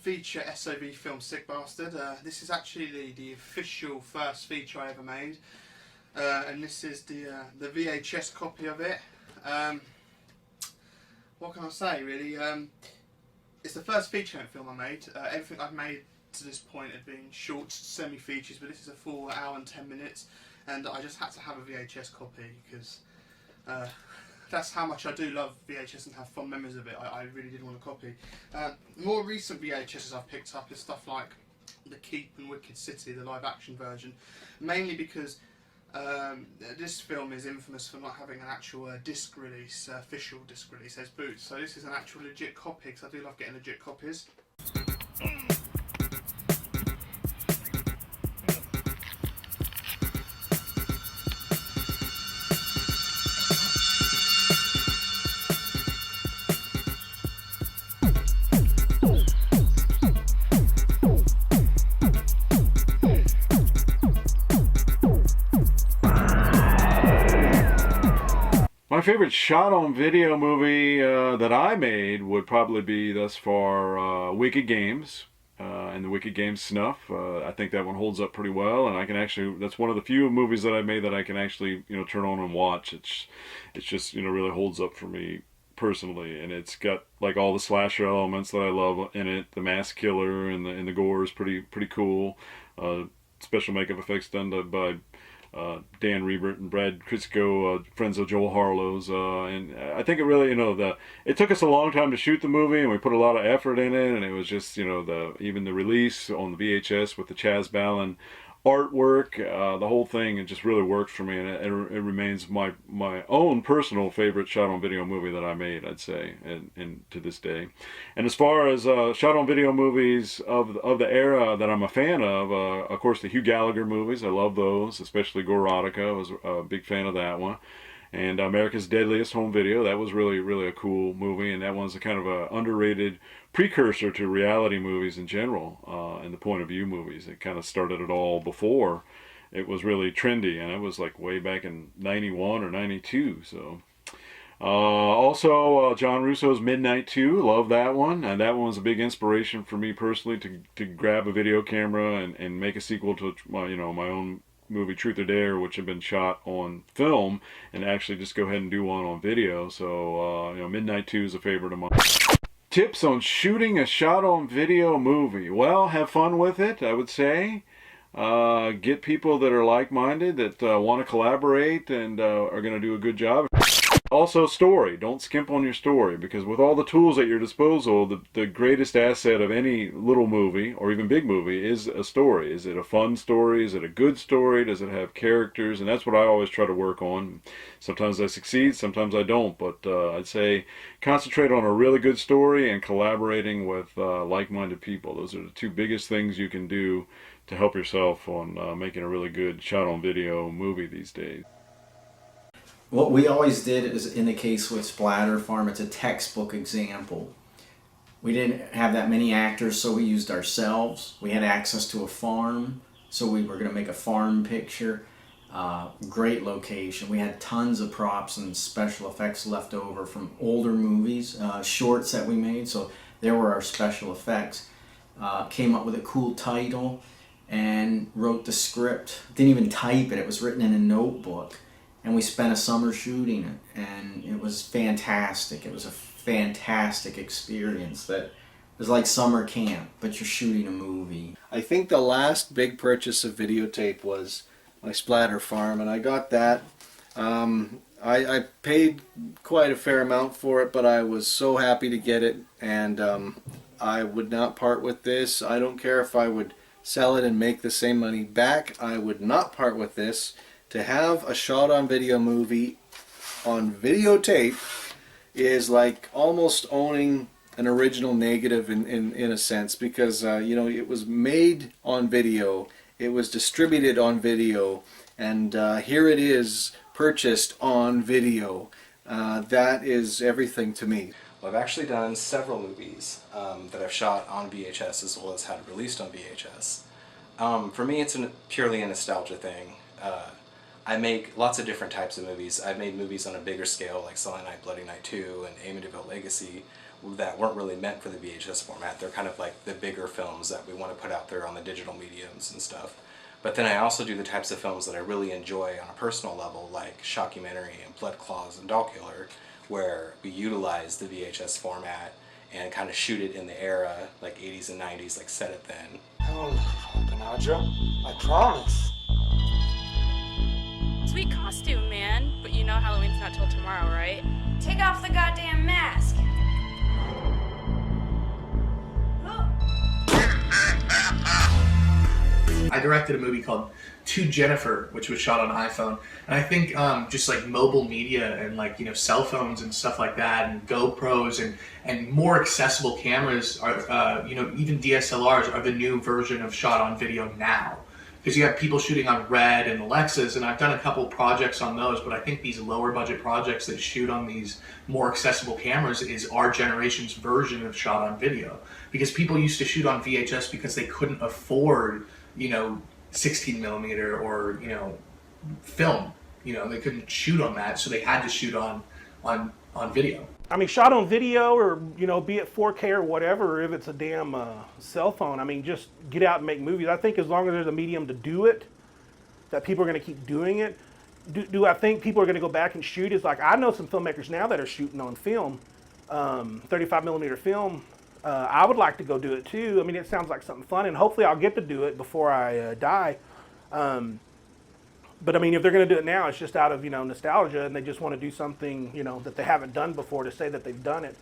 feature SOV film Sick Bastard. This is actually the official first feature I ever made, and this is the VHS copy of it. What can I say really? It's the first feature-length film I made. Everything I've made to this point had been short semi-features, but this is a full hour and 10 minutes, and I just had to have a VHS copy because that's how much I do love VHS and have fond memories of it. I really did want a copy. More recent VHSs I've picked up is stuff like The Keep and Wicked City, the live-action version, mainly because this film is infamous for not having an actual disc release, official disc release as Boots. So this is an actual legit copy, because I do love getting legit copies. My favorite shot-on-video movie that I made would probably be thus far Wicked Games and the Wicked Games snuff. I think that one holds up pretty well, and I can actually, that's one of the few movies that I made that I can actually, turn on and watch. It's just, really holds up for me personally, and it's got like all the slasher elements that I love in it. The mass killer and the gore is pretty cool. Special makeup effects done by Dan Rebert and Brad Crisco, friends of Joel Harlow's, and I think it really, it took us a long time to shoot the movie, and we put a lot of effort in it, and it was just, even the release on the VHS with the Chaz Ballin artwork, the whole thing, it just really worked for me, and it remains my own personal favorite shot-on-video movie that I made, I'd say, and to this day. And as far as shot-on-video movies of the era that I'm a fan of course, the Hugh Gallagher movies, I love those, especially Gorotica. I was a big fan of that one. And America's Deadliest home video, that was really a cool movie, and that one's a kind of a underrated precursor to reality movies in general, and the point of view movies. It kind of started it all before it was really trendy, and it was like way back in 91 or 92. So also John Russo's Midnight 2, love that one, and that one was a big inspiration for me personally to grab a video camera and make a sequel to my own movie Truth or Dare, which had been shot on film, and actually just go ahead and do one on video. So Midnight 2 is a favorite of mine. Tips on shooting a shot-on-video movie. Well, have fun with it, I would say. Get people that are like-minded, that want to collaborate and are going to do a good job. Also, story. Don't skimp on your story, because with all the tools at your disposal, the greatest asset of any little movie, or even big movie, is a story. Is it a fun story? Is it a good story? Does it have characters? And that's what I always try to work on. Sometimes I succeed, sometimes I don't, but I'd say concentrate on a really good story and collaborating with like-minded people. Those are the two biggest things you can do to help yourself on making a really good shot-on-video movie these days. What we always did is, in the case with Splatter Farm, it's a textbook example. We didn't have that many actors, so we used ourselves. We had access to a farm, so we were going to make a farm picture. Great location. We had tons of props and special effects left over from older movies, shorts that we made, so there were our special effects. Came up with a cool title and wrote the script. Didn't even type it, it was written in a notebook. And we spent a summer shooting it, and it was fantastic. It was a fantastic experience. That was like summer camp, but you're shooting a movie. I think the last big purchase of videotape was my Splatter Farm, and I got that. I paid quite a fair amount for it, but I was so happy to get it, and I would not part with this. I don't care if I would sell it and make the same money back. I would not part with this. To have a shot-on-video movie on videotape is like almost owning an original negative in a sense, because it was made on video, it was distributed on video, and here it is purchased on video. That is everything to me. Well, I've actually done several movies that I've shot on VHS as well as had released on VHS. For me, it's purely a nostalgia thing. I make lots of different types of movies. I've made movies on a bigger scale, like Silent Night, Bloody Night 2, and Amityville Legacy, that weren't really meant for the VHS format. They're kind of like the bigger films that we want to put out there on the digital mediums and stuff. But then I also do the types of films that I really enjoy on a personal level, like Shlockumentary and Blood Claws and Doll Killer, where we utilize the VHS format and kind of shoot it in the era, like 80s and 90s, like set it then. Oh, Benadra, I promise. Sweet costume, man. But you know Halloween's not till tomorrow, right? Take off the goddamn mask. I directed a movie called To Jennifer, which was shot on iPhone. And I think just like mobile media and like, you know, cell phones and stuff like that and GoPros and more accessible cameras are, you know, even DSLRs are the new version of shot on video now. Because you have people shooting on Red and Alexas, and I've done a couple projects on those, but I think these lower budget projects that shoot on these more accessible cameras is our generation's version of shot on video. Because people used to shoot on VHS because they couldn't afford, you know, 16 millimeter or, you know, film. You know, they couldn't shoot on that, so they had to shoot on video. I mean, shot on video or, you know, be it 4K or whatever, if it's a damn cell phone, I mean, just get out and make movies. I think as long as there's a medium to do it, that people are going to keep doing it. Do I think people are going to go back and shoot? It's like, I know some filmmakers now that are shooting on film, 35 millimeter film. I would like to go do it too. I mean, it sounds like something fun, and hopefully I'll get to do it before I die. But I mean, if they're going to do it now, it's just out of, you know, nostalgia, and they just want to do something, you know, that they haven't done before to say that they've done it.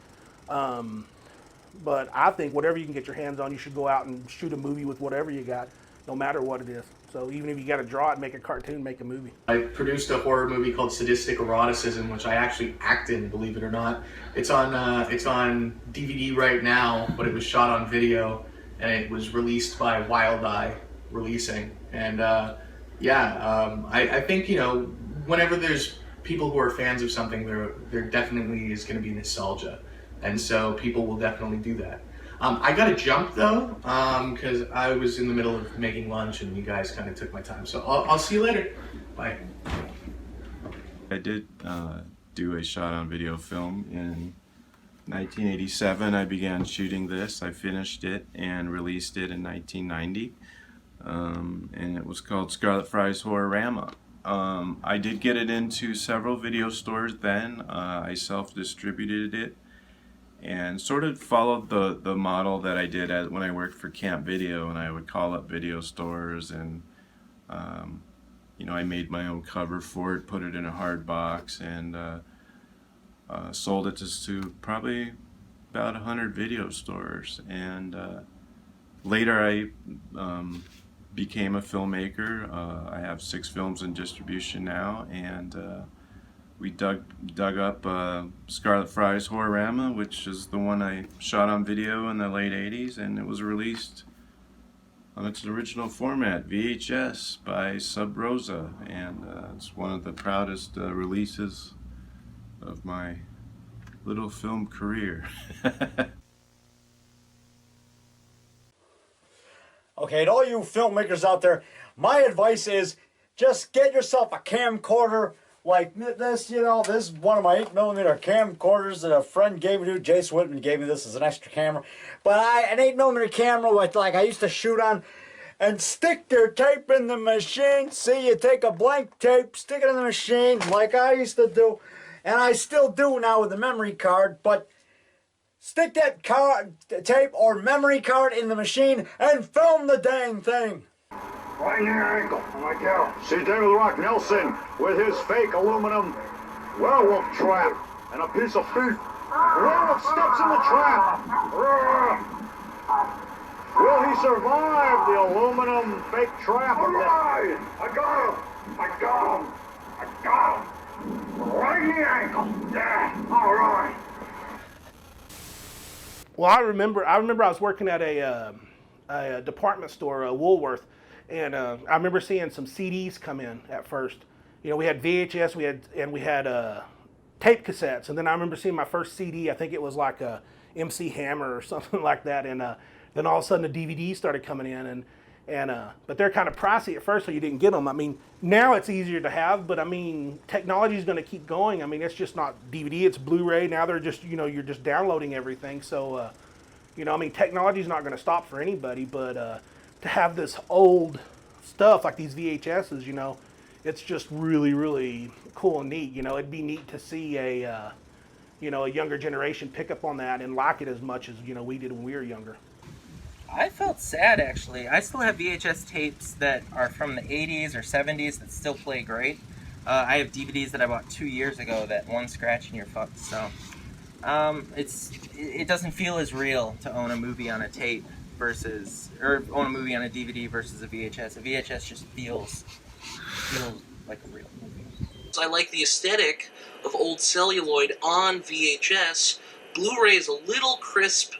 But I think whatever you can get your hands on, you should go out and shoot a movie with whatever you got, no matter what it is. So even if you got to draw it, make a cartoon, make a movie. I produced a horror movie called Sadistic Eroticism, which I actually act in, believe it or not. It's on DVD right now, but it was shot on video, and it was released by Wild Eye Releasing. And I think, you know, whenever there's people who are fans of something, there definitely is going to be nostalgia, and so people will definitely do that. I got to jump though, because I was in the middle of making lunch and you guys kind of took my time. So I'll see you later. Bye. I did do a shot on video film in 1987. I began shooting this. I finished it and released it in 1990. And it was called Scarlet Fry's Horrorama. I did get it into several video stores then. I self-distributed it and sort of followed the model that I did when I worked for Camp Video, and I would call up video stores and you know, I made my own cover for it, put it in a hard box, and sold it to probably about 100 video stores. And later I became a filmmaker. I have 6 films in distribution now, and we dug up Scarlet Fry's Horrorama, which is the one I shot on video in the late 80s, and it was released on its original format, VHS, by Sub Rosa, and it's one of the proudest releases of my little film career. Okay, to all you filmmakers out there, my advice is just get yourself a camcorder like this. You know, this is one of my 8mm camcorders that a friend gave me to. Jason Whitman gave me this as an extra camera. But an 8mm camera, like I used to shoot on, and stick your tape in the machine. See, you take a blank tape, stick it in the machine like I used to do, and I still do now with the memory card, but stick that tape or memory card in the machine and film the dang thing. Right in your ankle, my gal. See David the Rock Nelson with his fake aluminum werewolf trap and a piece of beef. Werewolf steps in the trap. Will he survive the aluminum fake trap? All right. I got him. I got him. I got him. Right in the ankle. Yeah. All right. Well, I remember I was working at a department store, Woolworth, and I remember seeing some CDs come in at first. You know, we had VHS, we had tape cassettes, and then I remember seeing my first CD. I think it was like a MC Hammer or something like that, and then all of a sudden the DVDs started coming in, And but they're kind of pricey at first, so you didn't get them. I mean, now it's easier to have, but I mean, technology is going to keep going. I mean, it's just not DVD; it's Blu-ray. Now they're just, you know, you're just downloading everything. So, you know, I mean, technology is not going to stop for anybody. But to have this old stuff like these VHSs, you know, it's just really, really cool and neat. You know, it'd be neat to see a, you know, a younger generation pick up on that and like it as much as, you know, we did when we were younger. I felt sad, actually. I still have VHS tapes that are from the 80s or 70s that still play great. I have DVDs that I bought 2 years ago that one scratch and you're fucked. So it doesn't feel as real to own a movie on a tape versus, or own a movie on a DVD versus a VHS. A VHS just feels like a real movie. I like the aesthetic of old celluloid on VHS. Blu-ray is a little crisp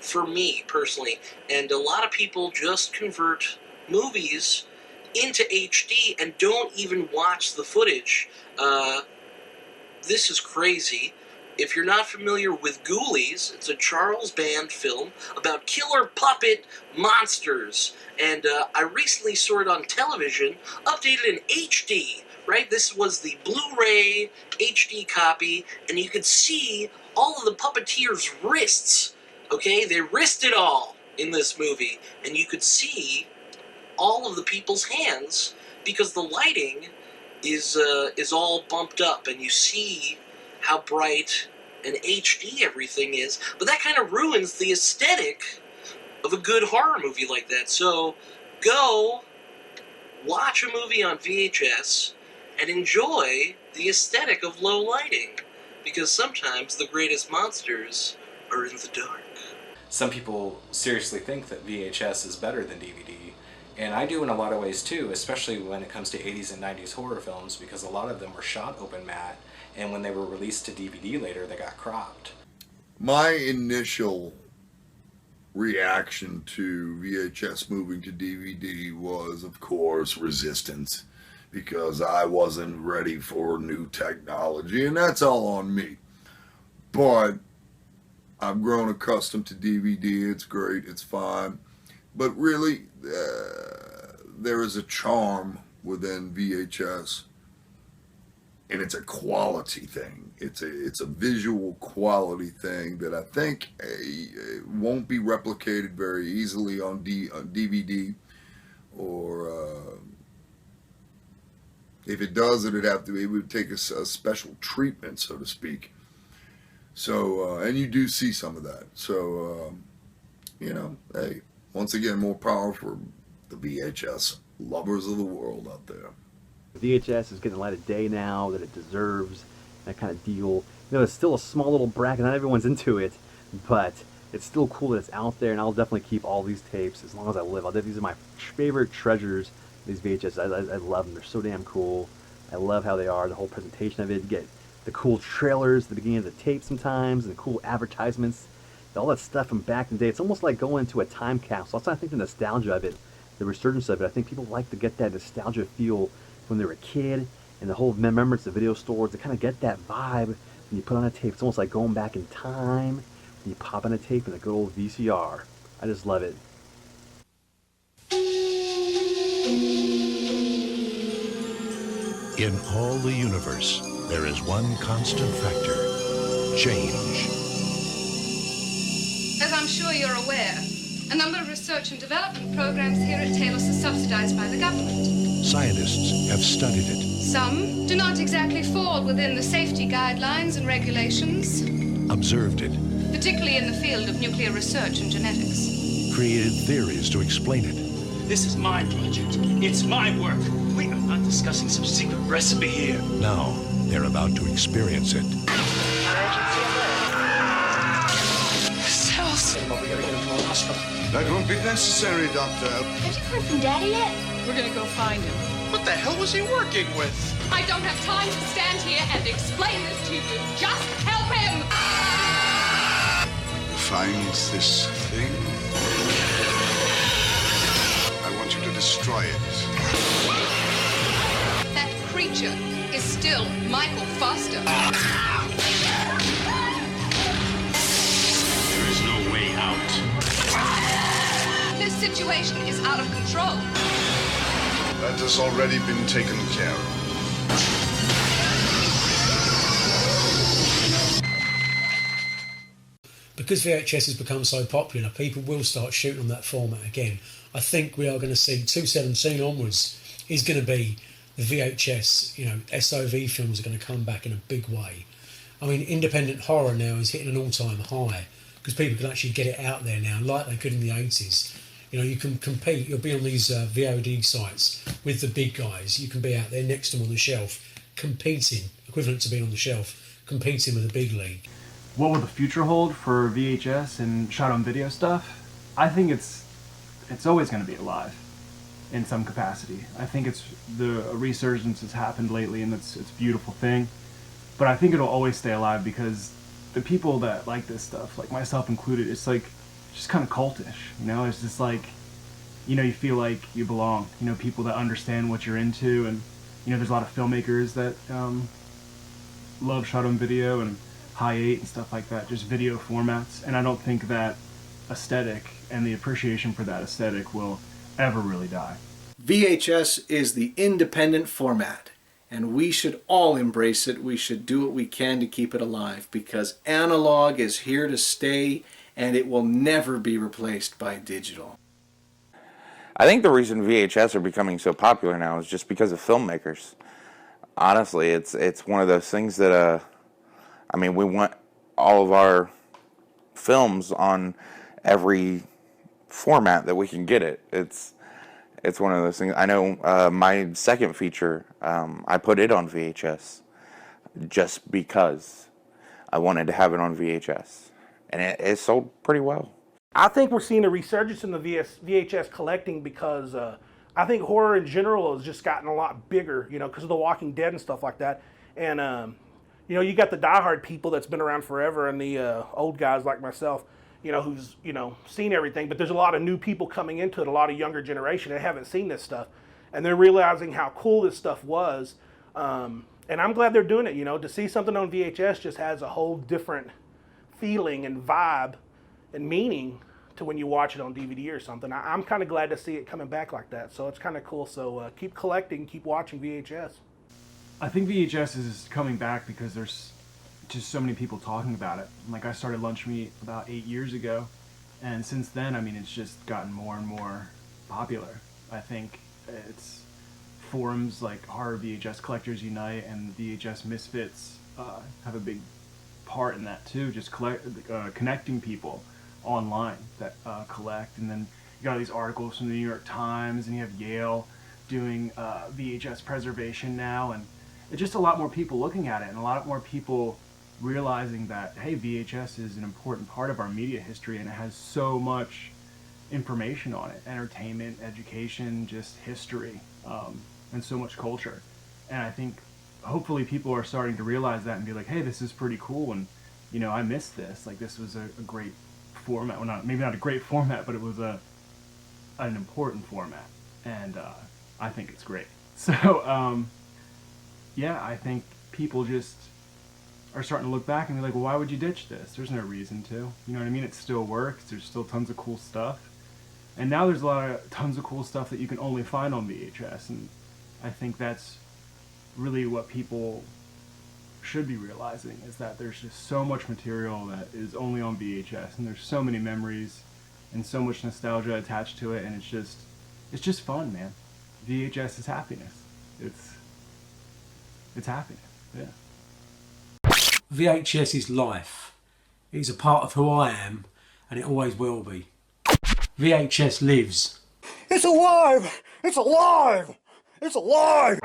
for me personally, and a lot of people just convert movies into HD and don't even watch the footage. This is crazy. If you're not familiar with Ghoulies, it's a Charles Band film about killer puppet monsters, and I recently saw it on television, updated in HD, right? This was the Blu-ray HD copy, and you could see all of the puppeteers' wrists. Okay, they risked it all in this movie, and you could see all of the people's hands because the lighting is all bumped up, and you see how bright and HD everything is. But that kind of ruins the aesthetic of a good horror movie like that. So go watch a movie on VHS and enjoy the aesthetic of low lighting, because sometimes the greatest monsters are in the dark. Some people seriously think that VHS is better than DVD, and I do in a lot of ways too, especially when it comes to 80s and 90s horror films, because a lot of them were shot open matte, and when they were released to DVD later, they got cropped. My initial reaction to VHS moving to DVD was, of course, resistance, because I wasn't ready for new technology, and that's all on me. But I've grown accustomed to DVD. It's great. It's fine. But really, there is a charm within VHS, and it's a quality thing. It's a visual quality thing that I think won't be replicated very easily on DVD, or if it does, it would take a special treatment, so to speak. So, and you do see some of that. So, you know, hey, once again, more power for the VHS lovers of the world out there. VHS is getting a light of day now that it deserves, that kind of deal. You know, it's still a small little bracket, not everyone's into it, but it's still cool that it's out there, and I'll definitely keep all these tapes as long as I live. These are my favorite treasures, these VHS. I love them. They're so damn cool. I love how they are, the whole presentation of it. You get the cool trailers at the beginning of the tape sometimes, and the cool advertisements, all that stuff from back in the day. It's almost like going into a time capsule. That's why I think the nostalgia of it, the resurgence of it. I think people like to get that nostalgia feel when they were a kid, and the whole remembrance of video stores. They kind of get that vibe when you put on a tape. It's almost like going back in time when you pop on a tape in a good old VCR. I just love it. In all the universe, there is one constant factor: change. As I'm sure you're aware, a number of research and development programs here at Talos are subsidized by the government. Scientists have studied it, Some do not exactly fall within the safety guidelines and regulations, observed it, particularly in the field of nuclear research and genetics. created theories to explain it. This is my project. It's my work. We are not discussing some secret recipe here. Now, they're about to experience it. Cells. We gotta get him to a hospital. That won't be necessary, Doctor. Have you heard from Daddy yet? We're gonna go find him. What the hell was he working with? I don't have time to stand here and explain this to you. Just help him! Find this thing. I want you to destroy it. That creature is still Michael Foster. There is no way out. This situation is out of control. That has already been taken care of. Because VHS has become so popular, people will start shooting on that format again. I think we are going to see 2017 onwards is going to be the VHS, SOV films are going to come back in a big way. I mean, independent horror now is hitting an all-time high because people can actually get it out there now, like they could in the 80s. You can compete. You'll be on these VOD sites with the big guys. You can be out there next to them on the shelf, competing, equivalent to being on the shelf, competing with the big league. What will the future hold for VHS and shot on video stuff? I think it's always going to be alive in some capacity. I think it's the resurgence has happened lately, and it's a beautiful thing. But I think it'll always stay alive because the people that like this stuff, like myself included, it's like just kind of cultish. It's just like, you feel like you belong. People that understand what you're into, and there's a lot of filmmakers that love shot on video and high 8 and stuff like that, just video formats. And I don't think that aesthetic and the appreciation for that aesthetic will ever really die. VHS is the independent format, and we should all embrace it. We should do what we can to keep it alive, because analog is here to stay, and it will never be replaced by digital. I think the reason VHS are becoming so popular now is just because of filmmakers. Honestly, it's one of those things that we want all of our films on every format that we can get it. It's one of those things. I know my second feature, I put it on VHS just because I wanted to have it on VHS. And it sold pretty well. I think we're seeing a resurgence in the VHS collecting because I think horror in general has just gotten a lot bigger, because of The Walking Dead and stuff like that. And, you got the diehard people that's been around forever, and the old guys like myself, who's, seen everything. But there's a lot of new people coming into it, a lot of younger generation that haven't seen this stuff. And they're realizing how cool this stuff was. And I'm glad they're doing it, to see something on VHS just has a whole different feeling and vibe and meaning to when you watch it on DVD or something. I'm kind of glad to see it coming back like that. So it's kind of cool. So keep collecting, keep watching VHS. I think VHS is coming back because there's just so many people talking about it. Like, I started Lunch Meat about 8 years ago, and since then, it's just gotten more and more popular. I think it's forums like Horror VHS Collectors Unite and VHS Misfits have a big part in that too, just connecting people online that collect. And then you got all these articles from the New York Times, and you have Yale doing VHS preservation now, and it's just a lot more people looking at it, and a lot more people realizing that, hey, VHS is an important part of our media history, and it has so much information on it: entertainment, education, just history, and so much culture. And I think hopefully people are starting to realize that and be like, hey, this is pretty cool, and I missed this. Like, this was a great format. Well, maybe not a great format, but it was an important format, and I think it's great. So yeah, I think people just are starting to look back and be like, well, why would you ditch this? There's no reason to. You know what I mean? It still works. There's still tons of cool stuff. And now there's tons of cool stuff that you can only find on VHS. And I think that's really what people should be realizing, is that there's just so much material that is only on VHS. And there's so many memories and so much nostalgia attached to it. And it's just fun, man. VHS is happiness. It's happiness, yeah. VHS is life. It is a part of who I am, and it always will be. VHS lives. It's alive! It's alive! It's alive!